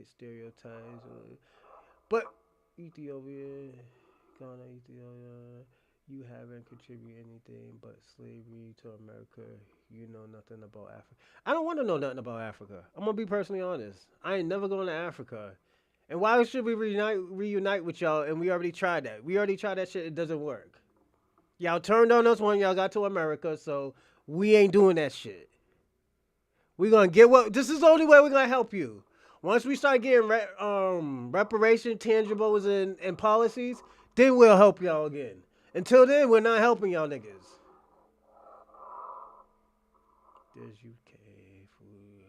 stereotypes. But Ethiopia, Ghana, Ethiopia, you haven't contributed anything but slavery to America. You know nothing about Africa. I don't want to know nothing about Africa. I'm going to be personally honest. I ain't never going to Africa. And why should we reunite with y'all? And we already tried that. We already tried that shit. It doesn't work. Y'all turned on us when y'all got to America, so we ain't doing that shit. We going to get this is the only way we're going to help you. Once we start getting reparation, tangibles, and policies, then we'll help y'all again. Until then, we're not helping y'all niggas. There's UK food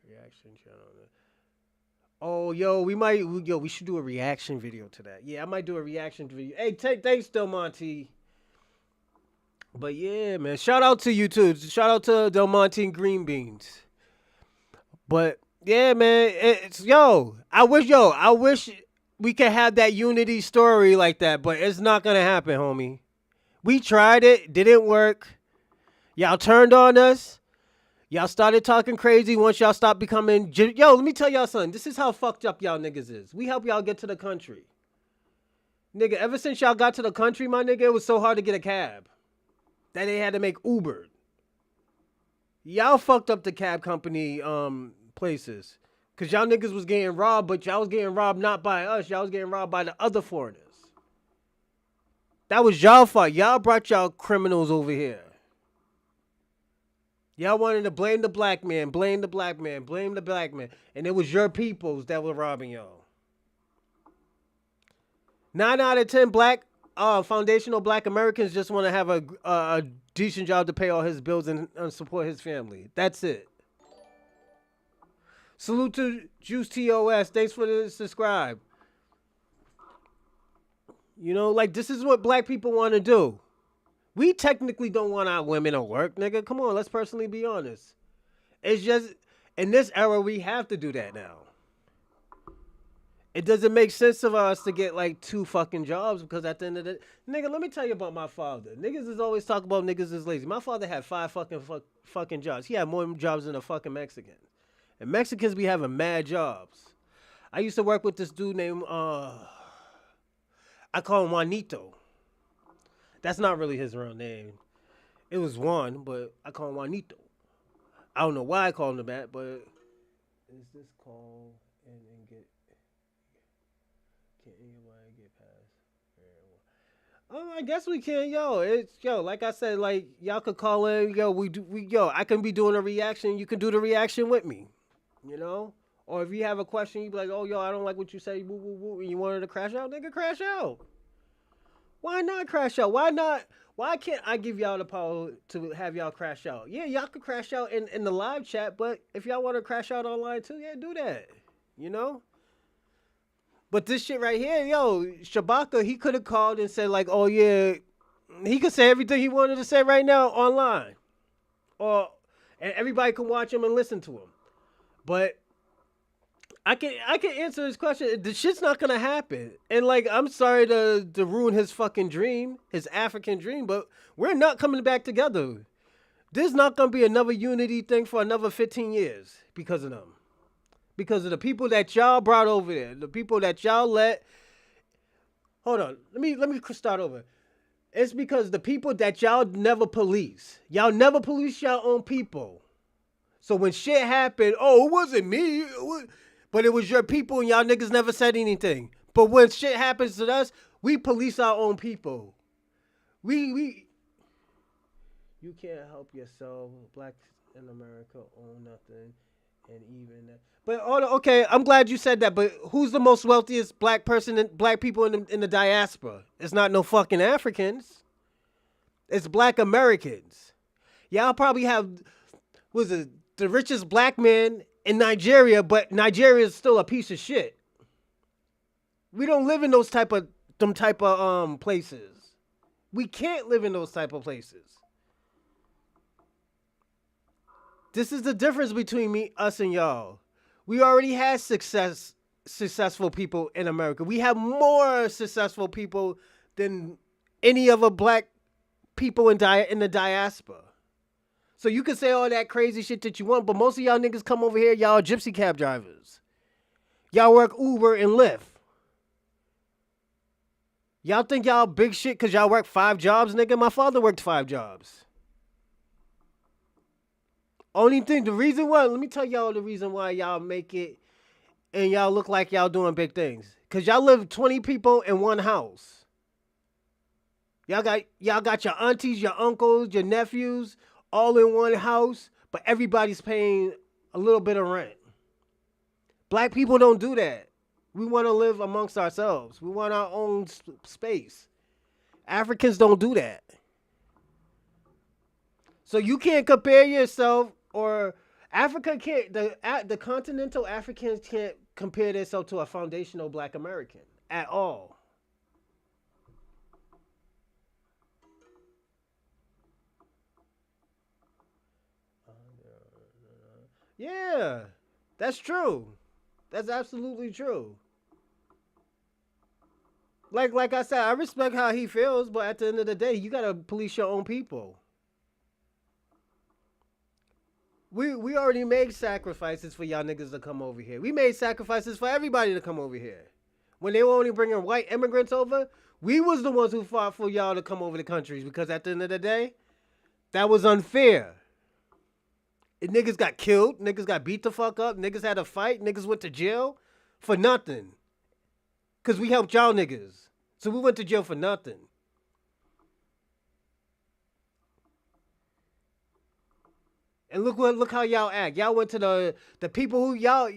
reaction channel. Oh, we should do a reaction video to that. Yeah, I might do a reaction video. Hey, thanks, Del Monte. But yeah, man, shout out to you too. Shout out to Del Monte and Green Beans. But yeah, man, I wish we could have that unity story like that, but it's not gonna happen, homie. We tried it, didn't work. Y'all turned on us. Y'all started talking crazy once y'all stopped becoming. Let me tell y'all something. This is how fucked up y'all niggas is. We help y'all get to the country. Nigga, ever since y'all got to the country, my nigga, it was so hard to get a cab that they had to make Uber. Y'all fucked up the cab company places. Cause y'all niggas was getting robbed, but y'all was getting robbed not by us. Y'all was getting robbed by the other foreigners. That was y'all fault. Y'all brought y'all criminals over here. Y'all wanted to blame the black man, blame the black man, blame the black man. And it was your peoples that were robbing y'all. 9 out of 10 black, foundational black Americans just want to have a decent job to pay all his bills and support his family. That's it. Salute to Juice TOS. Thanks for the subscribe. You know, like, this is what black people want to do. We technically don't want our women to work, nigga. Come on, let's personally be honest. It's just, in this era, we have to do that now. It doesn't make sense of us to get, like, 2 fucking jobs because at the end of the... Nigga, let me tell you about my father. Niggas is always talking about niggas is lazy. My father had 5 fucking jobs. He had more jobs than a fucking Mexican. And Mexicans be having mad jobs. I used to work with this dude named, I call him Juanito. That's not really his real name. It was Juan, but I call him Juanito. I don't know why I call him that, but... Is this call and get... Can anybody get past? I guess we can, yo. Like I said, like, y'all could call in, I can be doing a reaction, you can do the reaction with me. You know? Or if you have a question, you be like, oh, yo, I don't like what you say, woo, woo, woo, and you wanted to crash out, nigga, crash out. Why not crash out? Why can't I give y'all the power to have y'all crash out? Yeah, y'all could crash out in the live chat, but if y'all want to crash out online too, yeah, do that. You know? But this shit right here, Shabaka, he could have called and said, like, oh, yeah, he could say everything he wanted to say right now online. And everybody can watch him and listen to him. But I can answer his question. The shit's not gonna happen. And like, I'm sorry to ruin his fucking dream, his African dream, but we're not coming back together. There's not gonna be another unity thing for another 15 years because of them. Because of the people that y'all brought over there. The people that y'all let. Hold on. Let me start over. It's because the people that y'all never police. Y'all never police y'all own people. So when shit happened, oh, it wasn't me. But it was your people and y'all niggas never said anything. But when shit happens to us, we police our own people. You can't help yourself. Blacks in America own nothing. And even that. But okay, I'm glad you said that. But who's the most wealthiest black people in the diaspora? It's not no fucking Africans. It's black Americans. Y'all probably have, the richest black man in Nigeria, but Nigeria is still a piece of shit. We don't live in them type of places. We can't live in those type of places. This is the difference between us and y'all. We already had successful people in America. We have more successful people than any other black people in the diaspora. So you can say all that crazy shit that you want, but most of y'all niggas come over here, y'all gypsy cab drivers. Y'all work Uber and Lyft. Y'all think y'all big shit because y'all work 5 jobs, nigga? My father worked 5 jobs. The reason why, let me tell y'all the reason why y'all make it and y'all look like y'all doing big things. Because y'all live 20 people in one house. Y'all got your aunties, your uncles, your nephews, all in one house, but everybody's paying a little bit of rent. Black people don't do that. We want to live amongst ourselves. We want our own space. Africans don't do that. So you can't compare yourself, or Africa can't, the continental Africans can't compare themselves to a foundational black American at all. Yeah, that's true. That's absolutely true. Like I said, I respect how he feels, but at the end of the day, you gotta police your own people. We already made sacrifices for y'all niggas to come over here. We made sacrifices for everybody to come over here. when they were only bringing white immigrants over, we was the ones who fought for y'all to come over the countries because at the end of the day, that was unfair. And niggas got killed, niggas got beat the fuck up, niggas had a fight, niggas went to jail for nothing. Because we helped y'all niggas. So we went to jail for nothing. And look how y'all act. Y'all went to the people who y'all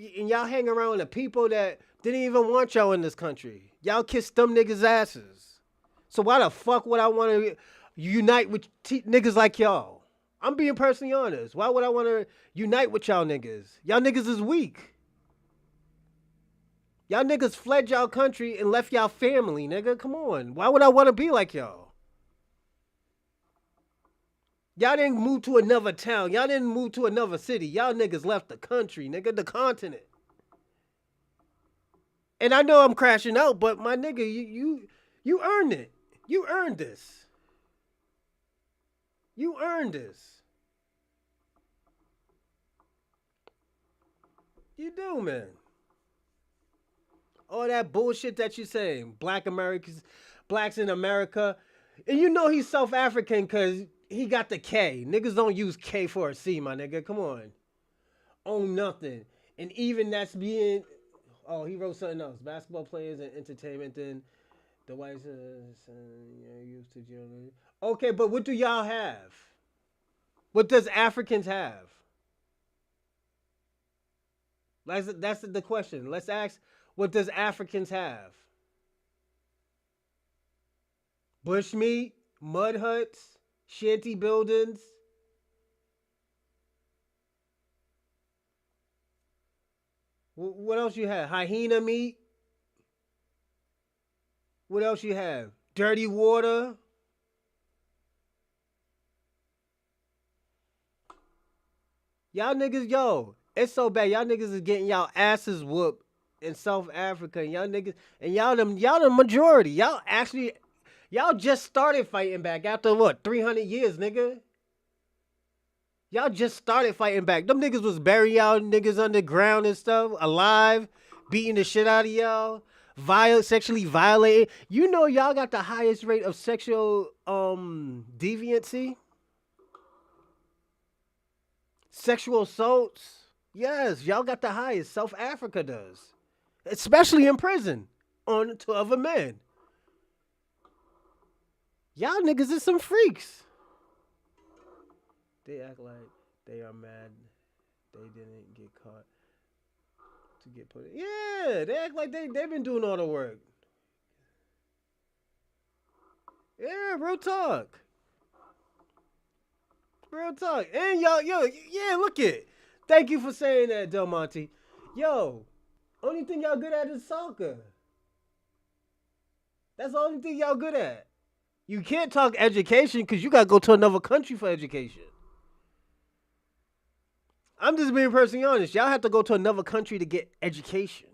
hang around with the people that didn't even want y'all in this country. Y'all kissed them niggas' asses. So why the fuck would I want to unite with niggas like y'all? I'm being personally honest. Why would I want to unite with y'all niggas? Y'all niggas is weak. Y'all niggas fled y'all country and left y'all family, nigga. Come on. Why would I want to be like y'all? Y'all didn't move to another town. Y'all didn't move to another city. Y'all niggas left the country, nigga, the continent. And I know I'm crashing out, but my nigga, you earned it. You earned this. You earned this. You do, man. All that bullshit that you saying. Blacks in America. And you know he's South African because he got the K. Niggas don't use K for a C, my nigga. Come on. Own nothing. And even that's being... Oh, he wrote something else. Basketball players and entertainment. Then the whites used to generally... Okay, but what do y'all have? What does Africans have? That's the question. Let's ask, what does Africans have? Bushmeat, mud huts, shanty buildings. What else you have? Hyena meat. What else you have? Dirty water. Y'all niggas, yo, it's so bad. Y'all niggas is getting y'all asses whooped in South Africa. And y'all niggas, and y'all the majority. Y'all just started fighting back after what, 300 years, nigga? Y'all just started fighting back. Them niggas was burying y'all niggas underground and stuff, alive, beating the shit out of y'all, sexually violated. You know y'all got the highest rate of sexual deviancy? Sexual assaults? Yes, y'all got the highest. South Africa does. Especially in prison on to other men. Y'all niggas is some freaks. They act like they are mad they didn't get caught to get put in. Yeah, they act like they've been doing all the work. Yeah, real talk. Real talk. And yeah, look it. Thank you for saying that, Del Monte. Yo, only thing y'all good at is soccer. That's the only thing y'all good at. You can't talk education because you got to go to another country for education. I'm just being personally honest. Y'all have to go to another country to get education.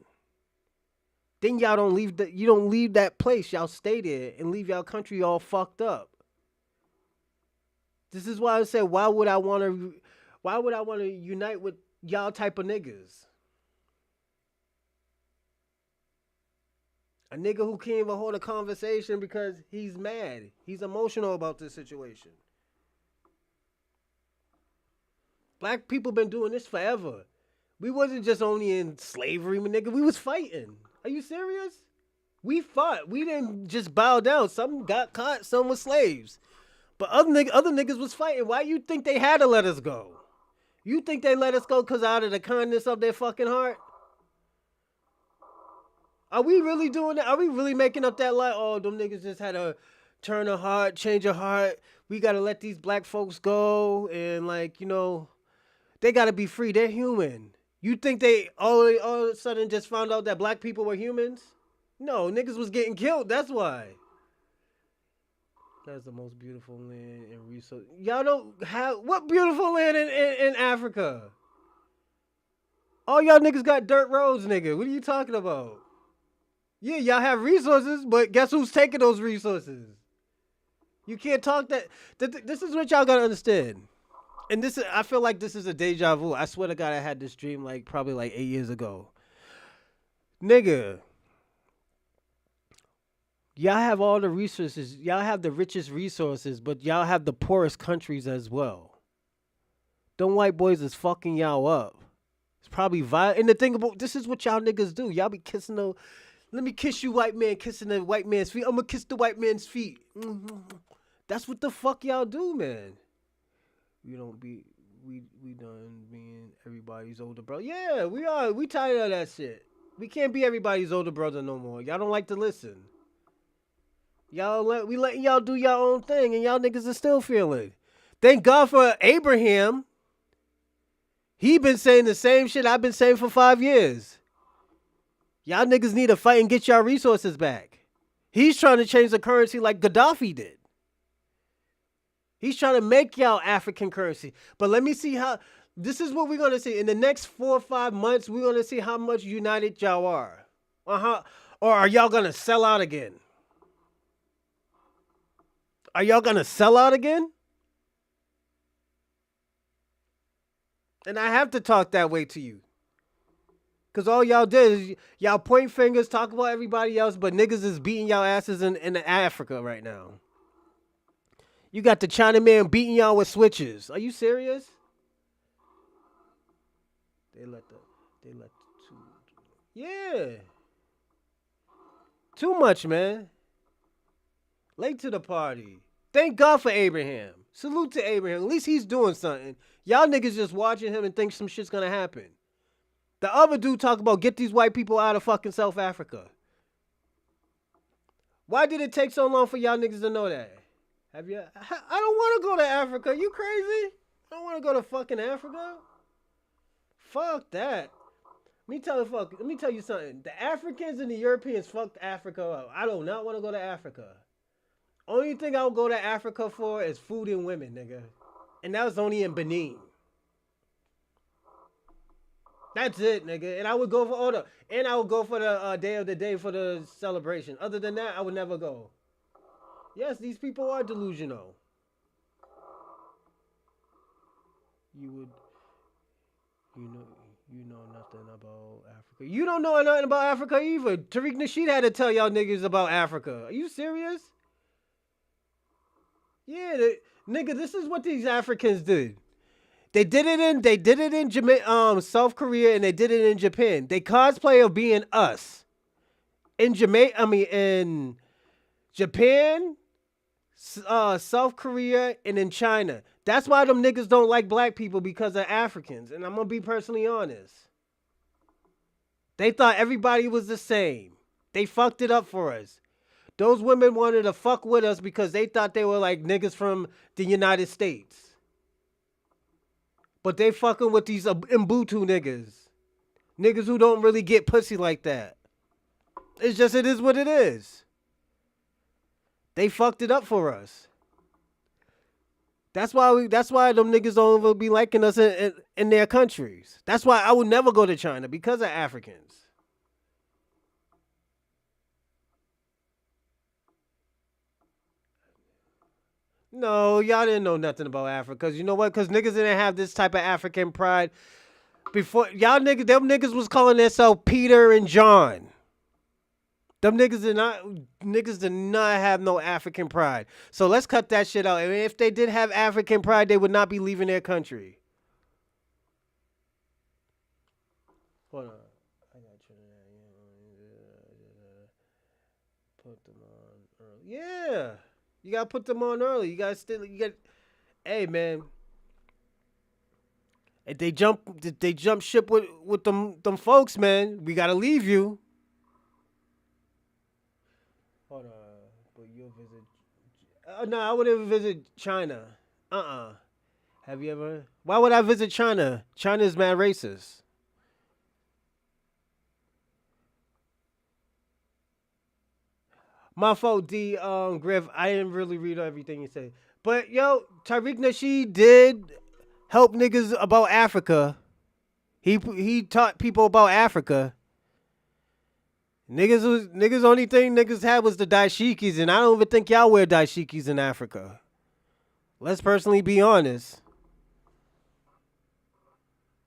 Then y'all don't leave you don't leave that place. Y'all stay there and leave y'all country all fucked up. This is why I said, why would I want to unite with y'all type of niggas? A nigga who can't even hold a conversation because he's mad. He's emotional about this situation. Black people been doing this forever. We wasn't just only in slavery, nigga. We was fighting. Are you serious? We fought. We didn't just bow down. Some got caught. Some were slaves. But other niggas was fighting. Why you think they had to let us go? You think they let us go because out of the kindness of their fucking heart? Are we really doing that? Are we really making up that lie? Oh, them niggas just had to turn a heart, change a heart. We got to let these black folks go. And they got to be free. They're human. You think they all of a sudden just found out that black people were humans? No, niggas was getting killed. That's why. That's the most beautiful land and resource. Y'all don't have... What beautiful land in Africa? All y'all niggas got dirt roads, nigga. What are you talking about? Yeah, y'all have resources, but guess who's taking those resources? You can't talk that... This is what y'all gotta understand. And I feel like this is a deja vu. I swear to God, I had this dream probably 8 years ago. Nigga, Y'all have all the resources. Y'all have the richest resources, but y'all have the poorest countries as well. Them white boys is fucking y'all up. It's probably violent. And the thing about this is what y'all niggas do. Y'all be kissing the. Let me kiss you, white man, kissing the white man's feet. I'm gonna kiss the white man's feet. That's what the fuck y'all do, man. We don't be. We done being everybody's older brother. Yeah, we are. We tired of that shit. We can't be everybody's older brother no more. Y'all don't like to listen. We letting y'all do your own thing, and y'all niggas are still feeling. Thank God for Abraham. He been saying the same shit I've been saying for 5 years. Y'all niggas need to fight and get y'all resources back. He's trying to change the currency like Gaddafi did. He's trying to make y'all African currency. But let me see how. This is what we're gonna see in the next 4 or 5 months. We're gonna see how much united y'all are, or are y'all gonna sell out again? Are y'all gonna sell out again? And I have to talk that way to you. Because all y'all did is y'all point fingers, talk about everybody else, but niggas is beating y'all asses in Africa right now. You got the Chinaman beating y'all with switches. Are you serious? Yeah. Too much, man. Late to the party. Thank God for Abraham. Salute to Abraham. At least he's doing something. Y'all niggas just watching him and think some shit's gonna happen. The other dude talk about get these white people out of fucking South Africa. Why did it take so long for y'all niggas to know that? Have you? I don't want to go to Africa. You crazy? I don't want to go to fucking Africa. Fuck that. Let me tell you something. The Africans and the Europeans fucked Africa up. I do not want to go to Africa. Only thing I'll go to Africa for is food and women, nigga. And that was only in Benin. That's it, nigga. And I would go for the Day of the Day for the celebration. Other than that, I would never go. Yes, these people are delusional. You know nothing about Africa. You don't know nothing about Africa either. Tariq Nasheed had to tell y'all niggas about Africa. Are you serious? Yeah, nigga, this is what these Africans did. They did it in South Korea, and they did it in Japan. They cosplay of being us. In Japan, South Korea, and in China. That's why them niggas don't like black people, because of Africans. And I'm gonna be personally honest. They thought everybody was the same. They fucked it up for us. Those women wanted to fuck with us because they thought they were like niggas from the United States. But they fucking with these Mbutu niggas. Niggas who don't really get pussy like that. It is what it is. They fucked it up for us. That's why them niggas don't even be liking us in their countries. That's why I would never go to China, because of Africans. No, y'all didn't know nothing about Africa. Cause you know what? Cause niggas didn't have this type of African pride before. Them niggas was calling themselves Peter and John. Them niggas did not have no African pride. So let's cut that shit out. I mean, if they did have African pride, they would not be leaving their country. Hold on. I got you. Put them on early. Yeah. You gotta put them on early. Hey man. If they jump ship with them folks, man, we gotta leave you. Hold on, but you'll visit. No, I wouldn't visit China. Have you ever? Why would I visit China? China's mad racist. My fault, Griff. I didn't really read everything you said. But yo, Tariq Nasheed did help niggas about Africa. He taught people about Africa. Niggas only thing niggas had was the dashikis, and I don't even think y'all wear dashikis in Africa. Let's personally be honest.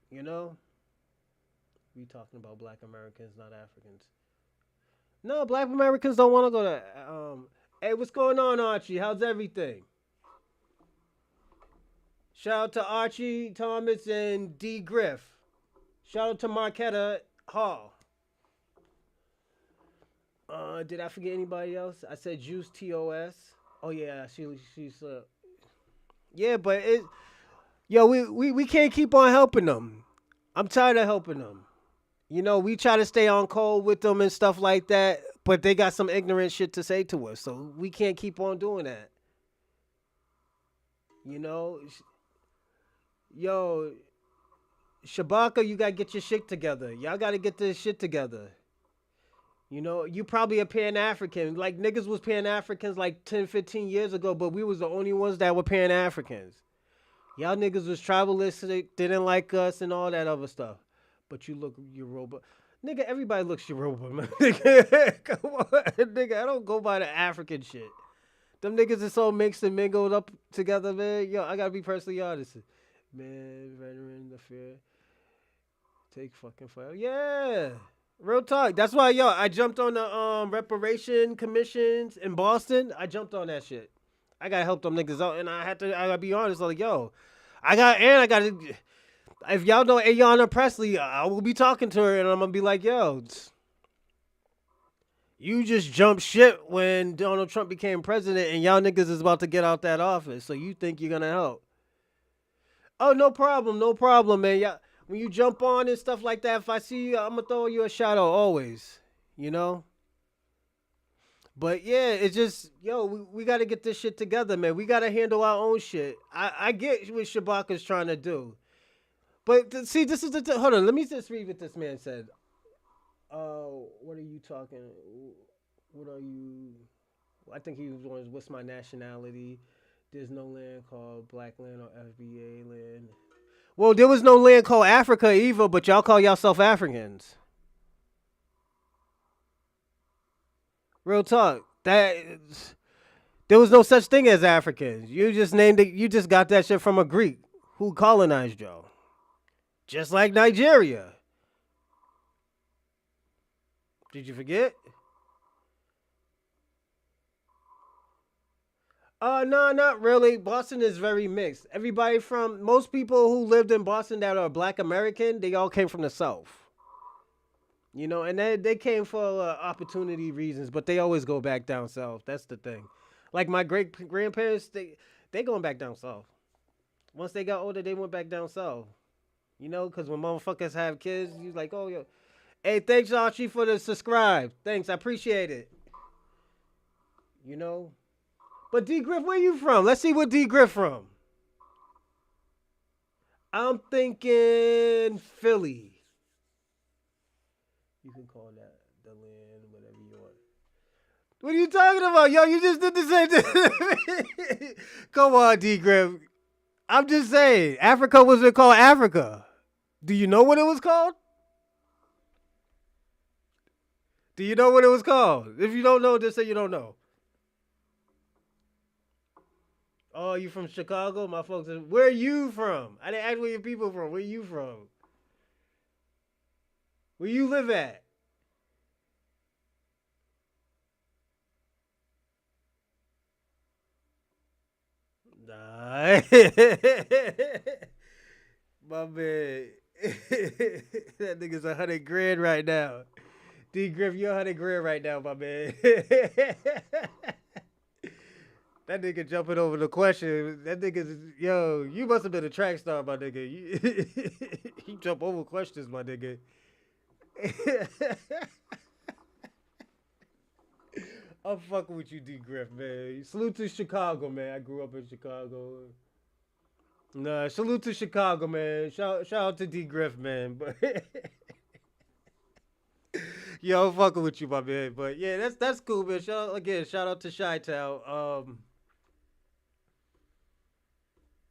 You know? We talking about black Americans, not Africans. No, Black Americans don't want to go to. Hey, what's going on, Archie? How's everything? Shout out to Archie Thomas and D Griff. Shout out to Marquetta Hall. Did I forget anybody else? I said Juice TOS. Oh yeah, she's yeah, but it yo we can't keep on helping them. I'm tired of helping them. You know, we try to stay on code with them and stuff like that, but they got some ignorant shit to say to us, so we can't keep on doing that. You know, yo, Shabaka, you gotta get your shit together. Y'all gotta get this shit together. You know, you probably a Pan-African. Like, niggas was Pan-Africans like 10, 15 years ago, but we was the only ones that were Pan-Africans. Y'all niggas was tribalistic, didn't like us, and all that other stuff. But you look Yoruba. Nigga, everybody looks Yoruba, man. Nigga, come on. Nigga, I don't go by the African shit. Them niggas is so mixed and mingled up together, man. Yo, I gotta be personally honest. Man, veteran, the fear. Take fucking fire. Yeah. Real talk. That's why, yo, I jumped on the reparation commissions in Boston. I jumped on that shit. I gotta help them niggas out, and I gotta be honest. Like, yo, I gotta. If y'all know Ayanna Presley, I will be talking to her, and I'm gonna be like, yo, you just jumped shit when Donald Trump became president, and y'all niggas is about to get out that office. So you think you're gonna help? Oh, no problem, man. Yeah, when you jump on and stuff like that, if I see you, I'm gonna throw you a shout out always. You know. But yeah, it's just, yo, we got to get this shit together, man. We got to handle our own shit. I get what Shabaka's trying to do. But see, this is hold on, let me just read what this man said. What are you talking? What are you? I think he was on what's my nationality? There's no land called Black land or FBA land. Well, there was no land called Africa either, but y'all call yourself Africans. Real talk. There was no such thing as Africans. You just named it. You just got that shit from a Greek who colonized y'all. Just like Nigeria. Did you forget? No, not really. Boston is very mixed. Most people who lived in Boston that are Black American, they all came from the South. You know, and they came for opportunity reasons, but they always go back down south. That's the thing. Like my great grandparents, they going back down south. Once they got older, they went back down south. You know, because when motherfuckers have kids, you like, oh, yo. Hey, thanks, Archie, for the subscribe. Thanks, I appreciate it. You know? But D. Griff, where you from? Let's see what D. Griff from. I'm thinking Philly. You can call that the land, whatever you want. What are you talking about? Yo, you just did the same thing. Come on, D. Griff. I'm just saying, Africa wasn't called Africa. Do you know what it was called? Do you know what it was called? If you don't know, just say you don't know. Oh, you from Chicago? My folks, where are you from? I didn't ask where your people from. Where you from? Where you live at? Nah. My man. That nigga's 100 grand right now. D. Griff, you're 100 grand right now, my man. That nigga jumping over the question. That nigga's, yo, you must have been a track star, my nigga. You jump over questions, my nigga. I'm fucking with you, D. Griff, man. Salute to Chicago, man. I grew up in Chicago. Nah, salute to Chicago, man. Shout out to D. Griff, man. But yo, I'm fucking with you, my man. But yeah, that's cool, man. Shout out to Chi-Town.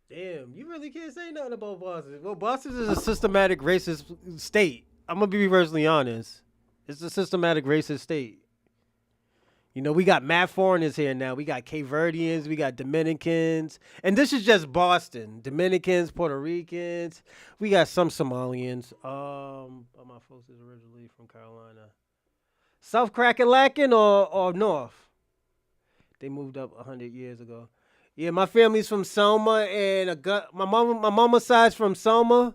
Damn, you really can't say nothing about Boston. Well, Boston is a systematic racist state. I'm gonna be personally honest. It's a systematic racist state. You know, we got mad foreigners here now. We got Cape Verdeans, we got Dominicans, and this is just Boston. Dominicans, Puerto Ricans, we got some Somalians. My folks is originally from Carolina. South Crackalakin or North? They moved up 100 years ago. Yeah, my family's from Selma, and my mama's side's from Selma.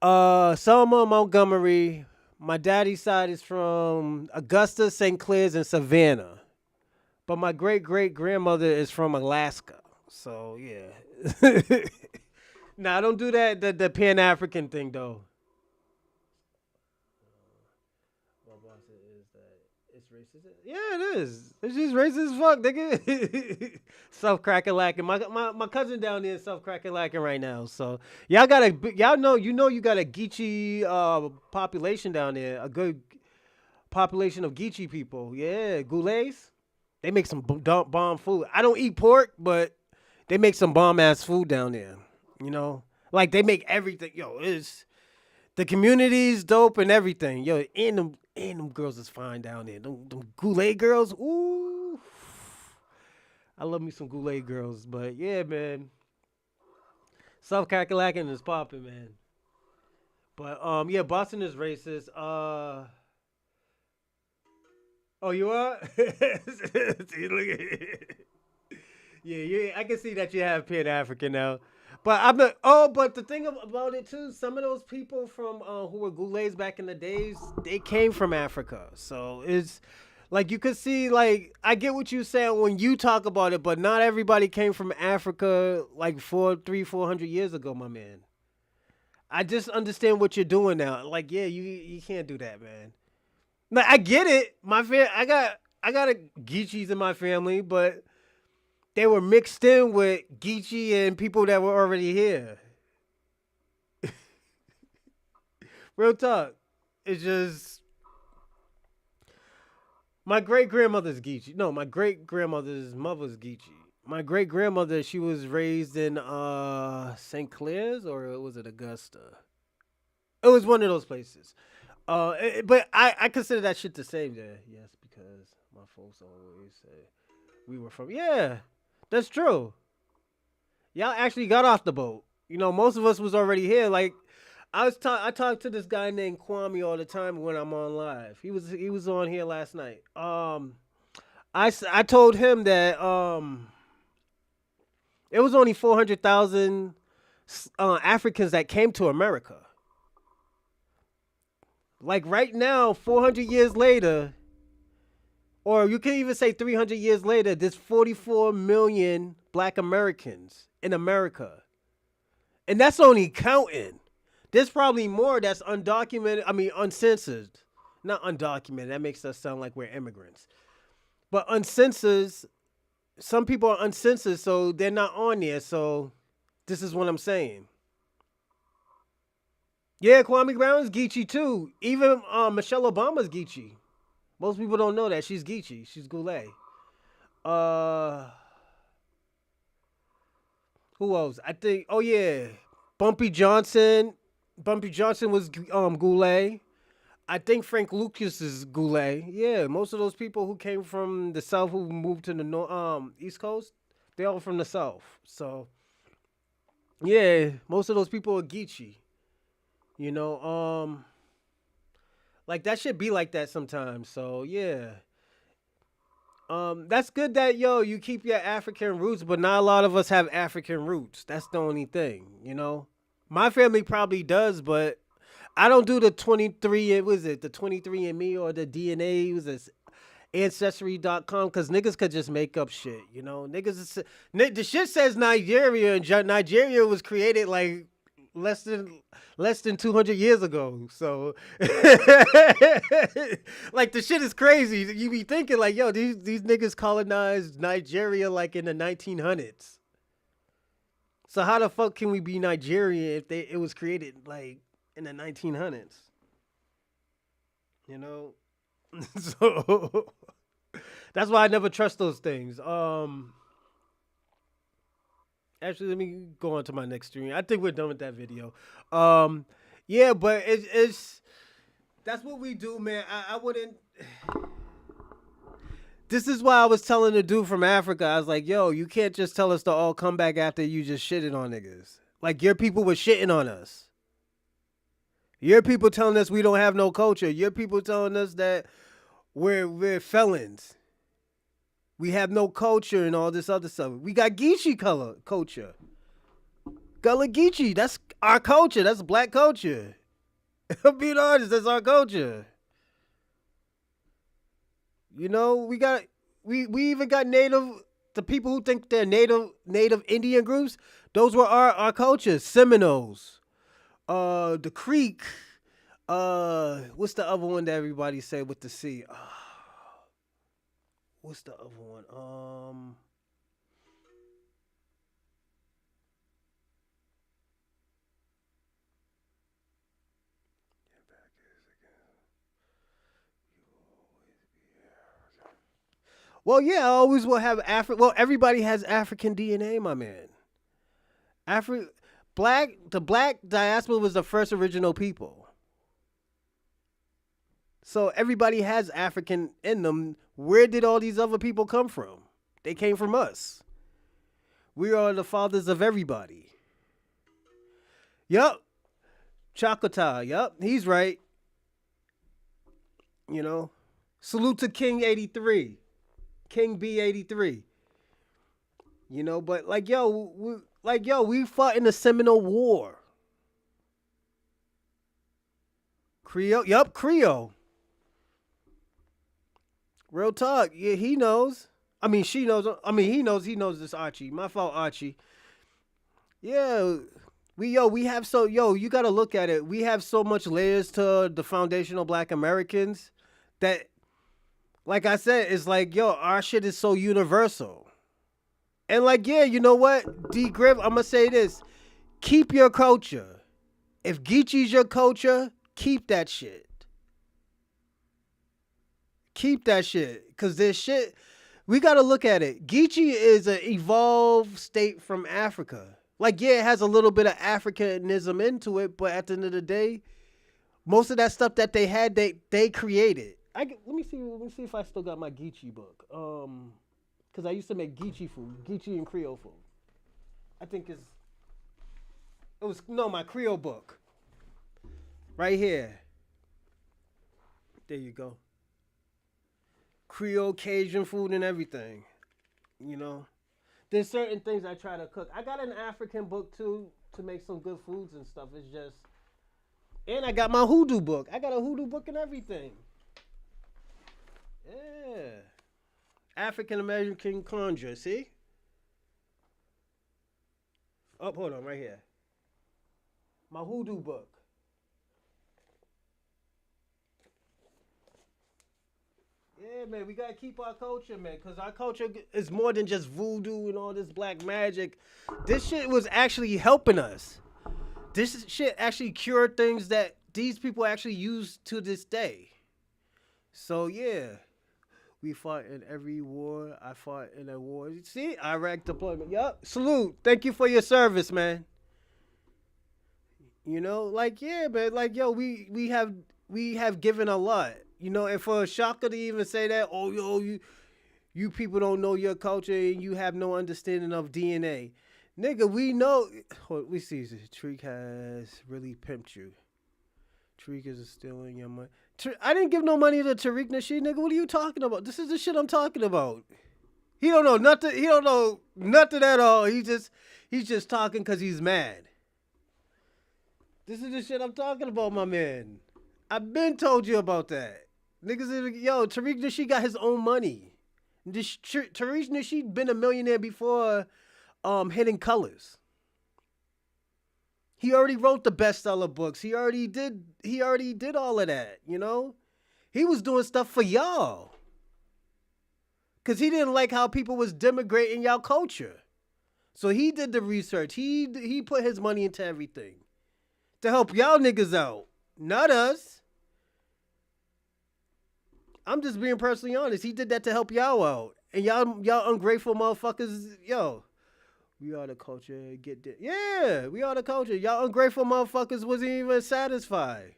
Selma, Montgomery. My daddy's side is from Augusta, St. Clair's, and Savannah. But my great-great-grandmother is from Alaska. So, yeah. Nah, don't do that, the Pan-African thing, though. It's racist. Yeah, it is. It's just racist as fuck, nigga. South Crackalakin. My cousin down there is South Crackalakin right now. So y'all know you got a Geechee population down there. A good population of Geechee people. Yeah, Goules. They make some bomb food. I don't eat pork, but they make some bomb ass food down there. You know, like they make everything. Yo, it's the community's dope and everything. Yo, and them girls is fine down there. Them Goulet girls, ooh. I love me some Goulet girls, but yeah, man. South Kakalaki is popping, man. But yeah, Boston is racist. Oh, you are? See, look at it. Yeah, I can see that you have Pan African now. But I'm not. Oh, but the thing about it too, some of those people from who were Goules back in the days, they came from Africa. So it's like you could see, like I get what you're saying when you talk about it, but not everybody came from Africa like 400 years ago, my man. I just understand what you're doing now. Like, yeah, you can't do that, man. Like, I get it. I got a Geechees in my family, but they were mixed in with Geechee and people that were already here. Real talk. It's just my great grandmother's Geechee. No, my great grandmother's mother's Geechee. My great grandmother, she was raised in St. Clair's, or was it Augusta? It was one of those places. But I consider that shit the same there. Yes, because my folks always say we were from. Yeah, that's true. Y'all actually got off the boat. You know, most of us was already here. Like I talked to this guy named Kwame all the time when I'm on live. He was on here last night. I told him that it was only 400,000 Africans that came to America. Like right now, 400 years later, or you can even say 300 years later, there's 44 million Black Americans in America. And that's only counting. There's probably more that's undocumented, uncensored. Not undocumented, that makes us sound like we're immigrants. But uncensored, some people are uncensored, so they're not on there. So this is what I'm saying. Yeah, Kwame Brown's Geechee too. Even Michelle Obama's Geechee. Most people don't know that. She's Geechee. She's Goulet. Who else? I think, oh yeah. Bumpy Johnson. Bumpy Johnson was Goulet. I think Frank Lucas is Goulet. Yeah, most of those people who came from the South who moved to the East Coast, they're all from the South. So, yeah, most of those people are Geechee. You know, like that should be like that sometimes. So yeah. That's good that you keep your African roots, but not a lot of us have African roots. That's the only thing, you know. My family probably does, but I don't do the 23. Was it the 23andMe or the DNA? Was this Ancestry.com? Because niggas could just make up shit, you know. The shit says Nigeria, and Nigeria was created like less than 200 years ago. So like the shit is crazy. You be thinking like, yo, these niggas colonized Nigeria like in the 1900s. So how the fuck can we be Nigerian if it was created like in the 1900s? You know? So that's why I never trust those things. Actually, let me go on to my next stream. I think we're done with that video. Yeah, but it's that's what we do, man. I wouldn't. This is why I was telling the dude from Africa. I was like, yo, you can't just tell us to all come back after you just shitted on niggas. Like your people were shitting on us. Your people telling us we don't have no culture. Your people telling us that we're felons. We have no culture and all this other stuff. We got Geechee culture. Gullah Geechee, that's our culture. That's black culture. I'm being honest, that's our culture. You know, we even got the people who think they're native Indian groups. Those were our culture. Seminoles, the Creek. What's the other one that everybody say with the C? What's the other one? Well, yeah, I always will have Well, everybody has African DNA, my man. The black diaspora was the first original people. So everybody has African in them. Where did all these other people come from? They came from us. We are the fathers of everybody. Yup. Chakota, yup, he's right. You know, salute to King 83. King B83. You know, but we fought in the Seminole War. Creole. Real talk. Yeah, he knows. I mean, she knows. I mean, he knows this Archie. My fault, Archie. Yeah. We have you gotta look at it. We have so much layers to the foundational black Americans that, like I said, it's like, our shit is so universal. And like, yeah, you know what? D Griff, I'm gonna say this. Keep your culture. If Geechee's your culture, keep that shit. Keep that shit. Cause this shit, we gotta look at it. Geechee is an evolved state from Africa. Like, yeah, it has a little bit of Africanism into it, but at the end of the day, most of that stuff that they had, they created. Let me see if I still got my Geechee book. Because I used to make Geechee food, Geechee and Creole food. I think my Creole book. Right here. There you go. Creole, Cajun food and everything. You know. There's certain things I try to cook. I got an African book too to make some good foods and stuff. It's just, and I got my hoodoo book. I got a hoodoo book and everything. Yeah, African American conjure. See? Oh, hold on, right here. My hoodoo book. Yeah, man, we gotta keep our culture, man, because our culture is more than just voodoo and all this black magic. This shit was actually helping us. This shit actually cured things that these people actually use to this day. So, yeah, we fought in every war. I fought in a war. See, Iraq deployment. Yup, salute. Thank you for your service, man. You know, like, yeah, man, like, we have given a lot. You know, and for a Shaka to even say that, you people don't know your culture and you have no understanding of DNA. Nigga, we know. We see Tariq has really pimped you. Tariq is stealing your money. I didn't give no money to Tariq Nasheed, nigga. What are you talking about? This is the shit I'm talking about. He don't know nothing. He don't know nothing at all. He's just talking because he's mad. This is the shit I'm talking about, my man. I've been told you about that. Niggas, Tariq Nasheed got his own money. Tariq Nasheed been a millionaire before Hidden Colors. He already wrote the bestseller books. He already did all of that, you know? He was doing stuff for y'all. Cause he didn't like how people was denigrating y'all culture. So he did the research. He put his money into everything. To help y'all niggas out. Not us. I'm just being personally honest. He did that to help y'all out. And y'all ungrateful motherfuckers, we are the culture. Yeah, we are the culture. Y'all ungrateful motherfuckers wasn't even satisfied.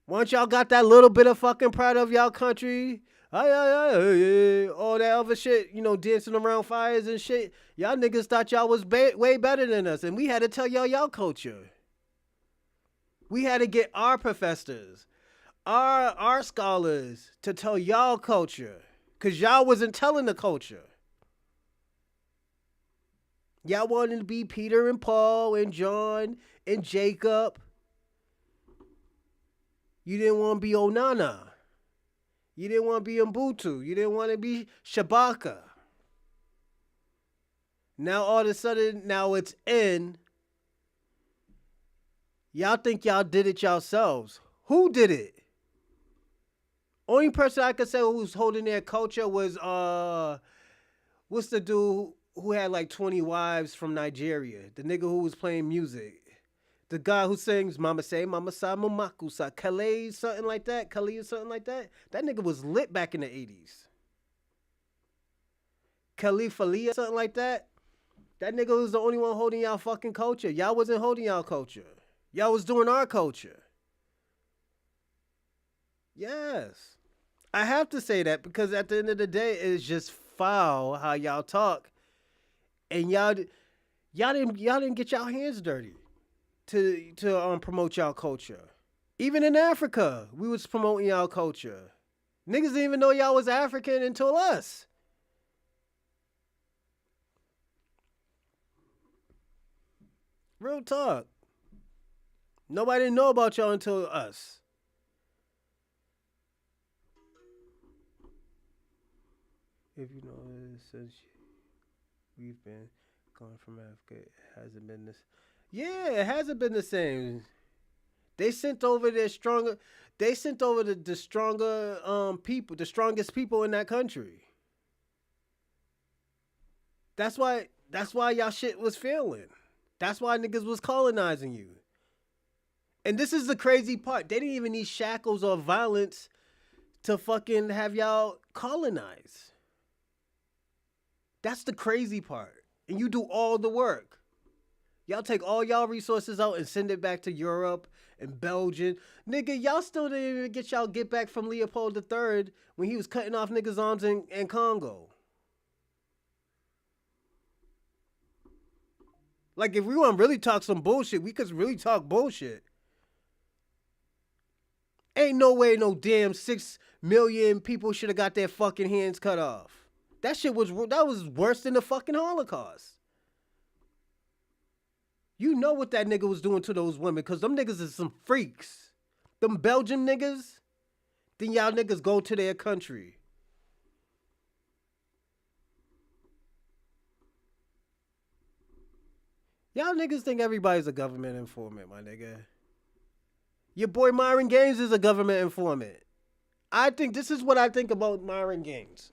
Once y'all got that little bit of fucking pride of y'all country, all that other shit, dancing around fires and shit, y'all niggas thought y'all was way better than us. And we had to tell y'all culture. We had to get our professors, our scholars to tell y'all culture, cause y'all wasn't telling the culture. Y'all wanted to be Peter and Paul and John and Jacob. You didn't want to be Onana. You didn't want to be Mbutu. You didn't want to be Shabaka. Now all of a sudden, now it's in. Y'all think y'all did it yourselves. Who did it? Only person I could say who was holding their culture was what's the dude who had like 20 wives from Nigeria? The nigga who was playing music. The guy who sings Mama Say, Mama Sa, Mamaku Sa, Kale, something like that. Kale or something like that. That nigga was lit back in the 80s. Khalifa something like that. That nigga was the only one holding y'all fucking culture. Y'all wasn't holding y'all culture. Y'all was doing our culture. Yes. I have to say that because at the end of the day, it's just foul how y'all talk. And y'all didn't get y'all hands dirty to promote y'all culture. Even in Africa, we was promoting y'all culture. Niggas didn't even know y'all was African until us. Real talk. Nobody didn't know about y'all until us. If you know, since we've been gone from Africa, it hasn't been this. Yeah, it hasn't been the same. They sent over their stronger. They sent over the stronger people, the strongest people in that country. That's why y'all shit was failing. That's why niggas was colonizing you. And this is the crazy part. They didn't even need shackles or violence to fucking have y'all colonize. That's the crazy part. And you do all the work. Y'all take all y'all resources out and send it back to Europe and Belgium. Nigga, y'all still didn't even get y'all get back from Leopold III when he was cutting off niggas' arms in Congo. Like, if we want to really talk some bullshit, we could really talk bullshit. Ain't no way no damn 6 million people should have got their fucking hands cut off. That was worse than the fucking Holocaust. You know what that nigga was doing to those women, because them niggas is some freaks. Them Belgian niggas, then y'all niggas go to their country. Y'all niggas think everybody's a government informant, my nigga. Your boy Myron Gaines is a government informant. This is what I think about Myron Gaines.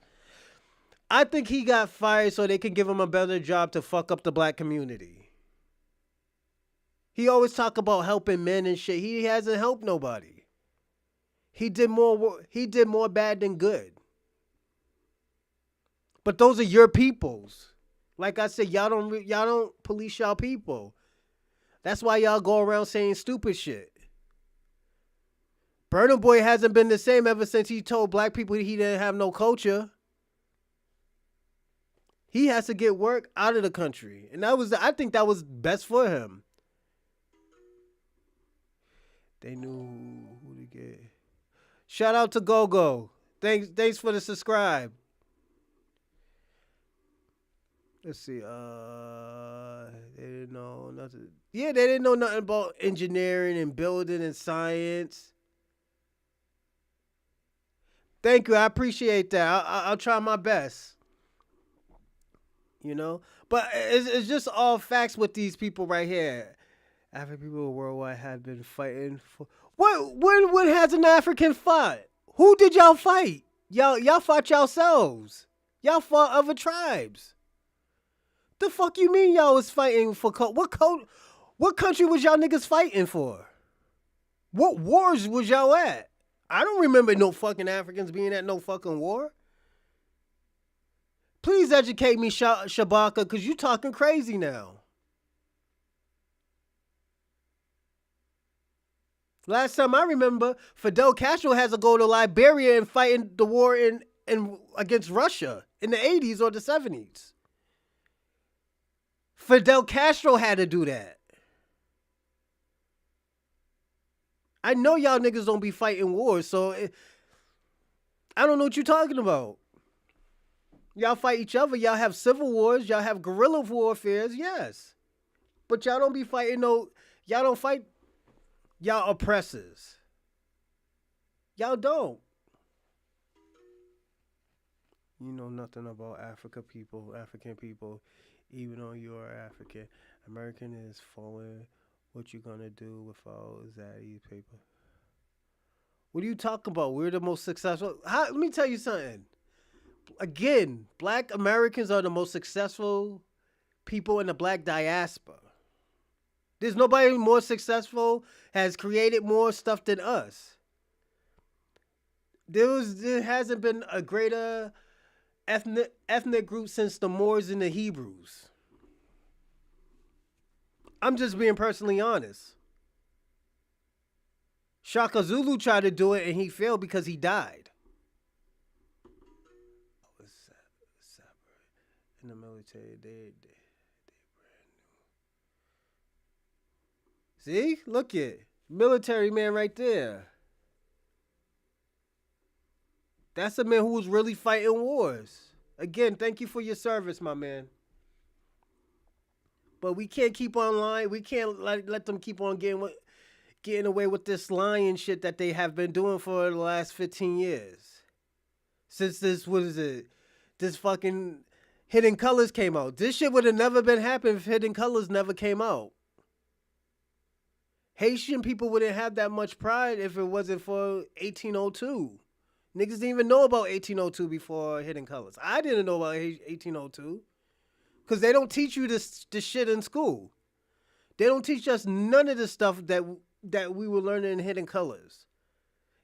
I think he got fired so they can give him a better job to fuck up the black community. He always talk about helping men and shit. He hasn't helped nobody. He did more bad than good. But those are your peoples. Like I said, y'all don't police y'all people. That's why y'all go around saying stupid shit. Burna Boy hasn't been the same ever since he told black people he didn't have no culture. He has to get work out of the country. And I think that was best for him. They knew who to get. Shout out to GoGo. Thanks for the subscribe. Let's see. They didn't know nothing. Yeah, they didn't know nothing about engineering and building and science. Thank you. I appreciate that. I'll try my best. You know? But it's just all facts with these people right here. African people worldwide have been fighting for... When has an African fought? Who did y'all fight? Y'all fought yourselves. Y'all fought other tribes. The fuck you mean y'all was fighting for... What country was y'all niggas fighting for? What wars was y'all at? I don't remember no fucking Africans being at no fucking war. Please educate me, Shabaka, because you talking crazy now. Last time I remember, Fidel Castro has to go to Liberia and fight in the war in against Russia in the 80s or the 70s. Fidel Castro had to do that. I know y'all niggas don't be fighting wars, so I don't know what you're talking about. Y'all fight each other. Y'all have civil wars. Y'all have guerrilla warfares. Yes. But y'all don't be fighting no... Y'all don't fight... Y'all oppressors. Y'all don't. You know nothing about African people, even though you are African. American is following what you gonna do without Zaddy's paper. What are you talking about? We're the most successful. Let me tell you something. Again, black Americans are the most successful people in the black diaspora. There's nobody more successful, has created more stuff than us. There hasn't been a greater ethnic group since the Moors and the Hebrews. I'm just being personally honest. Shaka Zulu tried to do it and he failed because he died. In the military, they brand new. See? Look it. Military man right there. That's a man who was really fighting wars. Again, thank you for your service, my man. But we can't keep on lying. We can't let them keep on getting away with this lying shit that they have been doing for the last 15 years. Since this fucking Hidden Colors came out. This shit would have never been happening if Hidden Colors never came out. Haitian people wouldn't have that much pride if it wasn't for 1802. Niggas didn't even know about 1802 before Hidden Colors. I didn't know about 1802. Because they don't teach you this shit in school. They don't teach us none of the stuff that we were learning in Hidden Colors.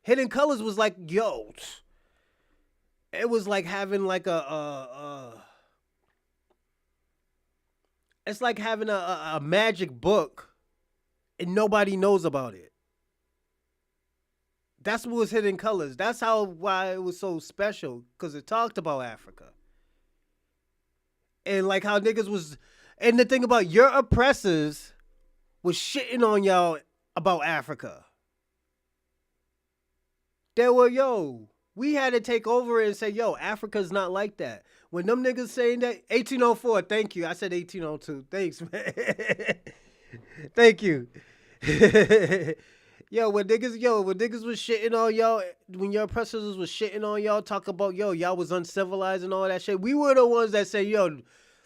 Hidden Colors was like, yo, it was like having like it's like having a magic book and nobody knows about it. That's what was Hidden Colors. That's why it was so special, because it talked about Africa. And like how niggas was, and the thing about your oppressors was shitting on y'all about Africa. They were, yo, we had to take over and say, yo, Africa's not like that. When them niggas saying that, 1804, thank you. I said 1802. Thanks, man. Thank you. When niggas was shitting on y'all, when your oppressors was shitting on y'all, talk about, y'all was uncivilized and all that shit. We were the ones that say, yo,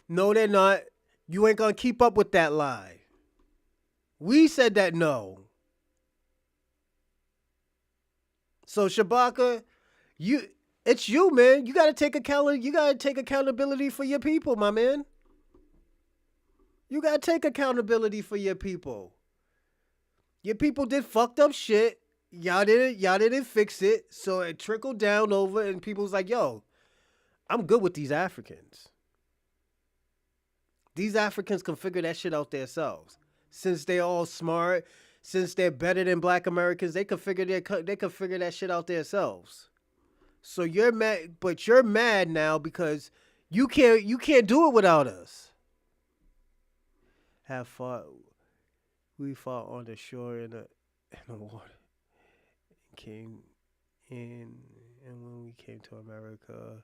no, they're not. You ain't gonna keep up with that lie. We said that no. So Shabaka, it's you, man. You gotta take accountability for your people, my man. You gotta take accountability for your people. Your people did fucked up shit. Y'all didn't fix it. So it trickled down over and people was like, yo, I'm good with these Africans. These Africans can figure that shit out themselves. Since they're all smart, since they're better than black Americans, they can figure that shit out themselves. So you're mad, but you're mad now because you can't do it without us. We fought on the shore in the water. Came in, and when we came to America,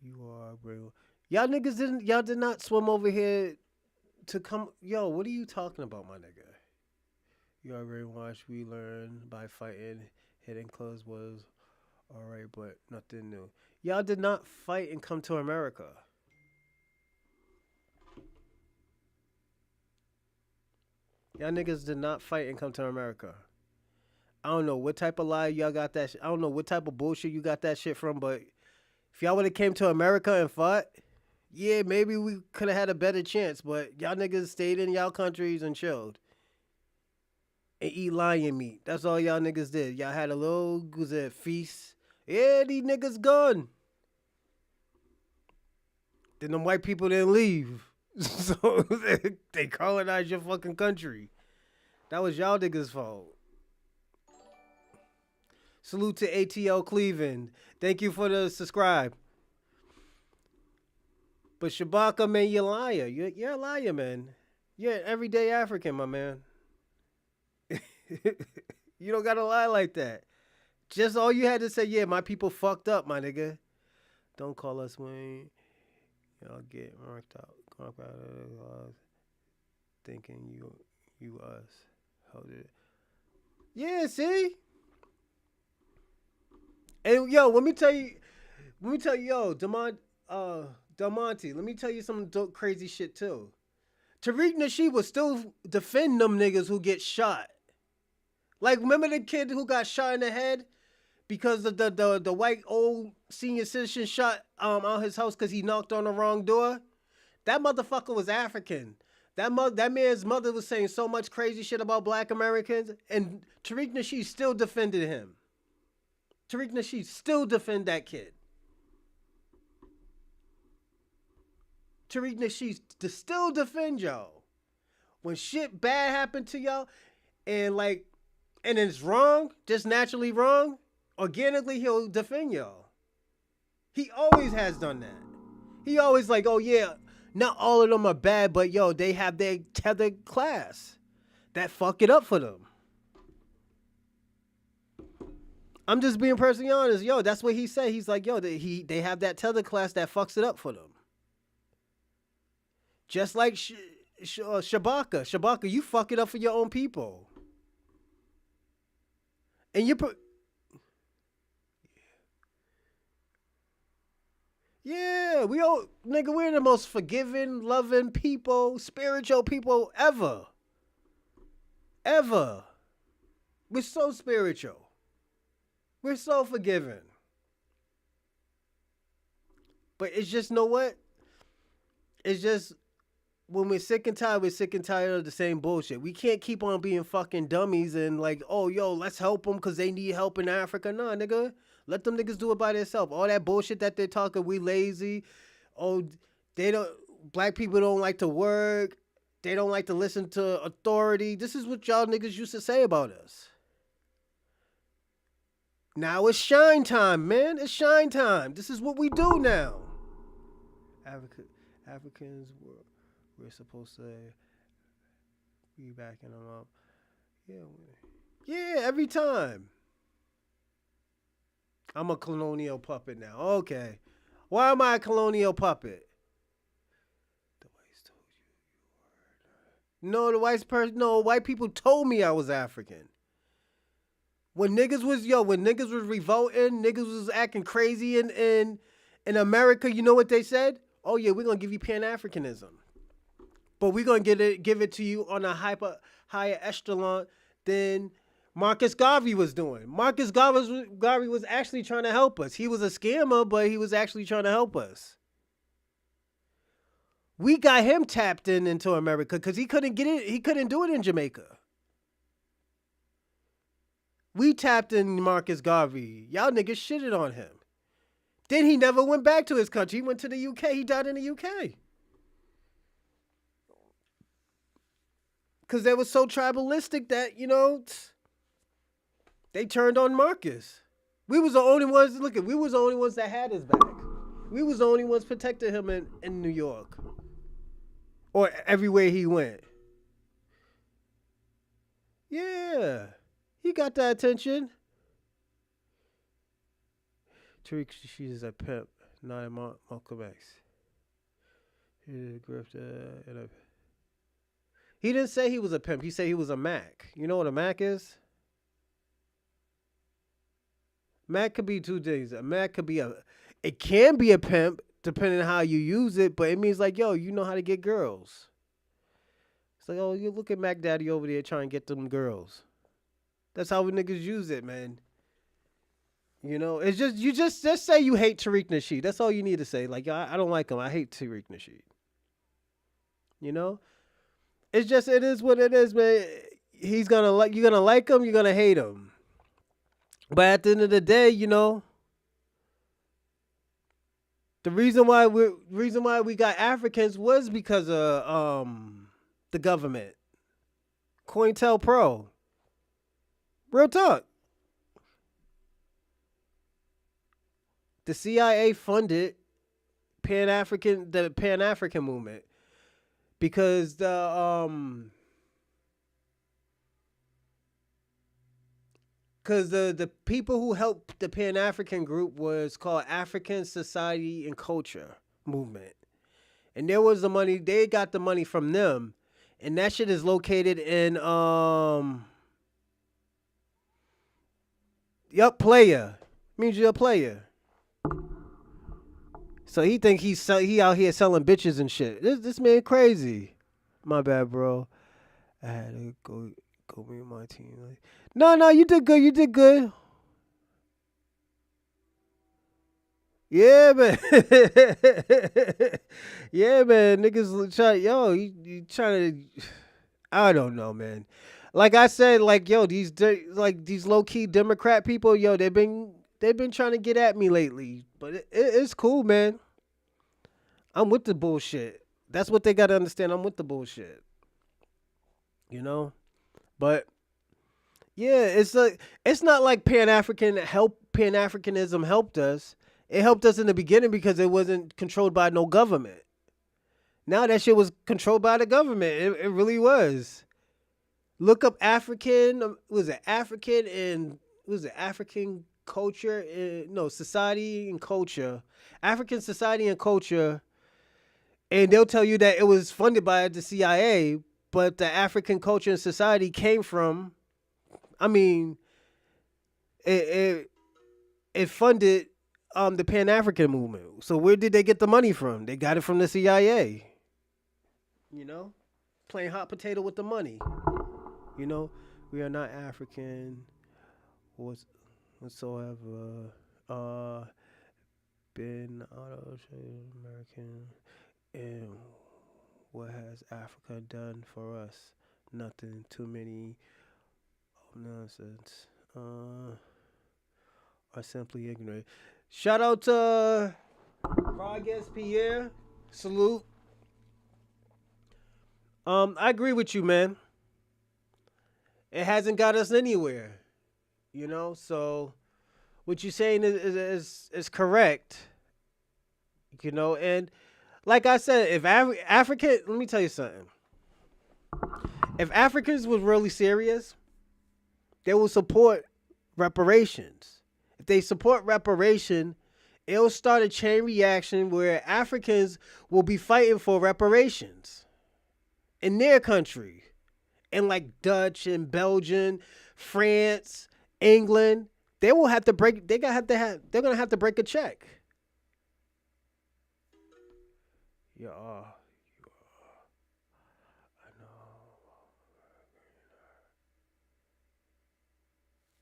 you are brave. Y'all did not swim over here to come. Yo, what are you talking about, my nigga? You are brainwashed. We learned by fighting. Hidden Colors was alright, but nothing new. Y'all did not fight and come to America. Y'all niggas did not fight and come to America. I don't know what type of lie y'all got that. I don't know what type of bullshit you got that shit from, but if y'all would have came to America and fought, yeah, maybe we could have had a better chance. But y'all niggas stayed in y'all countries and chilled and eat lion meat. That's all y'all niggas did. Y'all had a little feast. Yeah, these niggas gone. Then them white people didn't leave. So they colonized your fucking country. That was y'all niggas' fault. Salute to ATL Cleveland. Thank you for the subscribe. But Shabaka, man, you're a liar. You're a liar, man. You're an everyday African, my man. You don't gotta lie like that. Just all you had to say, yeah, my people fucked up, my nigga. Don't call us when y'all get marked out. Thinking you us. Hold it. Yeah, see? And yo, let me tell you, yo, Delmonte, let me tell you some crazy shit too. Tariq Nasheed was still defend them niggas who get shot. Like, remember the kid who got shot in the head because of the white old senior citizen shot out his house because he knocked on the wrong door? That motherfucker was African. That man's mother was saying so much crazy shit about black Americans, and Tariq Nasheed still defended him. Tariq Nasheed still defend that kid. Tariq Nasheed still defend y'all. When shit bad happened to y'all, and it's wrong, just naturally wrong, organically he'll defend y'all. He always has done that. He always like, oh yeah, not all of them are bad, but yo, they have their tethered class that fuck it up for them. I'm just being personally honest. Yo, that's what he said. He's like, yo, they have that tethered class that fucks it up for them. Just like Shabaka. Shabaka, you fuck it up for your own people. And you put... Yeah, we're the most forgiving, loving people, spiritual people ever. Ever. We're so spiritual. We're so forgiving. But it's just, know what? It's just, when we're sick and tired of the same bullshit. We can't keep on being fucking dummies and like, oh, yo, let's help them because they need help in Africa. Nah, nigga. Let them niggas do it by themselves. All that bullshit that they're talking, we lazy. Oh, black people don't like to work. They don't like to listen to authority. This is what y'all niggas used to say about us. Now it's shine time, man. It's shine time. This is what we do now. Africans we're supposed to be backing them up. Yeah, every time. I'm a colonial puppet now. Okay. Why am I a colonial puppet? The whites told you you were. No, white people told me I was African. When niggas was revolting, niggas was acting crazy in America, you know what they said? Oh yeah, we're gonna give you Pan-Africanism. But we're gonna give it to you on a higher echelon than Marcus Garvey was doing. Marcus Garvey was actually trying to help us. He was a scammer, but he was actually trying to help us. We got him tapped into America because he couldn't get it. He couldn't do it in Jamaica. We tapped in Marcus Garvey. Y'all niggas shitted on him. Then he never went back to his country. He went to the UK. He died in the UK. Because they were so tribalistic that, they turned on Marcus. We was the only ones, we was the only ones that had his back. We was the only ones protecting him in New York. Or everywhere he went. Yeah. He got that attention. Tariq Nasheed is a pimp, not a Malcolm X. He's a grifter. He didn't say he was a pimp. He said he was a Mac. You know what a Mac is? Mac could be two things. A Mac could be it can be a pimp depending on how you use it, but it means like, yo, you know how to get girls. It's like, oh, you look at Mac Daddy over there trying to get them girls. That's how we niggas use it, man. It's just, you just say you hate Tariq Nasheed. That's all you need to say. Like, I don't like him. I hate Tariq Nasheed. It's just, it is what it is, man. You're gonna like him, you're gonna hate him. But at the end of the day, the reason why we got Africans was because of the government. COINTELPRO. Real talk. The CIA funded the Pan-African movement because the Because the people who helped the Pan African group was called African Society and Culture Movement, and there was the money. They got the money from them, and that shit is located in Yup, player means you're a player. So he think he out here selling bitches and shit. This man crazy. My bad, bro. I had to go meet my team. No, you did good. You did good. Yeah, man. Yeah, man. Niggas try. Yo, you trying to? I don't know, man. Like I said, like yo, these low key Democrat people, yo, they've been trying to get at me lately, but it's cool, man. I'm with the bullshit. That's what they gotta understand. I'm with the bullshit. You know, but yeah, it's not like Pan Africanism helped us. It helped us in the beginning because it wasn't controlled by no government. Now that shit was controlled by the government. It really was. Look up African. Was it African and was it African culture? No, society and culture. African society and culture. And they'll tell you that it was funded by the CIA, but the African culture and society came from. I mean, it funded the Pan African movement. So where did they get the money from? They got it from the CIA. You know, playing hot potato with the money. You know, we are not African whatsoever. Been American, and what has Africa done for us? Nothing. Too many nonsense. Are simply ignorant. Shout out to Vargas Pierre. Salute. I agree with you, man. It hasn't got us anywhere, you know. So, what you're saying is correct, you know. And like I said, if African, let me tell you something. If Africans was really serious, they will support reparations. If they support reparation, it'll start a chain reaction where Africans will be fighting for reparations in their country. And like Dutch and Belgian, France, England, they will have to break. They're gonna have to break a check. Yeah, I know.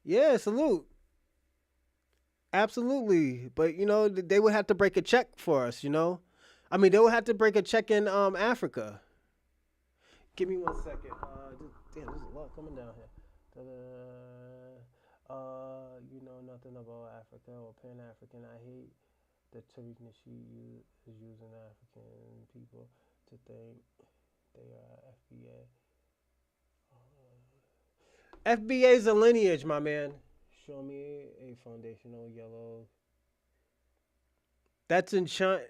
Yeah, salute. Absolutely, but you know they would have to break a check for us. You know, I mean they would have to break a check in Africa. Give me 1 second. Damn, there's a lot coming down here. You know nothing about Africa or Pan African. I hate that Tariq Nasheed is using African people to think they are FBA. FBA is a lineage, my man. Show me a foundational yellow. That's in China.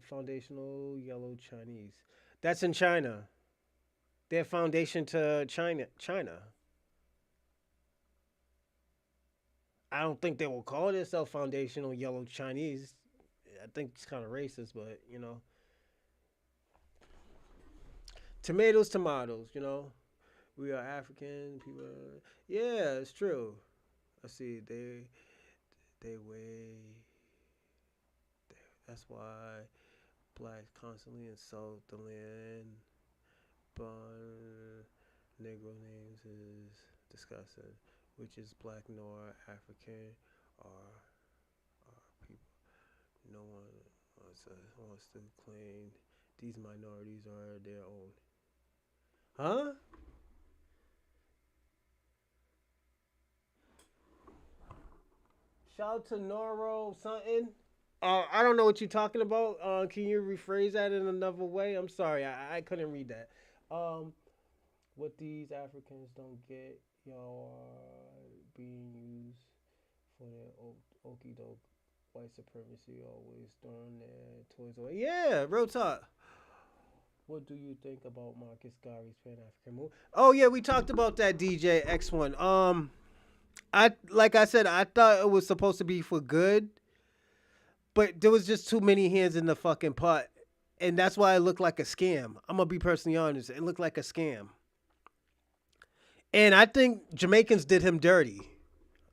Foundational yellow Chinese. That's in China. Their foundation to China. I don't think they will call themselves foundational yellow Chinese. I think it's kind of racist, but you know. Tomatoes, you know. We are African people. Yeah, it's true. I see they weigh. That's why blacks constantly insult the land. Negro names is discussing, which is black nor African or people. No one wants to claim these minorities are their own. Huh? Shout out to Noro something. I don't know what you're talking about. Can you rephrase that in another way? I'm sorry, I couldn't read that. What these Africans don't get, y'all are being used for their okey doke white supremacy, always throwing their toys away. Yeah, real talk. What do you think about Marcus Garvey's Pan African move? Oh yeah, we talked about that DJ X1. like I said, I thought it was supposed to be for good, but there was just too many hands in the fucking pot, and that's why it looked like a scam. I'm gonna be personally honest. It looked like a scam, and I think Jamaicans did him dirty.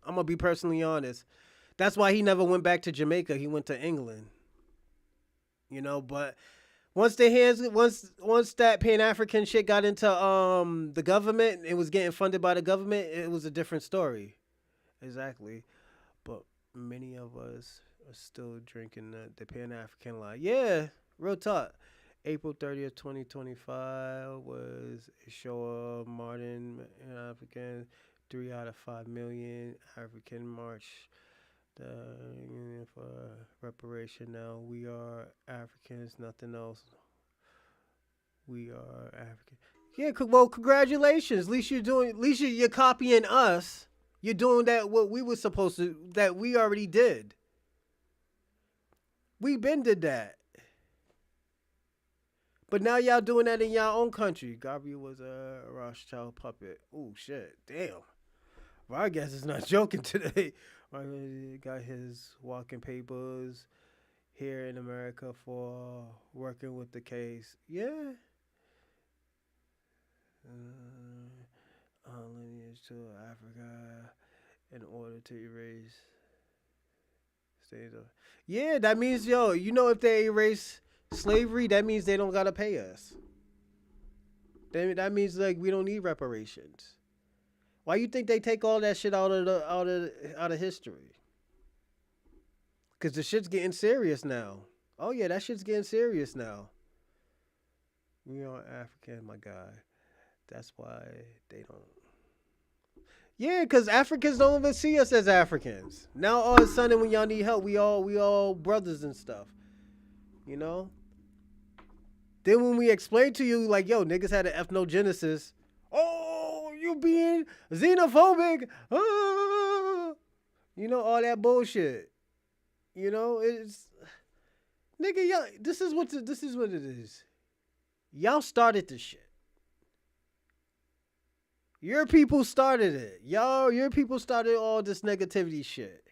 I'm gonna be personally honest. That's why he never went back to Jamaica. He went to England. But once that Pan African shit got into the government, it was getting funded by the government. It was a different story. Exactly. But many of us are still drinking the Pan African lie. Yeah, real talk. April 30th, 2025 was a show of Martin African. 3 out of 5 million African march the Union for Reparation. Now we are Africans, nothing else. We are African. Yeah, well, congratulations. At least you're copying us. You're doing what we were supposed to, that we already did. We been did that. But now y'all doing that in y'all own country. Gabriel was a Rothschild puppet. Oh, shit. Damn. Well, I guess it's not joking today. Got his walking papers here in America for working with the case. Yeah. Lineage to Africa in order to erase states. Yeah, that means, if they erase slavery, that means they don't gotta pay us. That means we don't need reparations. Why you think they take all that shit out of history? Cause the shit's getting serious now. Oh yeah, that shit's getting serious now. We are African, my guy. That's why they don't. Yeah, because Africans don't even see us as Africans. Now all of a sudden when y'all need help, we all brothers and stuff. Then when we explain to you, niggas had an ethnogenesis. Oh, you being xenophobic. All that bullshit. It's nigga, y'all, this is what it is. Y'all started this shit. Your people started it. Your people started all this negativity shit.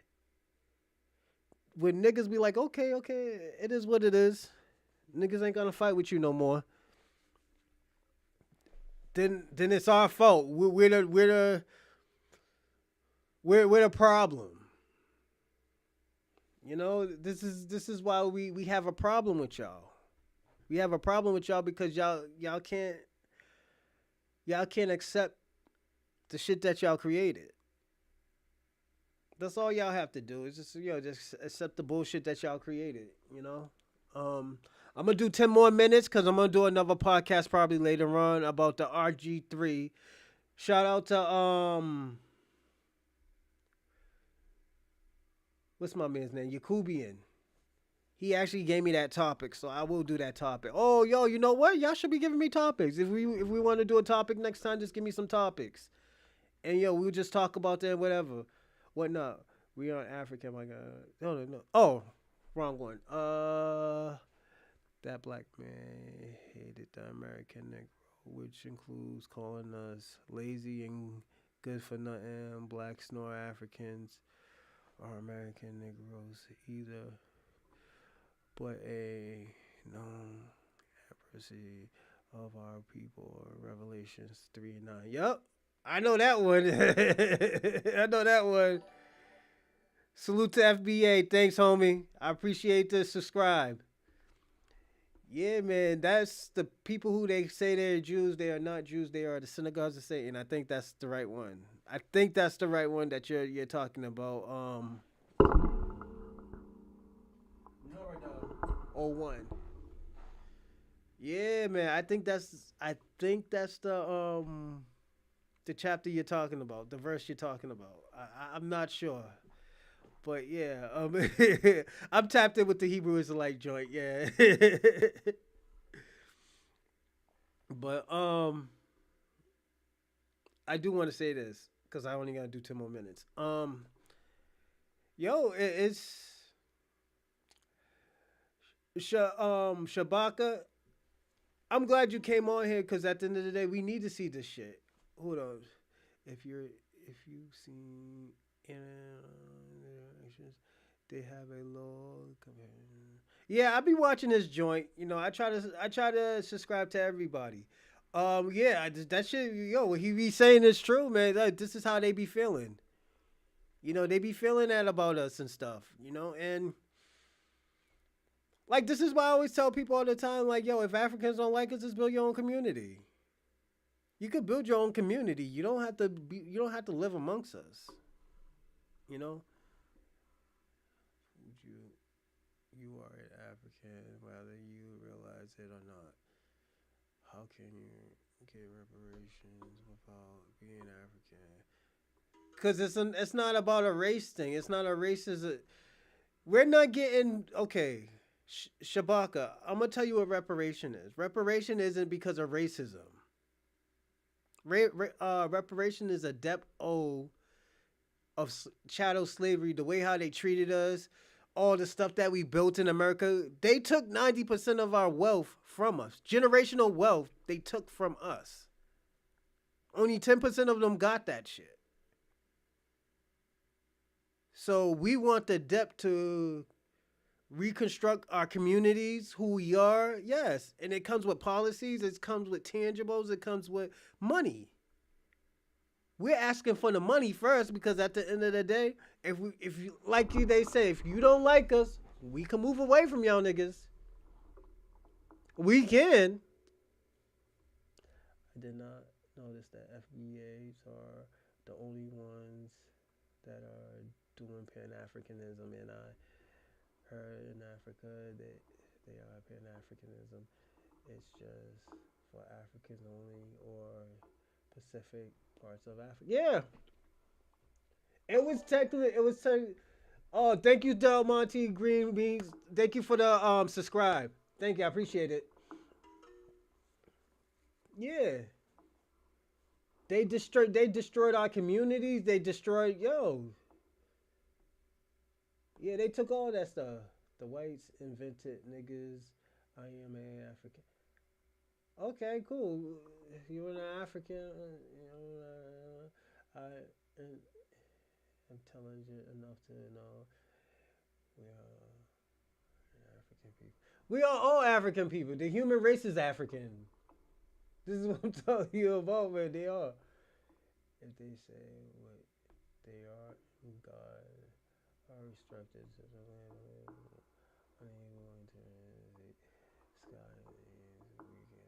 When niggas be like, okay, it is what it is. Niggas ain't gonna fight with you no more. Then it's our fault. We're the problem. This is why we have a problem with y'all. We have a problem with y'all because y'all can't accept the shit that y'all created. That's all y'all have to do is just accept the bullshit that y'all created. I'm gonna do 10 more minutes because I'm gonna do another podcast probably later on about the RG3. Shout out to what's my man's name? Yakubian. He actually gave me that topic, so I will do that topic. Oh, yo, you know what? Y'all should be giving me topics. If we want to do a topic next time, just give me some topics. And we'll just talk about that, whatever. What not? We are African, my God. No. Oh, wrong one. That black man hated the American Negro, which includes calling us lazy and good for nothing. Blacks nor Africans or American Negroes either, but a known adversity of our people. Revelations 3:9. Yup, I know that one. I know that one. Salute to FBA. Thanks, homie. I appreciate the subscribe. Yeah, man, that's the people who they say they're Jews. They are not Jews. They are the synagogues of Satan. I think that's the right one. I think that's the right one that you're talking about. No, 01. Yeah, man. I think that's the chapter you're talking about, the verse you're talking about. I'm not sure. But yeah, I'm tapped in with the Hebrew Israelite joint, yeah. But I do want to say this because I only gotta do 10 more minutes. It's Shabaka. I'm glad you came on here because at the end of the day, we need to see this shit. Hold on, if you're if you've seen interactions, they have a low. Yeah, I be watching this joint. You know, I try to subscribe to everybody. Yeah, that shit. Yo, what he be saying is true, man. Like, this is how they be feeling. You know, they be feeling that about us and stuff. You know, and like this is why I always tell people all the time, like, yo, if Africans don't like us, just build your own community. You could build your own community. You don't have to be. You don't have to live amongst us. You know. You are an African, whether you realize it or not. How can you get reparations without being African? Because it's not about a race thing. It's not a racist. We're not getting okay. Shabaka, I'm gonna tell you what reparation is. Reparation isn't because of racism. Reparation is a debt owed of chattel slavery, the way how they treated us, all the stuff that we built in America. They took 90% of our wealth from us. Generational wealth they took from us. Only 10% of them got that shit. So we want the debt to reconstruct our communities, who we are, yes. And it comes with policies, it comes with tangibles, it comes with money. We're asking for the money first because at the end of the day, if you like they say, if you don't like us, we can move away from y'all niggas. We can. I did not notice that FBAs are the only ones that are doing Pan-Africanism, and I heard in Africa that they are Pan-Africanism. It's just for Africans only or Pacific parts of Africa. Yeah. It was technically. Oh, thank you, Del Monte Green Beans. Thank you for the subscribe. Thank you, I appreciate it. Yeah. They destroyed our communities. They destroyed Yeah, they took all that stuff. The whites invented niggas. I am an African. Okay, cool. You're an African. I'm intelligent enough to know we are African people. We are all African people. The human race is African. This is what I'm telling you about, man. They are. If they say what they are, God are restricted to the land, unable to sky is weekend.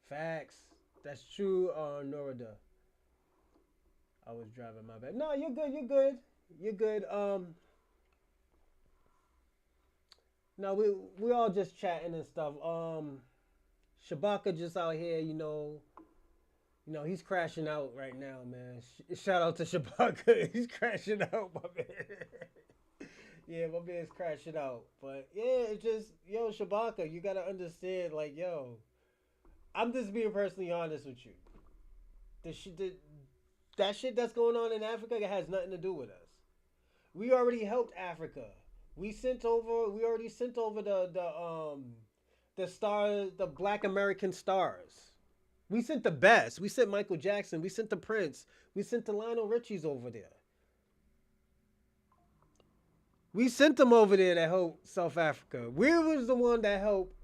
Facts. That's true, Norida. I was driving my bad. No, you're good. You're good. You're good. No, we all just chatting and stuff. Shabaka just out here, he's crashing out right now, man. Shout out to Shabaka. He's crashing out, my man. Yeah, my man's crashing out. But yeah, it's just, Shabaka, you gotta understand, like, I'm just being personally honest with you. That shit that's going on in Africa, it has nothing to do with us. We already helped Africa. We already sent over the stars, the Black American stars. We sent the best. We sent Michael Jackson. We sent the Prince. We sent the Lionel Richies over there. We sent them over there to help South Africa. We was the one that helped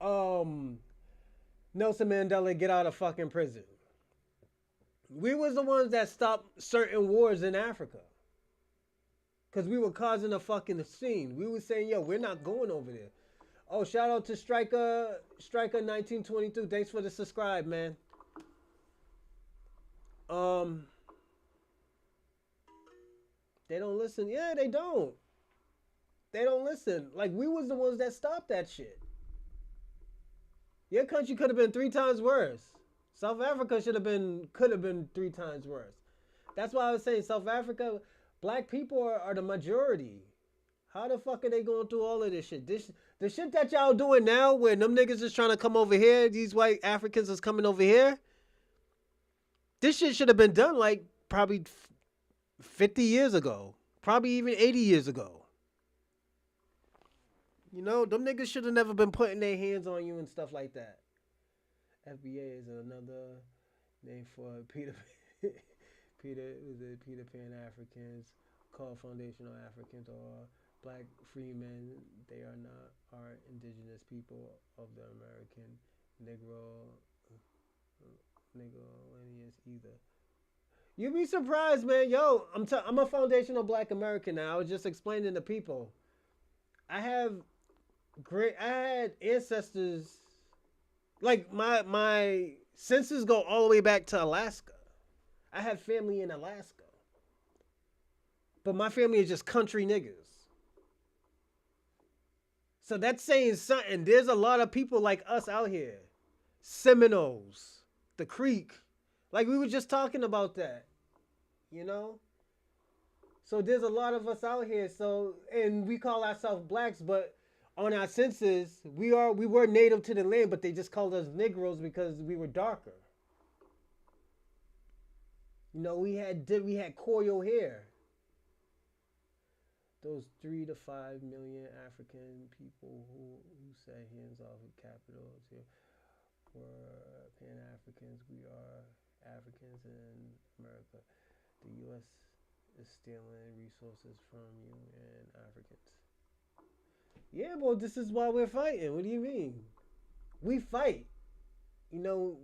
Nelson Mandela get out of fucking prison. We was the ones that stopped certain wars in Africa. Because we were causing a fucking scene. We were saying, we're not going over there. Oh, shout out to Striker1922. Thanks for the subscribe, man. They don't listen. Yeah, they don't. They don't listen. Like, we was the ones that stopped that shit. Your country could have been 3 times worse. South Africa could have been 3 times worse. That's why I was saying South Africa, black people are the majority. How the fuck are they going through all of this shit? The shit that y'all doing now, when them niggas is trying to come over here, these white Africans is coming over here. This shit should have been done like probably 50 years ago. Probably even 80 years ago. You know, them niggas should have never been putting their hands on you and stuff like that. FBA is another name for Peter Peter Pan Africans, called foundational Africans or black freemen. They are not our indigenous people of the American Negro lineage either. You'd be surprised, man. Yo, I'm a foundational black American now. I was just explaining to people. I had ancestors, like my senses go all the way back to Alaska. I have family in Alaska. But my family is just country niggas. So that's saying something. There's a lot of people like us out here. Seminoles, the Creek. Like we were just talking about that. You know? So there's a lot of us out here. So, and we call ourselves blacks, but on our census, we were native to the land, but they just called us Negroes because we were darker. You know, we had coil hair. Those 3 to 5 million African people who set hands off of capitals were Pan-Africans. We are Africans in America. The U.S. is stealing resources from you and Africans. Yeah, well, this is why we're fighting. What do you mean? We fight. You know,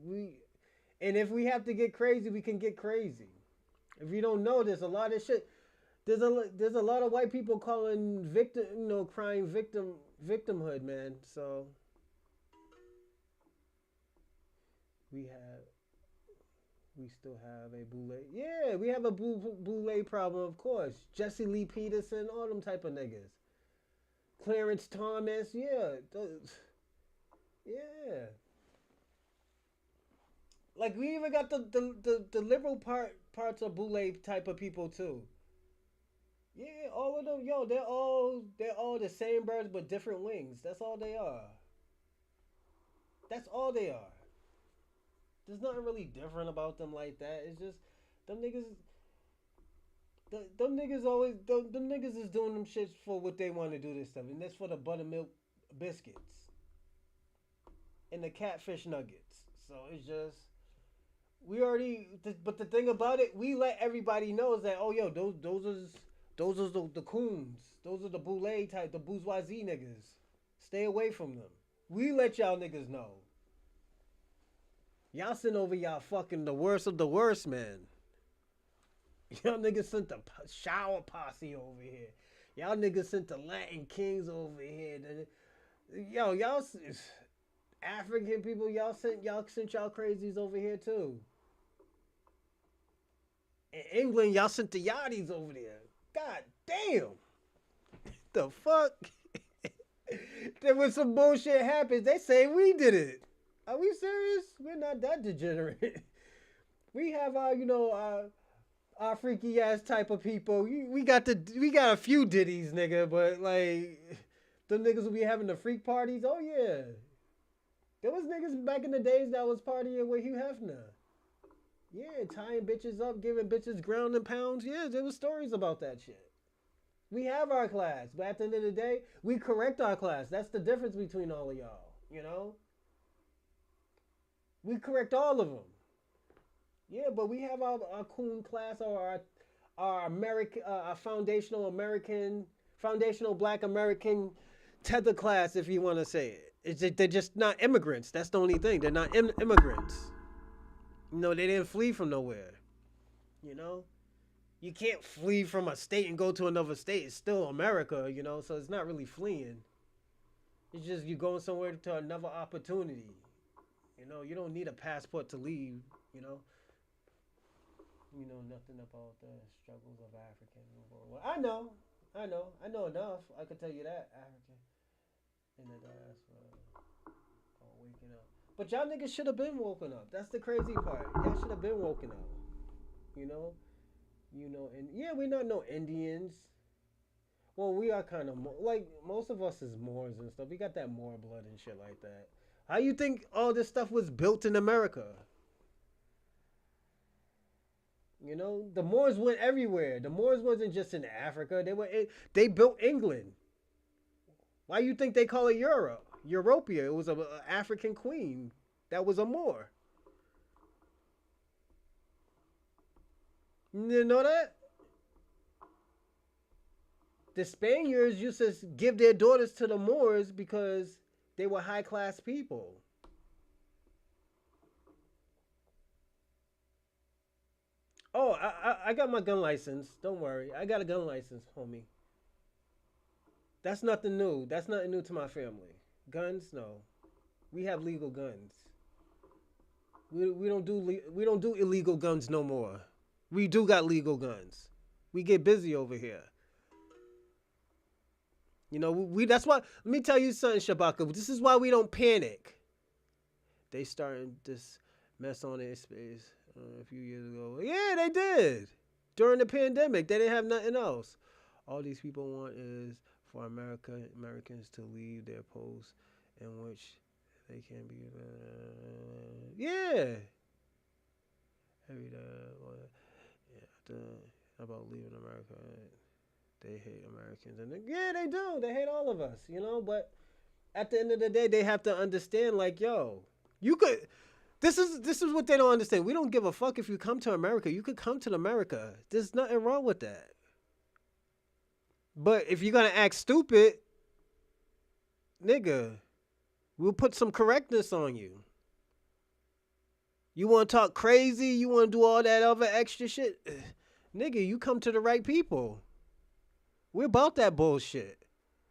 and if we have to get crazy, we can get crazy. If you don't know, there's a lot of shit. There's a lot of white people calling crying victimhood, man. So we still have a boule. Yeah, we have a boule problem, of course. Jesse Lee Peterson, all them type of niggas. Clarence Thomas, yeah. Yeah. Like we even got the liberal parts of boule type of people too. Yeah, all of them, yo, they're all the same birds but different wings. That's all they are. That's all they are. There's nothing really different about them like that. It's just them niggas. Them niggas always them niggas is doing them shits for what they want to do this stuff, and that's for the buttermilk biscuits and the catfish nuggets. So it's just but the thing about it, we let everybody know is that those are the coons. Those are the boule type, the bourgeoisie niggas. Stay away from them. We let y'all niggas know. Y'all sent over y'all fucking the worst of the worst, man. Y'all niggas sent the shower posse over here. Y'all niggas sent the Latin kings over here. Yo, y'all African people, y'all sent y'all crazies over here too. In England, y'all sent the yachties over there. God damn. The fuck? Then when some bullshit happens, they say we did it. Are we serious? We're not that degenerate. We have our freaky ass type of people. We got a few ditties, nigga, but like them niggas will be having the freak parties. Oh yeah. There was niggas back in the days that was partying with Hugh Hefner. Yeah, tying bitches up, giving bitches ground and pounds. Yeah, there was stories about that shit. We have our class, but at the end of the day, we correct our class. That's the difference between all of y'all, you know? We correct all of them. Yeah, but we have our coon class or our American, our foundational black American tether class, if you want to say it. They're just not immigrants. That's the only thing. They're not immigrants. You know, they didn't flee from nowhere. You know? You can't flee from a state and go to another state. It's still America, you know, so it's not really fleeing. It's just you going somewhere to another opportunity. You know, you don't need a passport to leave, you know. You know nothing about the struggles of African. I know enough. I could tell you that, African in the diaspora waking up. But y'all niggas should have been woken up. That's the crazy part. Y'all should have been woken up. You know, and yeah, we're not no Indians. Well, we are kind of like most of us is Moors and stuff. We got that Moor blood and shit like that. How you think all this stuff was built in America? You know, the Moors went everywhere. The Moors wasn't just in Africa. They built England. Why you think they call it Europe? Europia. It was a African queen that was a Moor. You didn't know that? The Spaniards used to give their daughters to the Moors because they were high class people. Oh, I got my gun license. Don't worry. I got a gun license, homie. That's nothing new. That's nothing new to my family. Guns, no. We have legal guns. We don't do illegal guns no more. We do got legal guns. We get busy over here. You know, we that's why. Let me tell you something, Shabaka. This is why we don't panic. They started this mess on their space a few years ago. Yeah, they did. During the pandemic, they didn't have nothing else. All these people want is for Americans to leave their posts in which they can be. Yeah. Every about leaving America. They hate Americans, and yeah, they do. They hate all of us, you know. But at the end of the day, they have to understand, like, yo, you could. This is what they don't understand. We don't give a fuck if you come to America. You could come to America. There's nothing wrong with that. But if you're gonna act stupid, nigga, we'll put some correctness on you. You want to talk crazy? You want to do all that other extra shit? Nigga, you come to the right people. We're about that bullshit.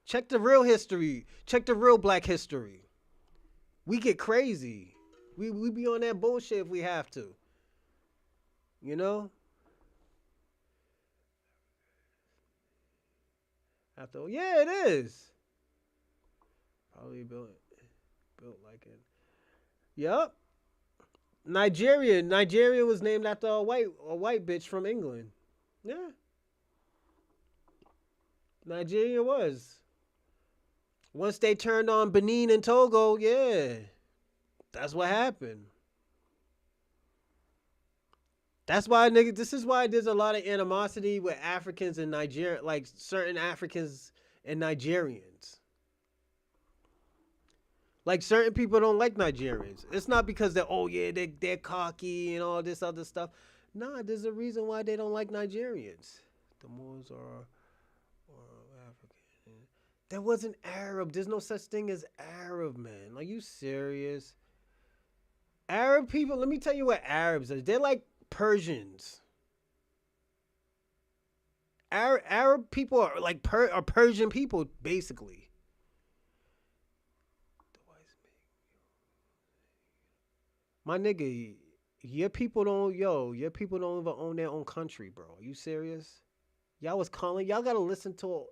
Check the real history. Check the real black history. We get crazy. We be on that bullshit if we have to. You know? Yeah, it is. Probably built like it. Yup. Nigeria was named after a white bitch from England. Yeah. Nigeria was. Once they turned on Benin and Togo, yeah. That's what happened. That's why, nigga, this is why there's a lot of animosity with Africans and Nigeria, like certain Africans and Nigerians. Like certain people don't like Nigerians. It's not because they're cocky and all this other stuff. Nah, there's a reason why they don't like Nigerians. The Moors are African. That wasn't Arab. There's no such thing as Arab, man. Are you serious? Arab people, let me tell you what Arabs are. They're like Persians. Arab people are like Persian people, basically. My nigga, your people don't even own their own country, bro. Are you serious? Y'all gotta listen to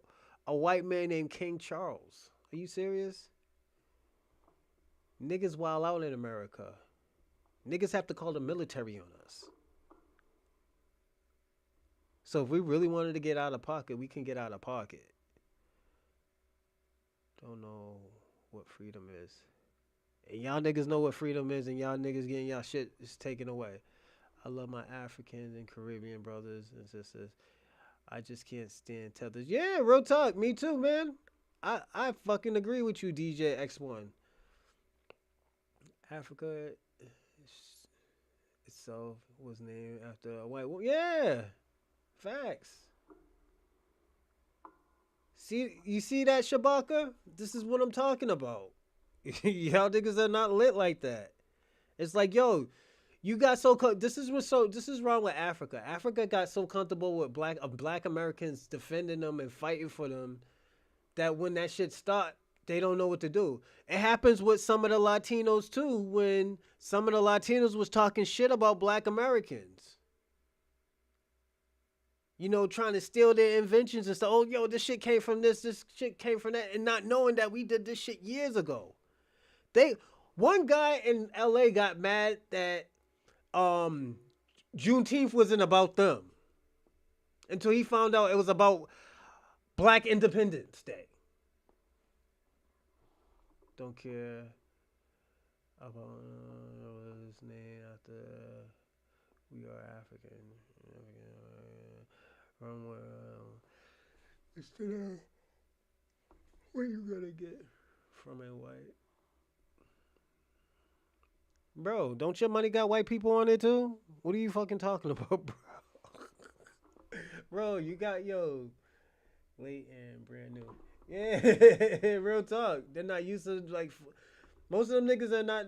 a white man named King Charles. Are you serious? Niggas wild out in America. Niggas have to call the military on us. So if we really wanted to get out of pocket, we can get out of pocket. Don't know what freedom is. And y'all niggas know what freedom is, and y'all niggas getting y'all shit is taken away. I love my African and Caribbean brothers and sisters. I just can't stand tethers. Yeah, real talk. Me too, man. I fucking agree with you, DJ X1. Africa itself was named after a white woman. Yeah, facts. You see that, Shabaka? This is what I'm talking about. Y'all niggas are not lit like that. It's like, yo, you got this is wrong with Africa. Africa got so comfortable with black Americans defending them and fighting for them that when that shit start, they don't know what to do. It happens with some of the Latinos too, when some of the Latinos was talking shit about black Americans. You know, trying to steal their inventions and stuff. Oh, yo, this shit came from this shit came from that, and not knowing that we did this shit years ago. One guy in LA got mad that Juneteenth wasn't about them until he found out it was about Black Independence Day. Don't care about his name after we are African. from instead of what you gonna get from a white? Bro, don't your money got white people on it too? What are you fucking talking about, bro? Bro, you got late and brand new. Yeah, real talk. They're not used to like most of them niggas are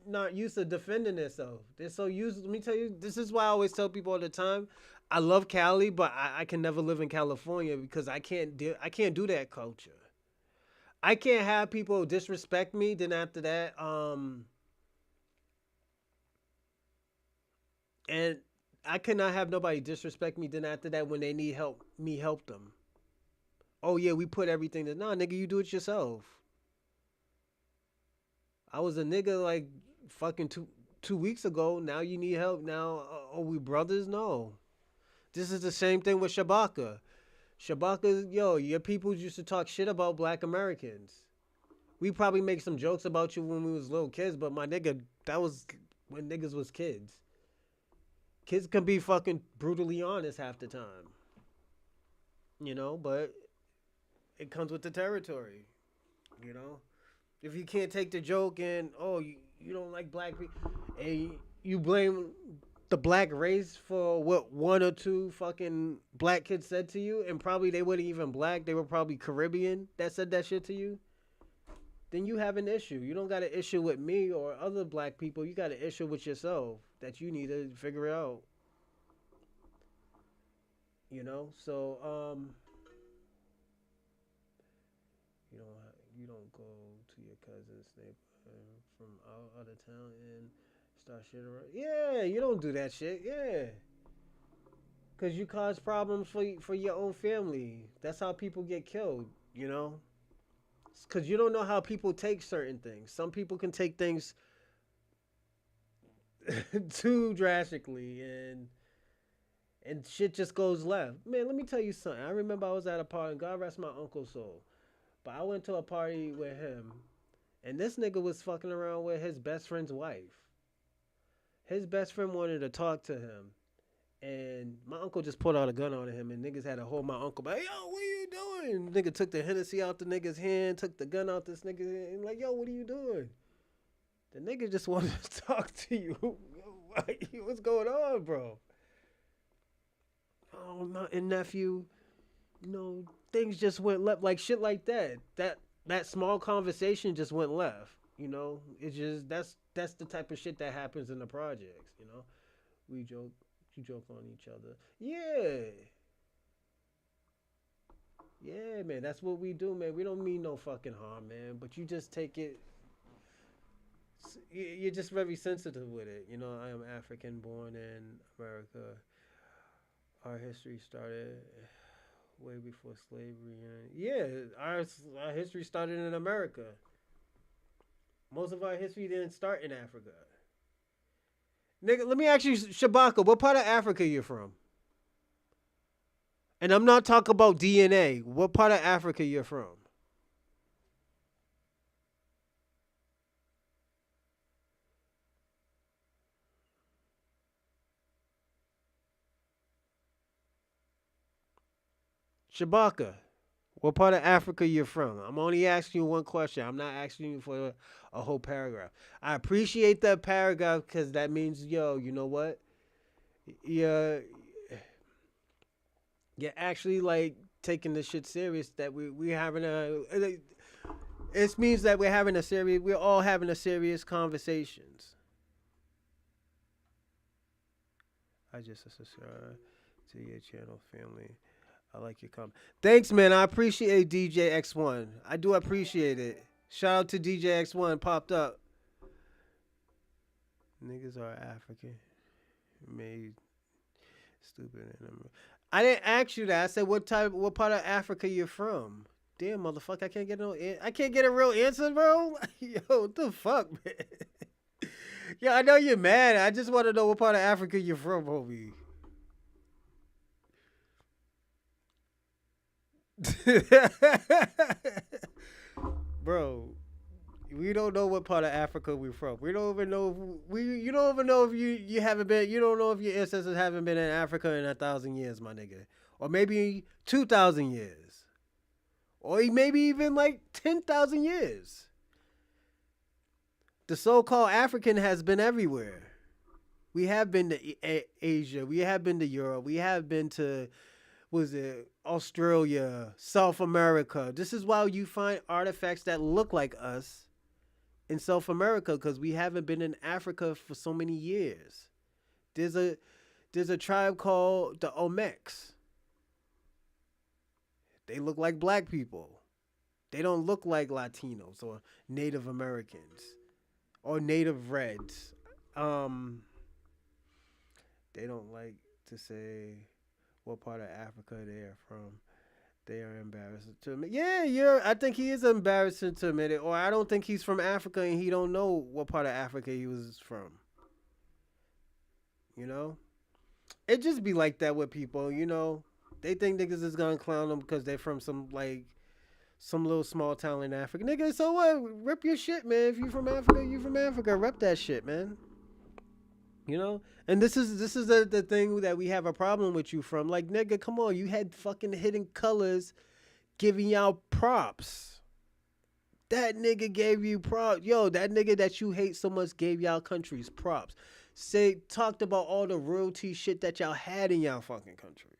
not used to defending themselves. They're so used. Let me tell you, this is why I always tell people all the time. I love Cali, but I can never live in California because I can't do that culture. I can't have people disrespect me. Then after that, and I cannot have nobody disrespect me. Then after that, when they need help, me help them. Oh yeah, we put everything to nah, nigga. You do it yourself. I was a nigga like fucking two weeks ago. Now you need help. Now are we brothers? No. This is the same thing with Shabaka. Shabaka, your people used to talk shit about black Americans. We probably make some jokes about you when we was little kids, but my nigga, that was when niggas was kids. Kids can be fucking brutally honest half the time. But it comes with the territory. If you can't take the joke and you don't like black people and you blame the black race for what one or two fucking black kids said to you, and probably they weren't even black, they were probably Caribbean that said that shit to you, then you have an issue. You don't got an issue with me or other black people. You got an issue with yourself that you need to figure out. So you don't go to your cousin's neighborhood from out of town and start shit around. Yeah, you don't do that shit. Yeah, because you cause problems for your own family. That's how people get killed. Because you don't know how people take certain things. Some people can take things too drastically, and shit just goes left. Man, let me tell you something. I remember I was at a party, and God rest my uncle's soul. But I went to a party with him, and this nigga was fucking around with his best friend's wife. His best friend wanted to talk to him, and my uncle just pulled out a gun on him, and niggas had to hold my uncle back. Yo, what are you doing? Nigga took the Hennessy out the nigga's hand, took the gun out this nigga's hand, and like, yo, what are you doing? The nigga just wanted to talk to you. What's going on, bro? Oh, nothing, nephew. Things just went left, like shit like that. That small conversation just went left. It's just that's the type of shit that happens in the projects. We joke on each other. Yeah, man. That's what we do, man. We don't mean no fucking harm, man. But you just take it. You're just very sensitive with it. I am African, born in America. Our history started way before slavery. Our history started in America. Most of our history didn't start in Africa. Nigga, let me ask you, Shabaka, what part of Africa you from? And I'm not talking about DNA. What part of Africa you're from? Shabaka, what part of Africa you're from? I'm only asking you one question. I'm not asking you for a whole paragraph. I appreciate that paragraph because that means, you know what? You're actually like taking this shit serious. That we having it means that we're all having a serious conversations. I just subscribe to your channel, family. I like your comment. Thanks, man. I appreciate DJ X1. I do appreciate it. Shout out to DJ X1. Popped up. Niggas are African. Made stupid. I didn't ask you that. I said what part of Africa you're from. Damn, motherfucker. I can't get a real answer, bro. Yo, what the fuck, man? Yeah, I know you're mad. I just want to know what part of Africa you're from, homie. Bro, We don't know what part of Africa we're from. We don't even know if you don't even know if you haven't been. You don't know if your ancestors haven't been in Africa in 1,000 years, my nigga, or maybe 2,000 years, or maybe even like 10,000 years. The so-called African has been everywhere. We have been to Asia. We have been to Europe. We have been to, was it Australia, South America. This is why you find artifacts that look like us in South America, because we haven't been in Africa for so many years. There's a tribe called the Olmecs. They look like black people. They don't look like Latinos or Native Americans or Native Reds. They don't like to say what part of Africa they are from. They are embarrassed to admit. Yeah, I think he is embarrassed to admit it. Or I don't think he's from Africa and he don't know what part of Africa he was from. You know? It just be like that with people, you know? They think niggas is gonna clown them because they're from some little small town in Africa. Nigga, so what? Rip your shit, man. If you from Africa, you from Africa. Rep that shit, man. You know? And this is the thing that we have a problem with you from. Like, nigga, come on. You had fucking Hidden Colors giving y'all props. That nigga gave you props. Yo, that nigga that you hate so much gave y'all countries props. Talked about all the royalty shit that y'all had in y'all fucking country.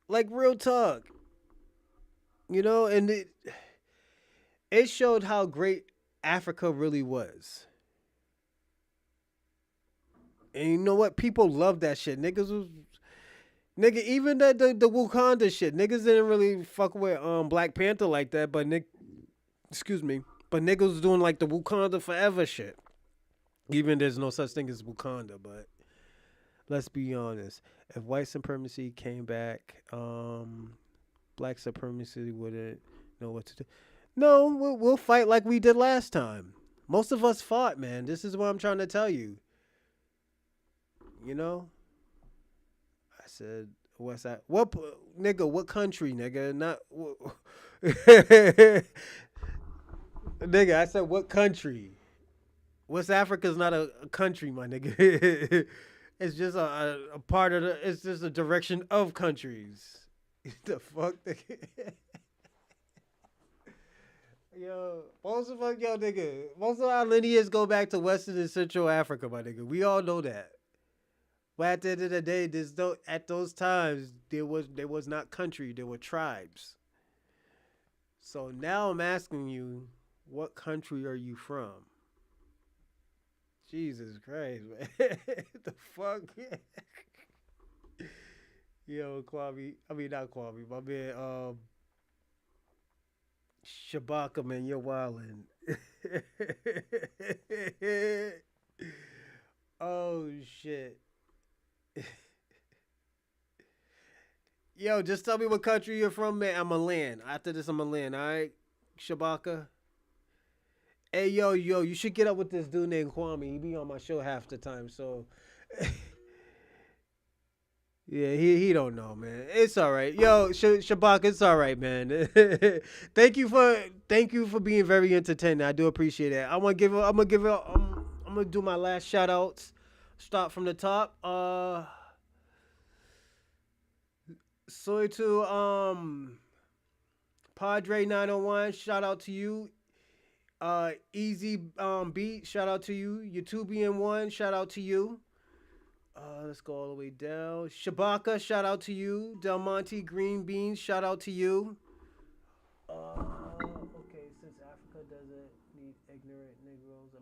Like, real talk. You know, and it showed how great Africa really was. And you know what? People love that shit. Nigga, even the Wakanda shit. Niggas didn't really fuck with Black Panther like that, but but niggas was doing like the Wakanda forever shit. Even there's no such thing as Wakanda, but let's be honest. If white supremacy came back, black supremacy wouldn't know what to do. No, we'll fight like we did last time. Most of us fought, man. This is what I'm trying to tell you. You know? I said, what's that? What country, nigga? Not nigga, I said what country? West Africa's not a country, my nigga. It's just a part of it's just a direction of countries. The fuck? Yo, most of our lineage go back to Western and Central Africa, my nigga. We all know that. But at the end of the day, at those times there was not country, there were tribes. So now I'm asking you, what country are you from? Jesus Christ, man. The fuck? Yo, Kwame. I mean, not Kwame. My man, Shabaka, man, you're wildin'. Oh, shit. Yo, just tell me what country you're from, man. I'm a land. After this, I'm a land, all right? Shabaka. Hey, yo, you should get up with this dude named Kwame. He be on my show half the time, so... Yeah, he don't know, man. It's all right. Yo, Shabaka, it's all right, man. Thank you for being very entertaining. I do appreciate it. I'm gonna do my last shout outs. Start from the top. So to Padre 901, shout out to you. Easy Beat, shout out to you. YouTubian One, shout out to you. Let's go all the way down. Shabaka, shout out to you. Del Monte Green Beans, shout out to you. Okay, since Africa doesn't need ignorant Negroes,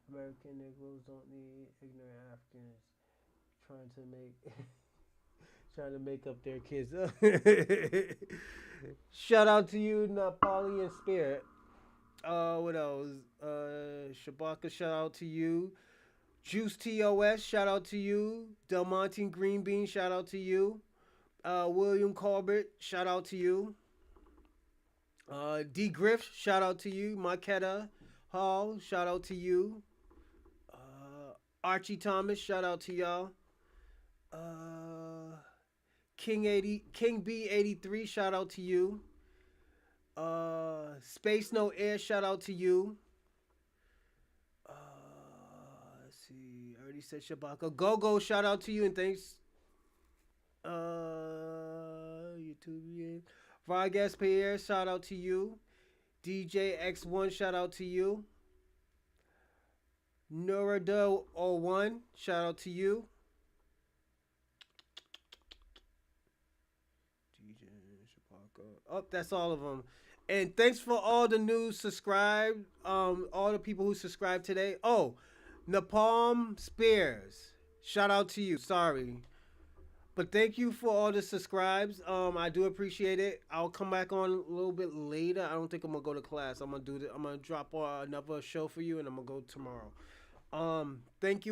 American Negroes don't need ignorant Africans trying to make up their kids. Shout out to you, Napoleon Spirit. What else? Shabaka, shout out to you. Juice TOS, shout out to you. Del Monte Green Bean, shout out to you. William Corbett, shout out to you. D Grift, shout out to you. Marquetta Hall, shout out to you. Archie Thomas, shout out to y'all. King B83, shout out to you. Space No Air, shout out to you. Let's see. I already said Shabaka. Go, shout out to you and thanks. YouTube. Yeah. Vargas Pierre, shout out to you. DJ X1, shout out to you. Norado01, shout out to you. DJ Shabaka. Oh, that's all of them. And thanks for all the new subscribe, all the people who subscribed today. Oh, Napalm Spears, shout out to you. Sorry, but thank you for all the subscribes. I do appreciate it. I'll come back on a little bit later. I don't think I'm gonna go to class. I'm gonna drop another show for you, and I'm gonna go tomorrow. Thank you.